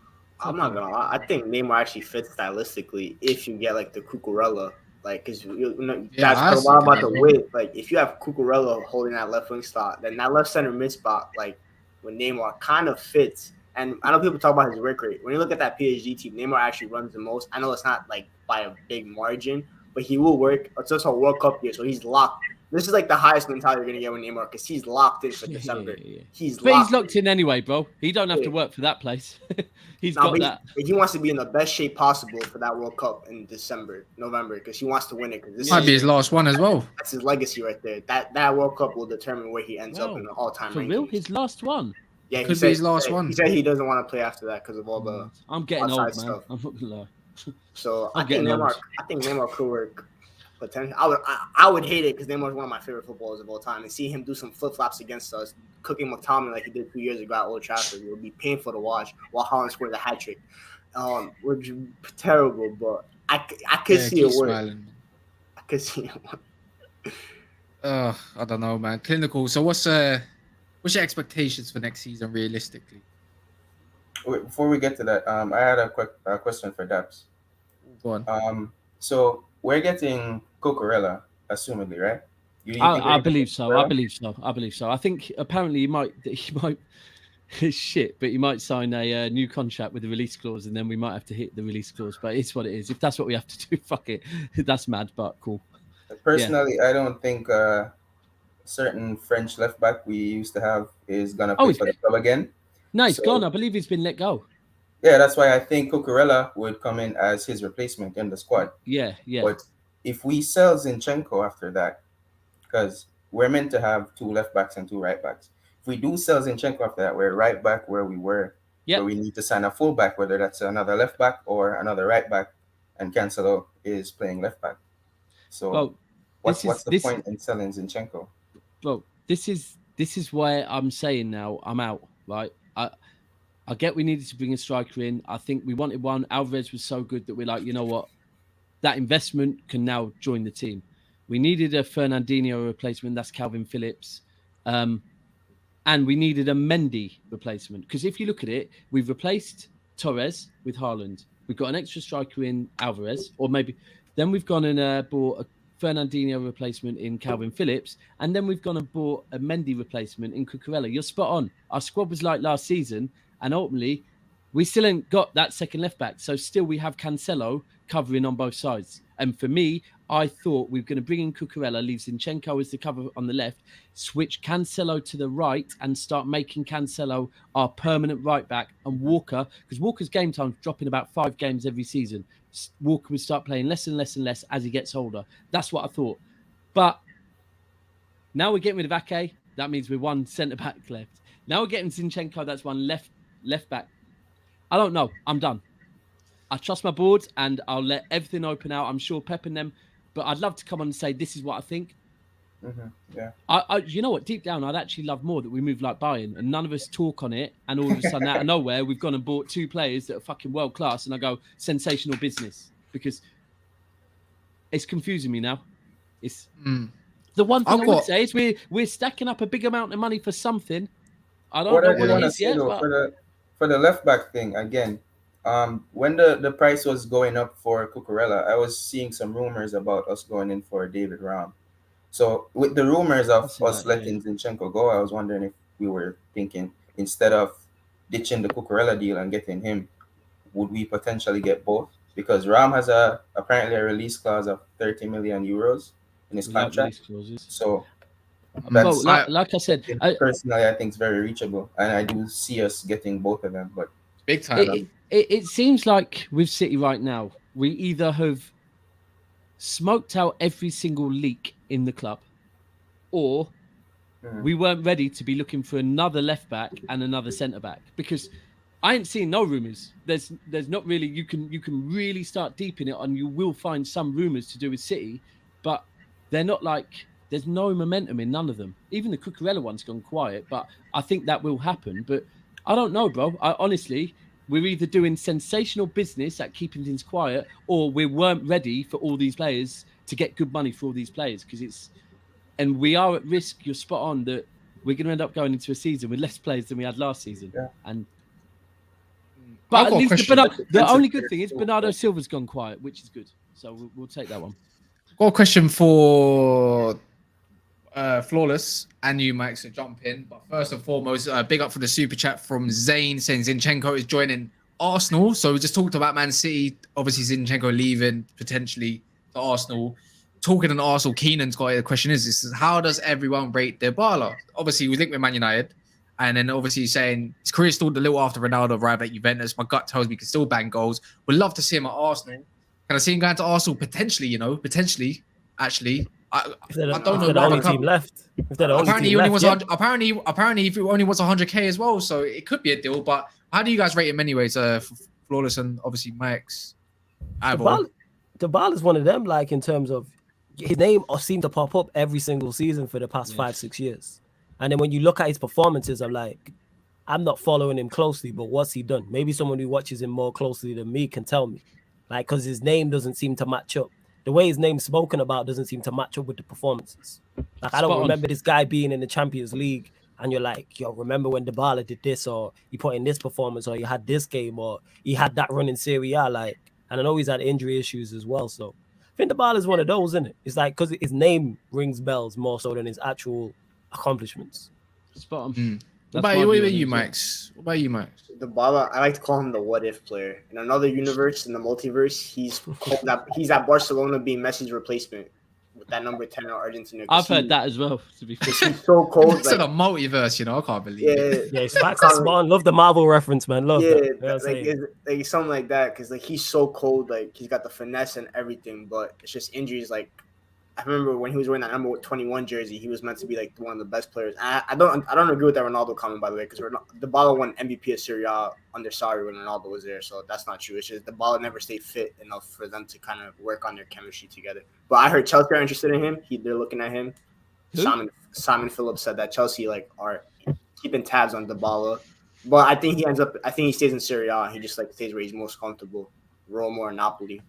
I'm not gonna lie. I think Neymar actually fits stylistically if you get like the Cucurella, like because guys talk a lot about the width. Like if you have Cucurella holding that left wing spot, then that left center mid spot, like when Neymar kind of fits. And I know people talk about his work rate. When you look at that PSG team, Neymar actually runs the most. I know it's not like by a big margin, but he will work. It's also a World Cup year, so he's locked. This is like the highest mentality you're gonna get with Neymar because he's locked in for December. He's locked in anyway, bro. He don't have to work for that place. He's got that. He wants to be in the best shape possible for that World Cup in November, because he wants to win it. Because this might be his last one as well. That's his legacy right there. That World Cup will determine where he ends up in the all-time rankings. Real? His last one? Yeah, could be his last one. He said he doesn't want to play after that because of all the. I'm getting old, man. Stuff. I'm not gonna lie. So I think Neymar could work. Potential. I would hate it because Neymar's one of my favorite footballers of all time. And see him do some flip flops against us, cooking McTominay like he did 2 years ago at Old Trafford, it would be painful to watch. While Haaland scored the hat trick, which is terrible. But I could see it work. I could see it work. I don't know, man. Clinical. So what's your expectations for next season realistically? Wait, before we get to that, I had a quick question for Daps. Go on. So we're getting Cucurella, assumedly, right? I believe so. I believe so. I think apparently he might it's shit, but he might sign a new contract with a release clause, and then we might have to hit the release clause. But it's what it is. If that's what we have to do, fuck it. That's mad, but cool. Personally, I don't think certain French left back we used to have is gonna play for the club again. No, he's gone. I believe he's been let go. Yeah, that's why I think Cucurella would come in as his replacement in the squad. Yeah. But if we sell Zinchenko after that, because we're meant to have 2 left backs and 2 right backs. If we do sell Zinchenko after that, we're right back where we were. Where we need to sign a full back, whether that's another left back or another right back, and Cancelo is playing left back. So what's the point in selling Zinchenko? Well, this is why I'm saying now I'm out, right? I get we needed to bring a striker in. I think we wanted one. Alvarez was so good that we're like, you know what? That investment can now join the team. We needed a Fernandinho replacement. That's Calvin Phillips. And we needed a Mendy replacement. Because if you look at it, we've replaced Torres with Haaland. We've got an extra striker in Alvarez. Or maybe Then we've gone and bought a Fernandinho replacement in Calvin Phillips, and then we've gone and bought a Mendy replacement in Cucurella. You're spot on. Our squad was like last season, and ultimately, we still ain't got that second left back. So still we have Cancelo covering on both sides. And for me, I thought we were going to bring in Cucurella, leave Zinchenko as the cover on the left, switch Cancelo to the right and start making Cancelo our permanent right back, and Walker, because Walker's game time's dropping about 5 games every season. Walker would start playing less and less and less as he gets older. That's what I thought. But now we're getting rid of Ake. That means we're one centre-back left. Now we're getting Zinchenko. That's one left back. I don't know. I'm done. I trust my board and I'll let everything open out. I'm sure Pep and them, but I'd love to come on and say, this is what I think. Mm-hmm. Yeah. You know what? Deep down, I'd actually love more that we move like Bayern and none of us talk on it. And all of a sudden, out of nowhere, we've gone and bought 2 players that are fucking world class. And I go, sensational business, because it's confusing me now. It's the one thing I would say is we're stacking up a big amount of money for something. I don't know what it is yet. For the left back thing, again, when the price was going up for Cucurella, I was seeing some rumors about us going in for David Raum. So with the rumors of us letting Zinchenko go, I was wondering if we were thinking, instead of ditching the Cucurella deal and getting him, would we potentially get both? Because Raum has apparently a release clause of 30 million euros in his contract. So that's, like I said, personally, I think it's very reachable, and I do see us getting both of them. But big time. It seems like with City right now, we either have smoked out every single leak in the club, or we weren't ready to be looking for another left back and another centre back, because I ain't seen no rumours. There's not really. You can really start deep in it, and you will find some rumours to do with City, but they're not like. There's no momentum in none of them. Even the Cucurella one's gone quiet, but I think that will happen. But I don't know, bro. Honestly, we're either doing sensational business at keeping things quiet, or we weren't ready for all these players to get good money for all these players, and we are at risk. You're spot on that we're going to end up going into a season with less players than we had last season. Yeah. But at least the only good thing is Bernardo Silva's gone quiet, which is good. So we'll take that one. Got a question for Flawless and you, Mike, so jump in. But first and foremost, big up for the super chat from Zane saying Zinchenko is joining Arsenal. So we just talked about Man City. Obviously, Zinchenko leaving potentially to Arsenal. Talking on Arsenal, Keenan's got the question is how does everyone rate Dybala? Obviously, we linked with Man United. And then obviously saying his career stalled a little after Ronaldo arrived at Juventus. My gut tells me he can still bang goals. Would love to see him at Arsenal. Can I see him going to Arsenal potentially? Potentially. Actually, I don't know. The only team left. Apparently, he only wants. Apparently, if he only wants 100k as well, so it could be a deal. But how do you guys rate him anyways? Flawless and obviously Mike's. Dybala is one of them. Like in terms of his name, seemed to pop up every single season for the past 5-6 years. And then when you look at his performances, I'm like, I'm not following him closely, but what's he done? Maybe someone who watches him more closely than me can tell me. Like, because his name doesn't seem to match up. The way his name's spoken about doesn't seem to match up with the performances. Like, I don't remember this guy being in the Champions League and you're like, yo, remember when Dybala did this, or he put in this performance, or you had this game, or he had that run in Serie A. Like, and I know he's had injury issues as well. So I think Dybala is one of those, isn't it? It's like, because his name rings bells more so than his actual accomplishments. Spot on. What about you, Max? Dybala, I like to call him the what-if player. In another universe, in the multiverse, he's at Barcelona being Messi's replacement with that number 10 in Argentina. I've heard that as well, to be fair. He's so cold. It's like a multiverse, I can't believe it. Yeah, it's Max is smart. Love the Marvel reference, man. Love that. Like something like that, because like he's so cold, like he's got the finesse and everything, but it's just injuries. Like I remember when he was wearing that number 21 jersey, he was meant to be like one of the best players. I don't agree with that Ronaldo comment, by the way, because Dybala won MVP of Serie A under Sarri when Ronaldo was there, so that's not true. It's just Dybala never stayed fit enough for them to kind of work on their chemistry together. But I heard Chelsea are interested in him. They're looking at him. Simon Phillips said that Chelsea are keeping tabs on Dybala, but I think he stays in Serie A. He just stays where he's most comfortable, Roma or Napoli.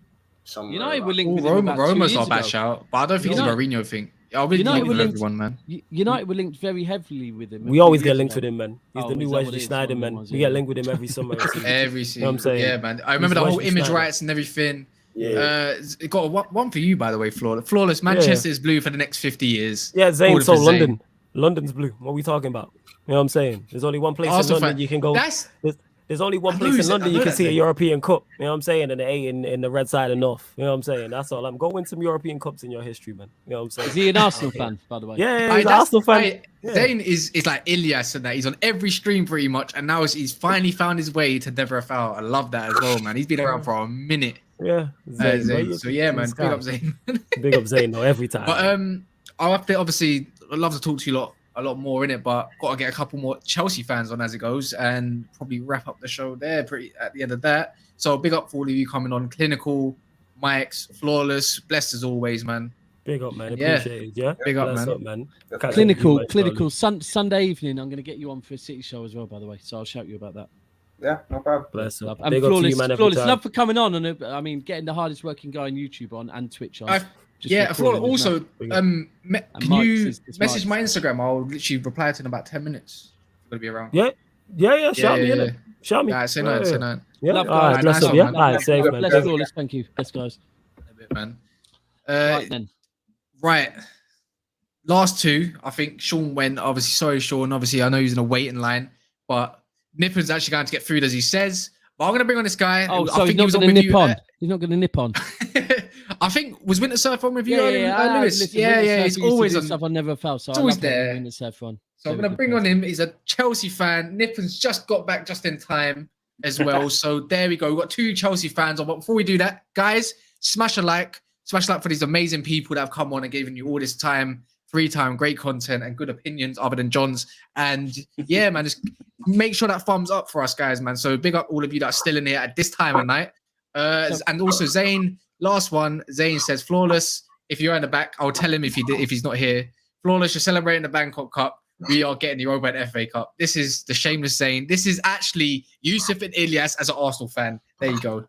United were linked with him about Roma's 2 years not a bad ago. shout, but I don't think it's a Mourinho thing. I'll be linked with everyone, man. United were linked very heavily with him. We always get linked with him, man. He's the new Wesley Sneijder, man. We get linked with him every summer. Every season. I'm saying? Yeah, man. I remember the whole image rights and everything. Got one for you, by the way, Flawless. Manchester is blue for the next 50 years. Yeah, Zayn. So London's blue. What are we talking about? You know what I'm saying? There's only one place in London you can go. There's only one place in London you can see a European Cup. You know what I'm saying? And the A in the red side of North. You know what I'm saying? That's all. I'm going some European Cups in your history, man. You know what I'm saying? Is he an Arsenal fan, by the way? Yeah, he's an Arsenal fan. Zayn is like Ilyas and that. He's on every stream pretty much, and now he's finally found his way to Never Foul. I love that as well, man. He's been around for a minute. Yeah, Zayn. So yeah, man, big up Zayn. Big up Zayn, though, every time. But I'll have to obviously. I'd love to talk to you a lot more in it, but got to get a couple more Chelsea fans on as it goes, and probably wrap up the show there pretty at the end of that. So big up for all of you coming on. Clinical, Mike's, Flawless, blessed as always, man. Big up, man. Appreciate it. Yeah, big up, Bless man. Clinical. Sunday evening, I'm going to get you on for a City show as well, by the way. So I'll shout you about that. Yeah, no problem. Bless up. And Flawless, love for coming on. And I mean, getting the hardest working guy on YouTube on and Twitch on. Also, can you message my Instagram? I'll literally reply to in about 10 minutes. I'm going to be around. Yeah. Shout me. Shout me. Say no. Yeah. All right, bless up. Yeah. All right, safe, man. Bless Flawless. Thank you. Bless, guys. A bit, man. Right then. Right. Last two, I think Sean went. Obviously, sorry, Sean. Obviously, I know he's in a waiting line, but Nippon's actually going to get through as he says. But I'm going to bring on this guy. Oh, so he's not going to nip on. He's not going to nip on. I think was Winter Surf on with you, Lewis. Listen, He's always on. Stuff I never felt. So it's always there. Winter Surf on. So I'm going to bring on him. He's a Chelsea fan. Nippon's just got back just in time as well. So there we go. We've got two Chelsea fans on. But before we do that, guys, smash a like for these amazing people that have come on and given you all this time, free time, great content, and good opinions other than John's. And yeah, man, just make sure that thumbs up for us, guys, man. So big up all of you that are still in here at this time of night. And also Zayn, last one. Zayn says, Flawless, if you're in the back, I'll tell him if he's not here. Flawless, you're celebrating the Bangkok Cup. We are getting the Europa FA Cup. This is the shameless Zayn. This is actually Yusuf and Ilyas as an Arsenal fan. There you go.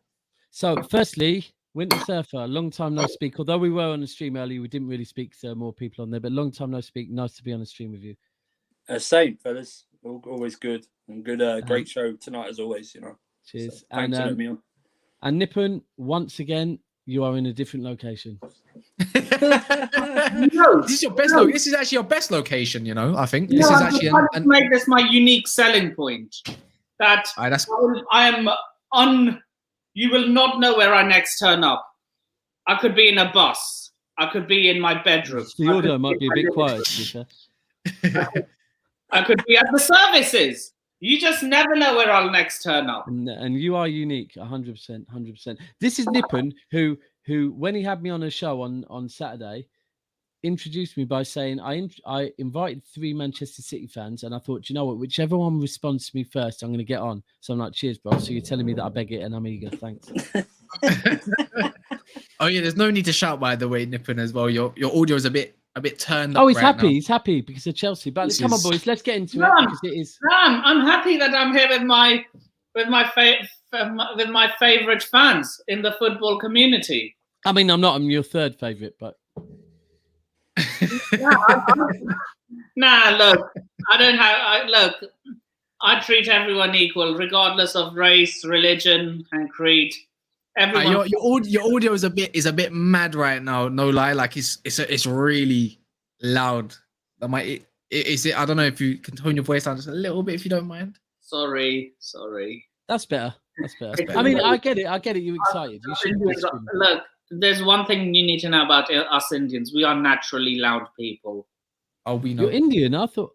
So firstly, Winter Surfer, long time no speak. Although we were on the stream earlier, we didn't really speak to more people on there, but long time no speak. Nice to be on the stream with you. Same, fellas. Always good. And good, great show tonight as always, you know. Cheers. So, thanks for having me on. And Nippon, once again, you are in a different location. This is your best. This is actually your best location. You know, I think this is actually. Make this my unique selling point. That I am You will not know where I next turn up. I could be in a bus. I could be in my bedroom. The audio might be a bit quiet. I could be at the services. You just never know where I'll next turn up. And you are unique, 100%, 100%. This is Nippon, who when he had me on a show on Saturday, introduced me by saying I invited 3 Manchester City fans, and I thought, you know what, whichever one responds to me first, I'm going to get on. So I'm like, cheers, bro. So you're telling me that I beg it, and I'm eager. Thanks. Oh yeah, there's no need to shout, by the way, Nippon, as well. Your audio is a bit turned up. Oh, he's right happy. now. He's happy because of Chelsea. But come on, boys, let's get into it because it is. I'm happy that I'm here with my favorite fans in the football community. I mean, I'm your third favorite, but. Nah, look, I don't have. Look, I treat everyone equal, regardless of race, religion, and creed. Everyone. Your audio is a bit mad right now. No lie, like it's really loud. Is it? I don't know if you can tone your voice down just a little bit, if you don't mind. Sorry. That's better. I mean, I get it. You're excited. You should look. There's one thing you need to know about us Indians. We are naturally loud people. Oh, we know. You're Indian. I thought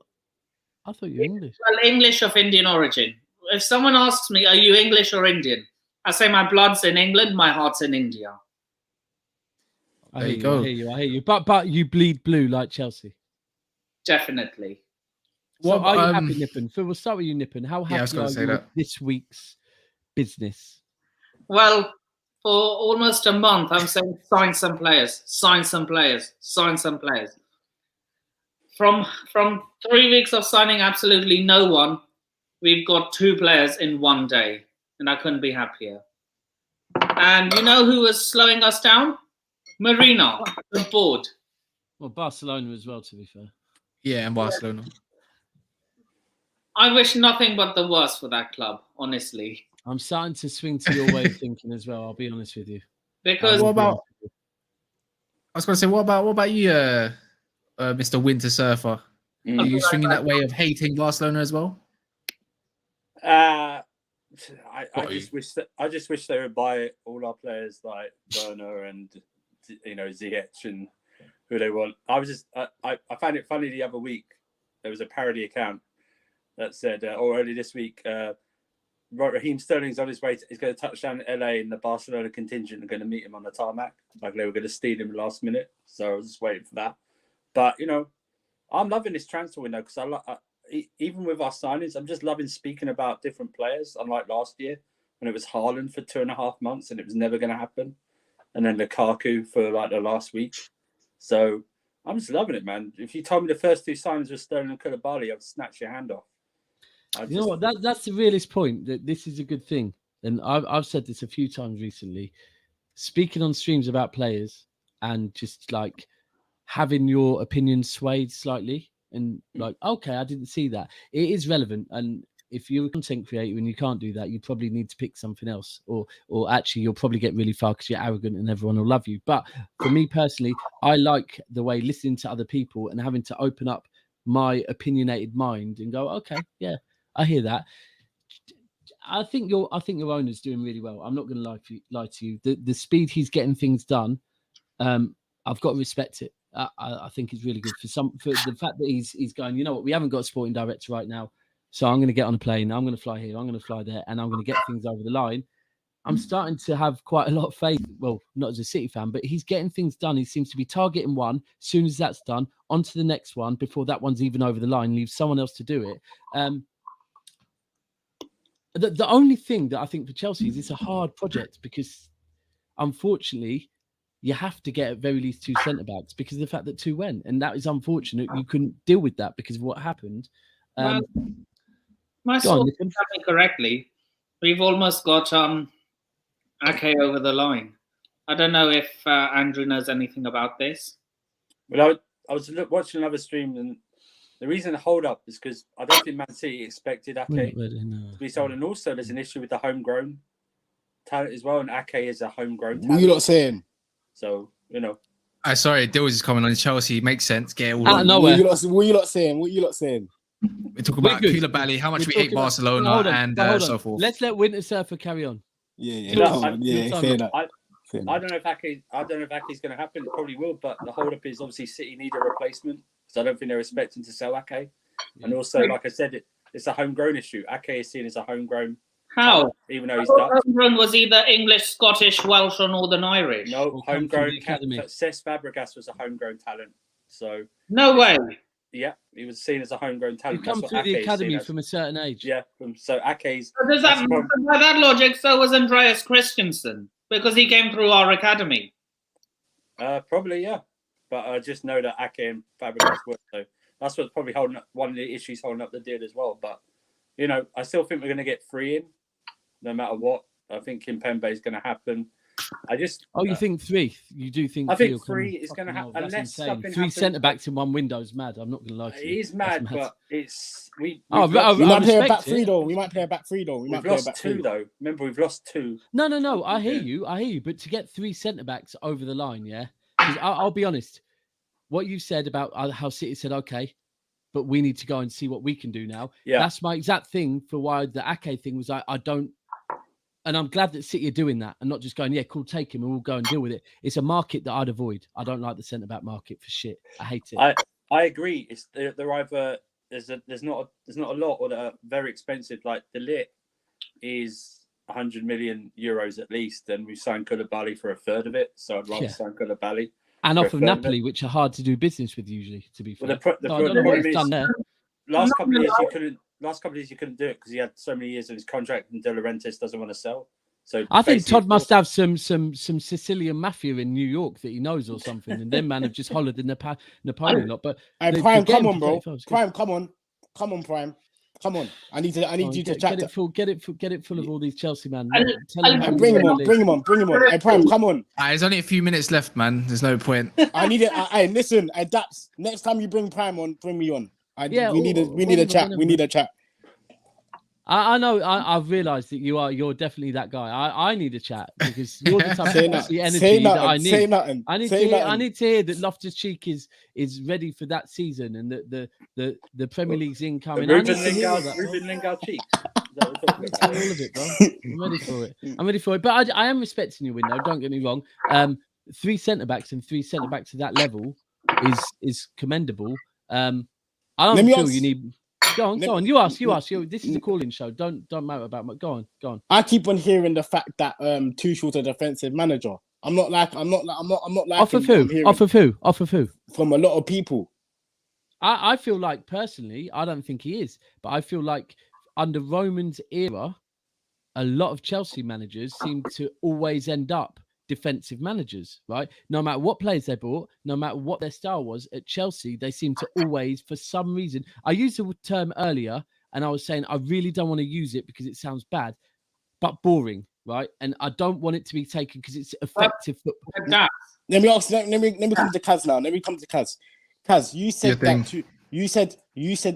you were English. Well, English of Indian origin. If someone asks me, are you English or Indian? I say my blood's in England, my heart's in India. I hear you. But you bleed blue like Chelsea. Definitely. So are you happy, Nippon? Phil, we'll start with you, Nippon. How happy are you with this week's business? Well, for almost a month, I'm saying sign some players. From 3 weeks of signing absolutely no one, we've got 2 players in one day, and I couldn't be happier. And you know who was slowing us down? Marino, the board. Well, Barcelona as well, to be fair. Yeah, and Barcelona. I wish nothing but the worst for that club, honestly. I'm starting to swing to your way of thinking as well, I'll be honest with you. Because what about? I was going to say, what about you, Mr. Winter Surfer? Are you swinging that way of hating Barcelona as well? I just wish they would buy all our players like Werner and Ziyech and who they want. I found it funny the other week. There was a parody account that said, or early this week, Raheem Sterling's on his way. He's going to touch down in LA, and the Barcelona contingent are going to meet him on the tarmac. Like they were going to steal him last minute. So I was just waiting for that. But I'm loving this transfer window because even with our signings, I'm just loving speaking about different players. Unlike last year when it was Haaland for 2.5 months and it was never going to happen, and then Lukaku for like the last week. So I'm just loving it, man. If you told me the first 2 signings were Sterling and Koulibaly, I'd snatch your hand off. You know what? That's the realest point. That this is a good thing, and I've said this a few times recently. Speaking on streams about players and just like having your opinion swayed slightly, and like, okay, I didn't see that. It is relevant, and if you're a content creator and you can't do that, you probably need to pick something else, or actually you'll probably get really far because you're arrogant and everyone will love you. But for me personally, I like the way listening to other people and having to open up my opinionated mind and go, okay, yeah. I hear that. I think your owner's doing really well. I'm not going to lie to you. The speed he's getting things done, I've got to respect it. I think it's really good for the fact that he's going. You know what? We haven't got a sporting director right now, so I'm going to get on a plane. I'm going to fly here. I'm going to fly there, and I'm going to get things over the line. I'm starting to have quite a lot of faith. Well, not as a City fan, but he's getting things done. He seems to be targeting one. As soon as that's done, on to the next one before that one's even over the line. Leave someone else to do it. The only thing that I think for Chelsea is it's a hard project because, unfortunately, you have to get at very least 2 centre-backs because of the fact that 2 went. And that is unfortunate. You couldn't deal with that because of what happened. My source is me correctly. We've almost got Ake over the line. I don't know if Andrew knows anything about this. Well, I was watching another stream, and the reason the hold up is because I don't think Man City expected Ake to be sold, and also there's an issue with the homegrown talent as well, and Ake is a homegrown talent. What are you not saying? So sorry, Dills is coming on Chelsea. Makes sense. Get all out of nowhere. What are you not saying? We're talking about Koulibaly, how much we hate Barcelona, and so forth. Let's let Winter Surfer carry on. I don't know if Ake's going to happen. It probably will, but the hold up is obviously City need a replacement. So I don't think they're expecting to sell Ake. And also, like I said, it's a homegrown issue. Ake is seen as a homegrown. How? Talent, even though he's Dutch. Homegrown was either English, Scottish, Welsh, or Northern Irish. No, homegrown. Cesc Fabregas was a homegrown talent. So no way. Yeah, he was seen as a homegrown talent. You come through the academy from a certain age. Yeah, so Ake's. So does that by that logic? So was Andreas Christensen because he came through our academy. Probably, yeah. But I just know that Ake and Fabregas work, so that's what's probably holding up one of the issues holding up the deal as well. But I still think we're going to get 3 in, no matter what. I think Kimpembe is going to happen. You think 3? You do think? I think 3 is going to happen unless something 3 centre backs in one window is mad. I'm not going to lie to you. It is mad, but it's we might play a back 3 though. We might play a back 3 though. We've lost 2 though. Remember, we've lost 2. No. I hear you. But to get 3 centre backs over the line, yeah. I'll be honest. What you said about how City said, okay, but we need to go and see what we can do now. Yeah. That's my exact thing for why the Ake thing was I don't. And I'm glad that City are doing that and not just going, yeah, cool, take him and we'll go and deal with it. It's a market that I'd avoid. I don't like the centre-back market for shit. I hate it. I agree. It's they're either there's not a lot, or they're very expensive. Like the Lit is 100 million euros at least, and we've signed Koulibaly for a third of it. So I'd rather sign Koulibaly. And off of Napoli, which are hard to do business with usually, to be fair. Well, the problem is, done there. Last couple of years you couldn't do it because he had so many years in his contract, and De Laurentiis doesn't want to sell. So I think Todd must have some Sicilian mafia in New York that he knows or something, and them man have just hollered in Napoleon lot. But Prime, come on, bro. Prime, come on, Prime. Come on, I need you to chat. Get it full of all these Chelsea man. Bring him on. Hey, Prime, come on. There's only a few minutes left, man. There's no point. I need it. Listen, Daps. Next time you bring Prime on, bring me on. We need a chat. We need a chat. I know. I've realised that you're definitely that guy. I need a chat because you're the type of energy that I need. I need to hear that Loftus-Cheek is ready for that season and that the Premier League's incoming. Ruben Lingard cheek. All of it, bro. I'm ready for it. But I am respecting your window. Don't get me wrong. 3 centre-backs and 3 centre-backs at that level is commendable. I don't feel you need. Go on. You ask. This is a calling show. Don't matter about my. Go on. I keep on hearing the fact that Tuchel's a defensive manager. I'm not like. Off of who? From a lot of people. I feel like personally, I don't think he is, but I feel like under Roman's era, a lot of Chelsea managers seem to always end up defensive managers, right? No matter what players they bought, no matter what their style was at Chelsea, they seem to always, for some reason, I used the term earlier and I was saying I really don't want to use it because it sounds bad, but boring, right? And I don't want it to be taken because it's effective football. Let me come to Kas now. Let me come to Kas. Kas, you said that you said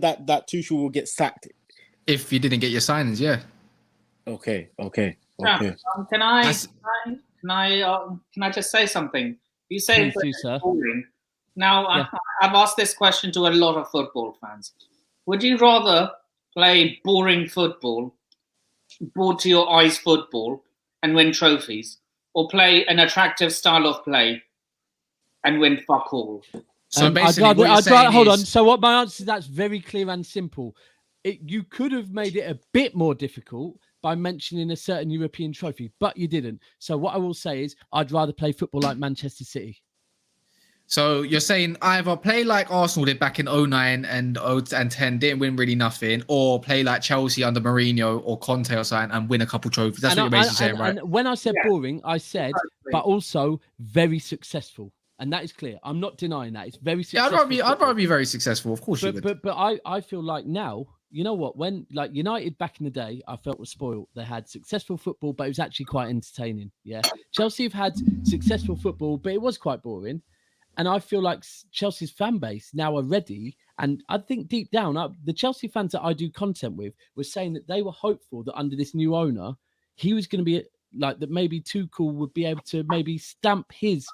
that Tuchel will get sacked if you didn't get your signings, yeah. Okay. Can I just say something? You say it's boring. Now, I've asked this question to a lot of football fans. Would you rather play boring football, bored to your eyes football, and win trophies, or play an attractive style of play and win fuck all? So basically, hold on. So what my answer to that's very clear and simple. You could have made it a bit more difficult by mentioning a certain European trophy, but you didn't. So what I will say is I'd rather play football like Manchester City. So you're saying either play like Arsenal did back in 09 and 10, didn't win really nothing, or play like Chelsea under Mourinho or Conte or something and win a couple trophies. That's what you're basically saying, right? And when I said boring, I said, but also very successful. And that is clear. I'm not denying that. It's very successful. Yeah, I'd rather be very successful. Of course you would. But I feel like now, you know what? When like United back in the day, I felt was spoiled. They had successful football, but it was actually quite entertaining. Yeah. Chelsea have had successful football, but it was quite boring. And I feel like Chelsea's fan base now are ready. And I think deep down, the Chelsea fans that I do content with were saying that they were hopeful that under this new owner, he was going to be like that. Maybe Tuchel would be able to maybe stamp his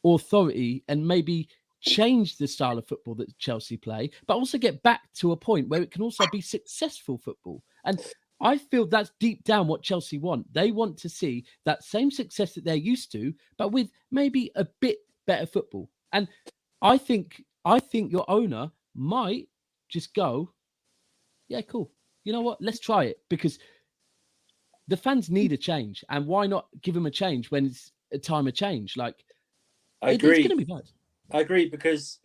authority and maybe change the style of football that Chelsea play, but also get back to a point where it can also be successful football. And I feel that's deep down what Chelsea want. They want to see that same success that they're used to, but with maybe a bit better football. And I think your owner might just go, yeah, cool. You know what? Let's try it, because the fans need a change. And why not give them a change when it's a time of change? Like, I agree. It's going to be bad. I agree, because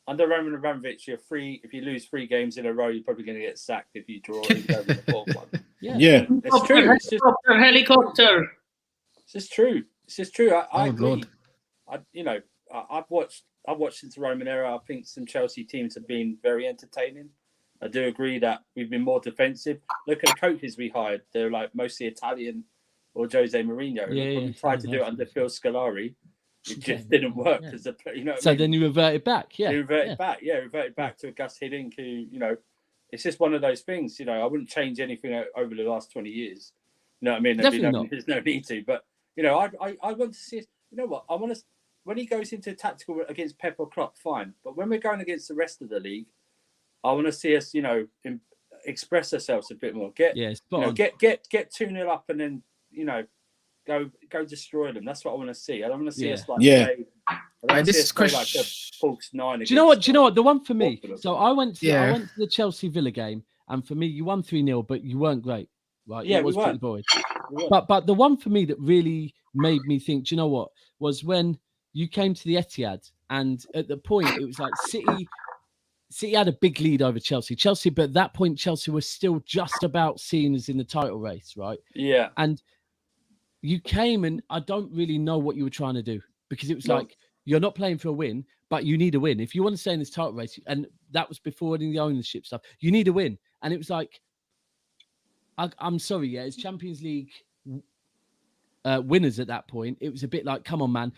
under Roman Abramovich, if you lose 3 games in a row, you're probably going to get sacked if you draw over the 4th one. Yeah. It's true. Helicopter. It's just true. I agree. I've watched since the Roman era. I think some Chelsea teams have been very entertaining. I do agree that we've been more defensive. Look at the coaches we hired; they're like mostly Italian or Jose Mourinho. We tried to do it under Phil Scolari. It just didn't work because then you reverted back. Yeah, reverted back to a Gus Hiddink who, it's just one of those things. I wouldn't change anything over the last 20 years. You know what I mean? There's no need to. But I want to see. You know what? I want to. When he goes into tactical against Pep or Klopp, fine. But when we're going against the rest of the league, I want to see us, express ourselves a bit more. Get 2-0 up and then, go destroy them. That's what I want to see. I don't want to see us play. This question. Like a Falks 9. Do you know what? The one for me. So I went to the Chelsea Villa game, and for me, you won 3-0, but you weren't great, right? Yeah, it was pretty boring. But the one for me that really made me think, do you know what, was when you came to the Etihad, and at the point it was like City had a big lead over Chelsea, but at that point Chelsea was still just about seen as in the title race, right? Yeah. And you came, and I don't really know what you were trying to do, because it was like, you're not playing for a win, but you need a win. If you want to stay in this title race, and that was before any of the ownership stuff, you need a win. And it was like, I'm sorry, it's Champions League winners at that point. It was a bit like, come on, man.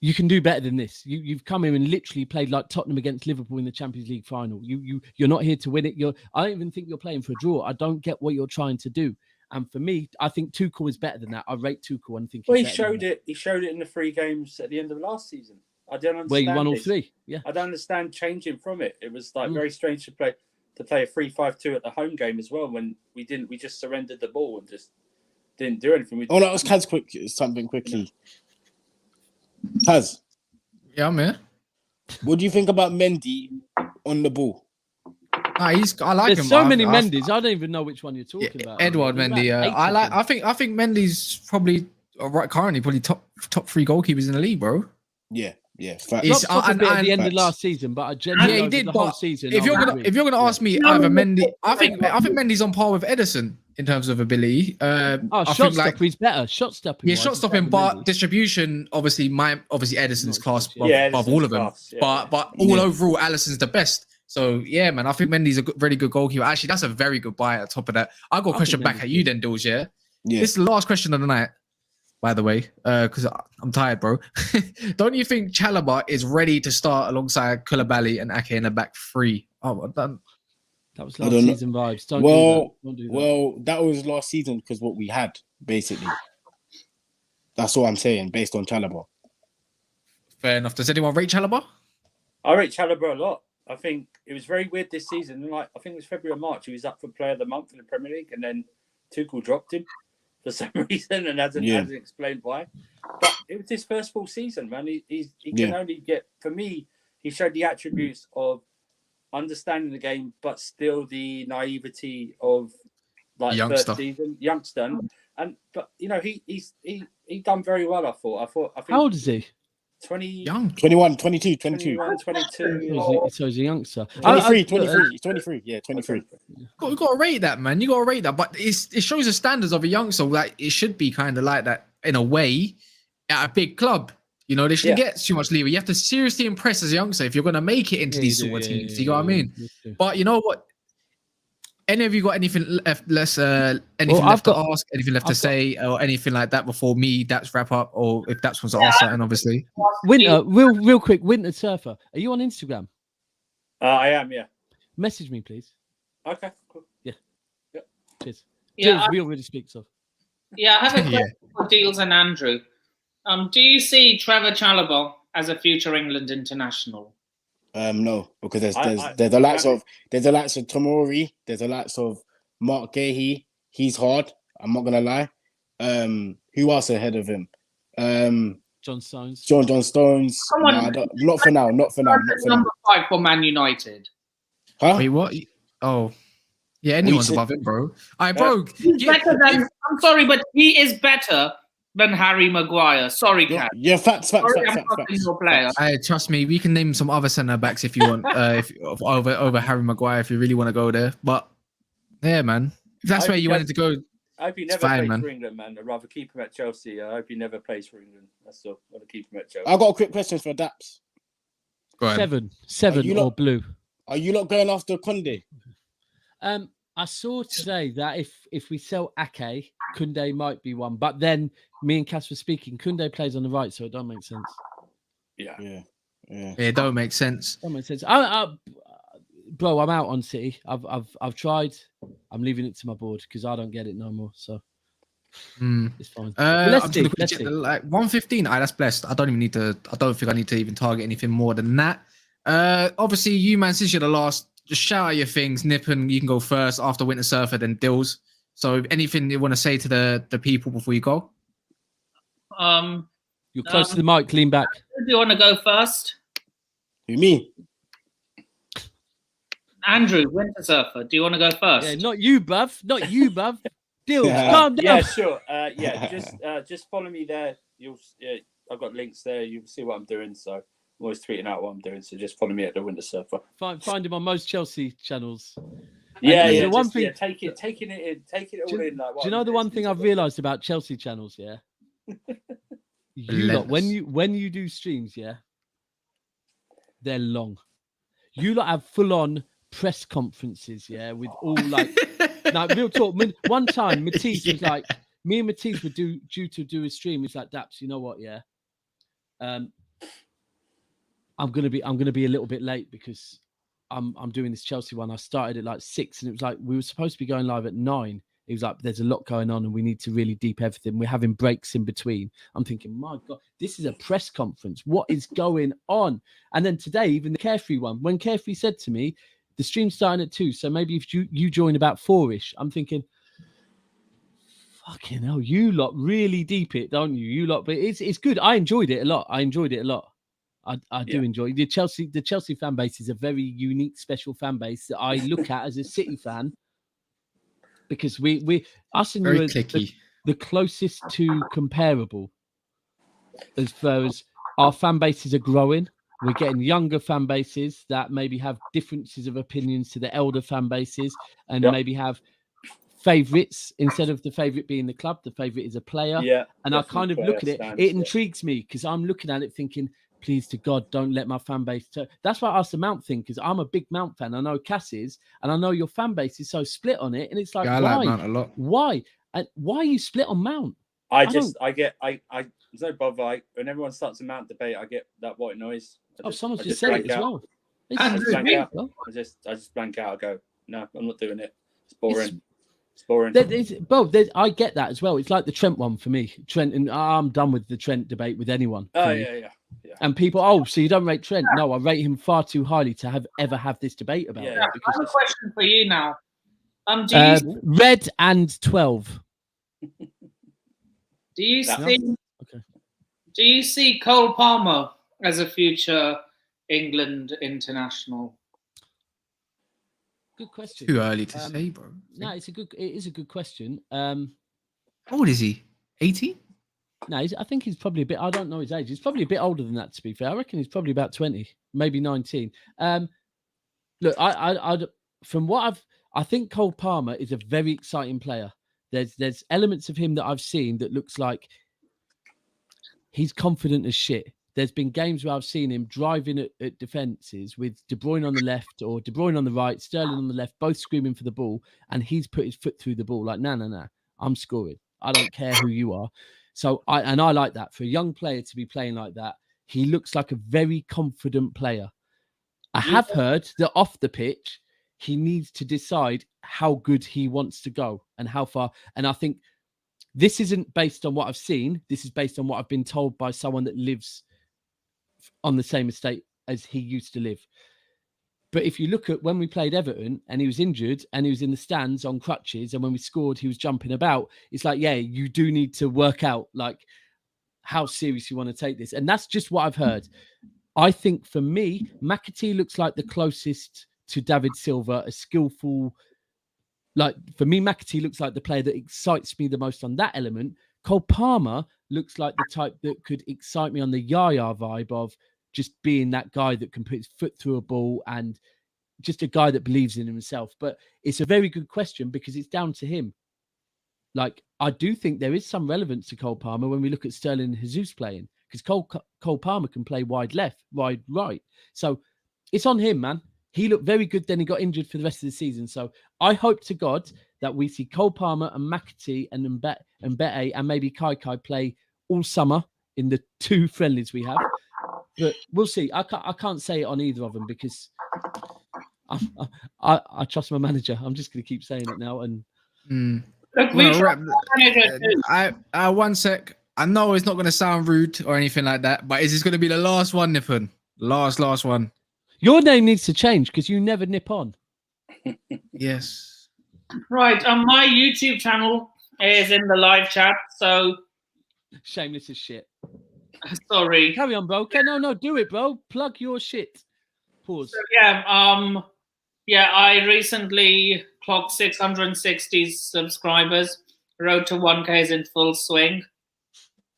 You can do better than this. You've come here and literally played like Tottenham against Liverpool in the Champions League final. You're not here to win it. I don't even think you're playing for a draw. I don't get what you're trying to do. And for me, I think Tuchel is better than that. I rate Tuchel and think he showed it. He showed it in the 3 games at the end of last season. I don't understand. Where you won all 3. Yeah. I don't understand changing from it. It was like very strange to play a 3-5-2 at the home game as well when we didn't. We just surrendered the ball and just didn't do anything. No, it was Kaz something quickly. Kaz. Yeah, I'm here. What do you think about Mendy on the ball? I like There's him. so many Mendys. I don't even know which one you're talking about. Edward Mendy. I think Mendy's probably currently probably top 3 goalkeepers in the league, bro. Yeah. Not at the end of last season, but I genuinely he did the but whole season. If you're gonna ask me, either Mendy, I think Mendy's on par with Edison in terms of ability. Shot stopper, he's better. Shot stopping. Yeah, shot stopping, but distribution, obviously Edison's class above all of them. But overall, Alisson's the best. So yeah, man, I think Mendy's a really good goalkeeper. Actually, that's a very good buy. At top of that, I got a question back at you then, Dills. Yeah, this is the last question of the night. By the way, because I'm tired, bro. Don't you think Chalobah is ready to start alongside Koulibaly and Ake in the back 3? Oh, well done. That was last season vibes. Don't do that. Well, that was last season because what we had, basically. That's all I'm saying, based on Chalobah. Fair enough. Does anyone rate Chalobah? I rate Chalobah a lot. I think it was very weird this season. Like I think it was February or March. He was up for Player of the Month in the Premier League, and then Tuchel dropped him for some reason, and hasn't explained why. But it was his first full season, man. He can only get. For me, he showed the attributes of understanding the game, but still the naivety of like first season youngster. But he done very well. I think. How old is he? 21, 22. 22. So he's a youngster. 23. Yeah, 23. You got to rate that, man. You got to rate that. But it shows the standards of a youngster. Like it should be kind of like that in a way at a big club. You know, they shouldn't get too much leeway. You have to seriously impress as a youngster if you're going to make it into these sort of teams. You know what I mean? But you know what? Any of you got anything left? To ask? Anything left to say, or anything like that before me? Daps wrap up, or if Daps wants to ask something, obviously. Winter, real quick. Winter Surfer, are you on Instagram? I am. Yeah. Message me, please. Okay. Cool. Yeah. Cheers. Yeah, Cheers. We already speak so. Yeah, I have a question for Deals and Andrew. Do you see Trevor Chalobah as a future England international? No, because there's the likes of Tomori, there's the likes of Mark Gahey. He's hard. I'm not gonna lie. Who else ahead of him? John Stones. John Stones. Come on. Not for now. Number 5 for Man United. Huh? Wait, what? Oh, yeah. Anyone's above him, bro. He's better than. I'm sorry, but he is better than Harry Maguire. Sorry, Kat. Yeah, facts. Hey, trust me, we can name some other centre backs if you want, over Harry Maguire if you really want to go there. But yeah, man, if that's where you wanted to go, I hope he never plays for England, man. I'd rather keep him at Chelsea. I hope he never plays for England. That's all. I want to keep him at Chelsea. I got a quick question for Daps. Go ahead. Seven or blue. Are you not going after Koundé? I saw today that if we sell Ake, Koundé might be one. But then me and Kas were speaking. Koundé plays on the right, so it don't make sense. Yeah. It don't make sense. Don't make sense. Bro, I'm out on City. I've tried. I'm leaving it to my board because I don't get it no more. So it's fine. Let's see. Like 115. That's blessed. I don't think I need to even target anything more than that. Obviously, you man, since you're the last, just shout out your things. Nippon, you can go first after Winter Surfer, then Dills. So anything you want to say to the people before you go? You're close to the mic, lean back. Do you want to go first? You mean? Andrew, Winter Surfer, do you want to go first? Yeah, not you, bruv. Dills, calm down. Yeah, sure. Just follow me there. I've got links there. You'll see what I'm doing. So I'm always tweeting out what I'm doing. So just follow me at the Winter Surfer. Find him on most Chelsea channels. Taking it all in. Like, do you know the one thing I've realised about Chelsea channels? Yeah. You lot, when you do streams, yeah, they're long. You lot have full on press conferences, yeah, with all like real talk. One time Matisse was like, me and Matisse were due to do a stream. It's like, Daps, you know what, yeah? I'm gonna be a little bit late because I'm doing this Chelsea one. I started at like 6, and it was like we were supposed to be going live at 9. It was like there's a lot going on, and we need to really deep everything. We're having breaks in between. I'm thinking, my God, this is a press conference. What is going on? And then today, even the Carefree one, when Carefree said to me, the stream's starting at 2, so maybe if you join about 4ish, I'm thinking, fucking hell, you lot really deep it, don't you? You lot, but it's good. I enjoyed it a lot. I do enjoy the Chelsea fan base is a very unique, special fan base that I look at as a City fan, because us and you are the closest to comparable as far as our fan bases are growing. We're getting younger fan bases that maybe have differences of opinions to the elder fan bases, and maybe have favourites instead of the favourite being the club. The favourite is a player. Yeah, and I kind of look at it. It intrigues me because I'm looking at it thinking, please to God, don't let my fan base turn. That's why I asked the Mount thing, because I'm a big Mount fan. I know Kas is, and I know your fan base is so split on it. And it's like, I why? like Mount a lot. Why? And why are you split on Mount? I there's no bother. When everyone starts a Mount debate, I get that white noise. Someone's just said it as well. I just blank out. I go, no, I'm not doing it. It's boring. It's boring. I get that as well. It's like the Trent one for me. Trent, and I'm done with the Trent debate with anyone. Oh, yeah. And people, so you don't rate Trent? No, I rate him far too highly to ever have this debate about it. I have a question for you now. Red and 12. Do you see Cole Palmer as a future England international? Good question. Too early to say, bro. No, it is a good question. How old is he? 18? No, I think he's probably a bit. I don't know his age. He's probably a bit older than that. To be fair, I reckon he's probably about 20, maybe 19. Look, I think Cole Palmer is a very exciting player. There's elements of him that I've seen that looks like he's confident as shit. There's been games where I've seen him driving at defences with De Bruyne on the left or De Bruyne on the right, Sterling on the left, both screaming for the ball, and he's put his foot through the ball like, no, I'm scoring. I don't care who you are. So I like that. For a young player to be playing like that, he looks like a very confident player. I have heard that off the pitch, he needs to decide how good he wants to go and how far. And I think this isn't based on what I've seen. This is based on what I've been told by someone that lives on the same estate as he used to live. But if you look at when we played Everton and he was injured and he was in the stands on crutches, and when we scored, he was jumping about. It's like, yeah, you do need to work out like how serious you want to take this. And that's just what I've heard. I think for me, McAtee looks like the closest to David Silva, a skillful. Like for me, McAtee looks like the player that excites me the most on that element. Cole Palmer looks like the type that could excite me on the Yaya vibe of just being that guy that can put his foot through a ball and just a guy that believes in himself. But it's a very good question because it's down to him. Like, I do think there is some relevance to Cole Palmer when we look at Sterling and Jesus playing, because Cole Palmer can play wide left, wide right. So it's on him, man. He looked very good, then he got injured for the rest of the season. So I hope to God that we see Cole Palmer and McAtee and Mbete and maybe Kai play all summer in the 2 friendlies we have. But we'll see. I can't say it on either of them because I trust my manager. I'm just going to keep saying it now. And one sec. I know it's not going to sound rude or anything like that, but is this going to be the last one, Nippon? Last one. Your name needs to change because you never nip on. Yes. Right. My YouTube channel is in the live chat, so shameless as shit. Sorry. Carry on, bro. Okay, no, do it, bro. Plug your shit. Pause. So, I recently clocked 660 subscribers. Road to 1K is in full swing.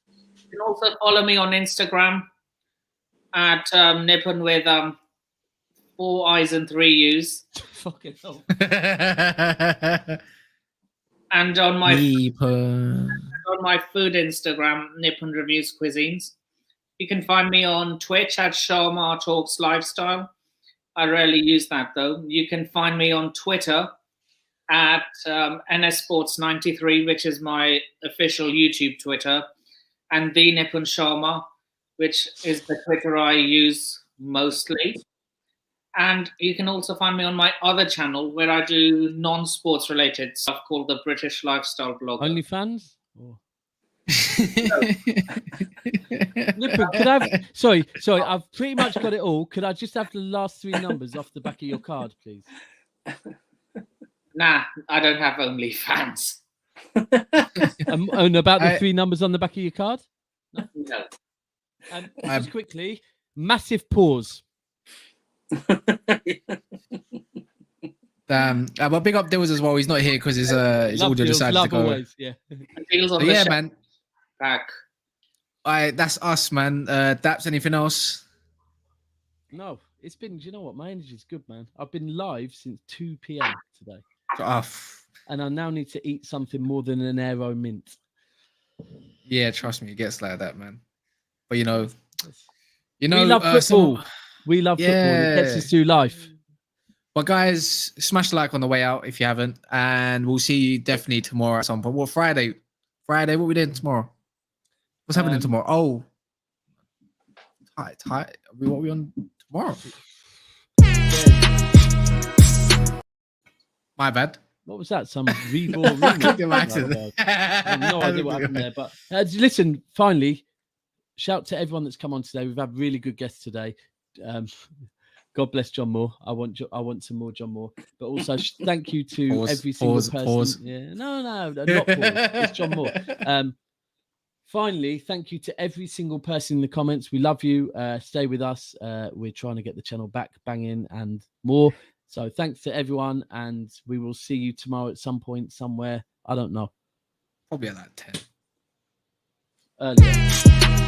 You can also follow me on Instagram at Nippon with 4 I's and 3 U's. Fucking hell. And on my food Instagram, Nippon Reviews Cuisines. You can find me on Twitch at Sharma Talks Lifestyle. I rarely use that though. You can find me on Twitter at NS Sports 93, which is my official YouTube Twitter, and the Nippon Sharma, which is the Twitter I use mostly. And you can also find me on my other channel where I do non-sports related stuff called the British Lifestyle Blogger. OnlyFans? Lipper, could I have, sorry, I've pretty much got it all. Could I just have the last 3 numbers off the back of your card, please? Nah, I don't have OnlyFans. And about the 3 numbers on the back of your card? No. Just quickly, massive pause. But big up Dills as well. He's not here because his audio decided to go. Always, yeah. So yeah, man. Back. That's us, man. Daps, anything else? No, it's been. Do you know what? My energy's good, man. I've been live since 2 p.m. today, and I now need to eat something more than an Aero mint. Yeah, trust me, it gets like that, man. But you know, we love football. We love football. It gets us through life. But guys, smash the like on the way out if you haven't, and we'll see you definitely tomorrow at some point. Well, Friday. What are we doing tomorrow? What's happening tomorrow? Oh, tight. What are we on tomorrow? My bad. What was that? Some reborn. I have no idea what happened there. But listen, finally, shout to everyone that's come on today. We've had really good guests today. God bless John Moore. I want some more John Moore. But also thank you to every single person. Pause. Yeah, no, not pause. It's John Moore. Finally, thank you to every single person in the comments. We love you. Stay with us. We're trying to get the channel back banging and more. So thanks to everyone, and we will see you tomorrow at some point, somewhere. I don't know. Probably at like 10. Earlier.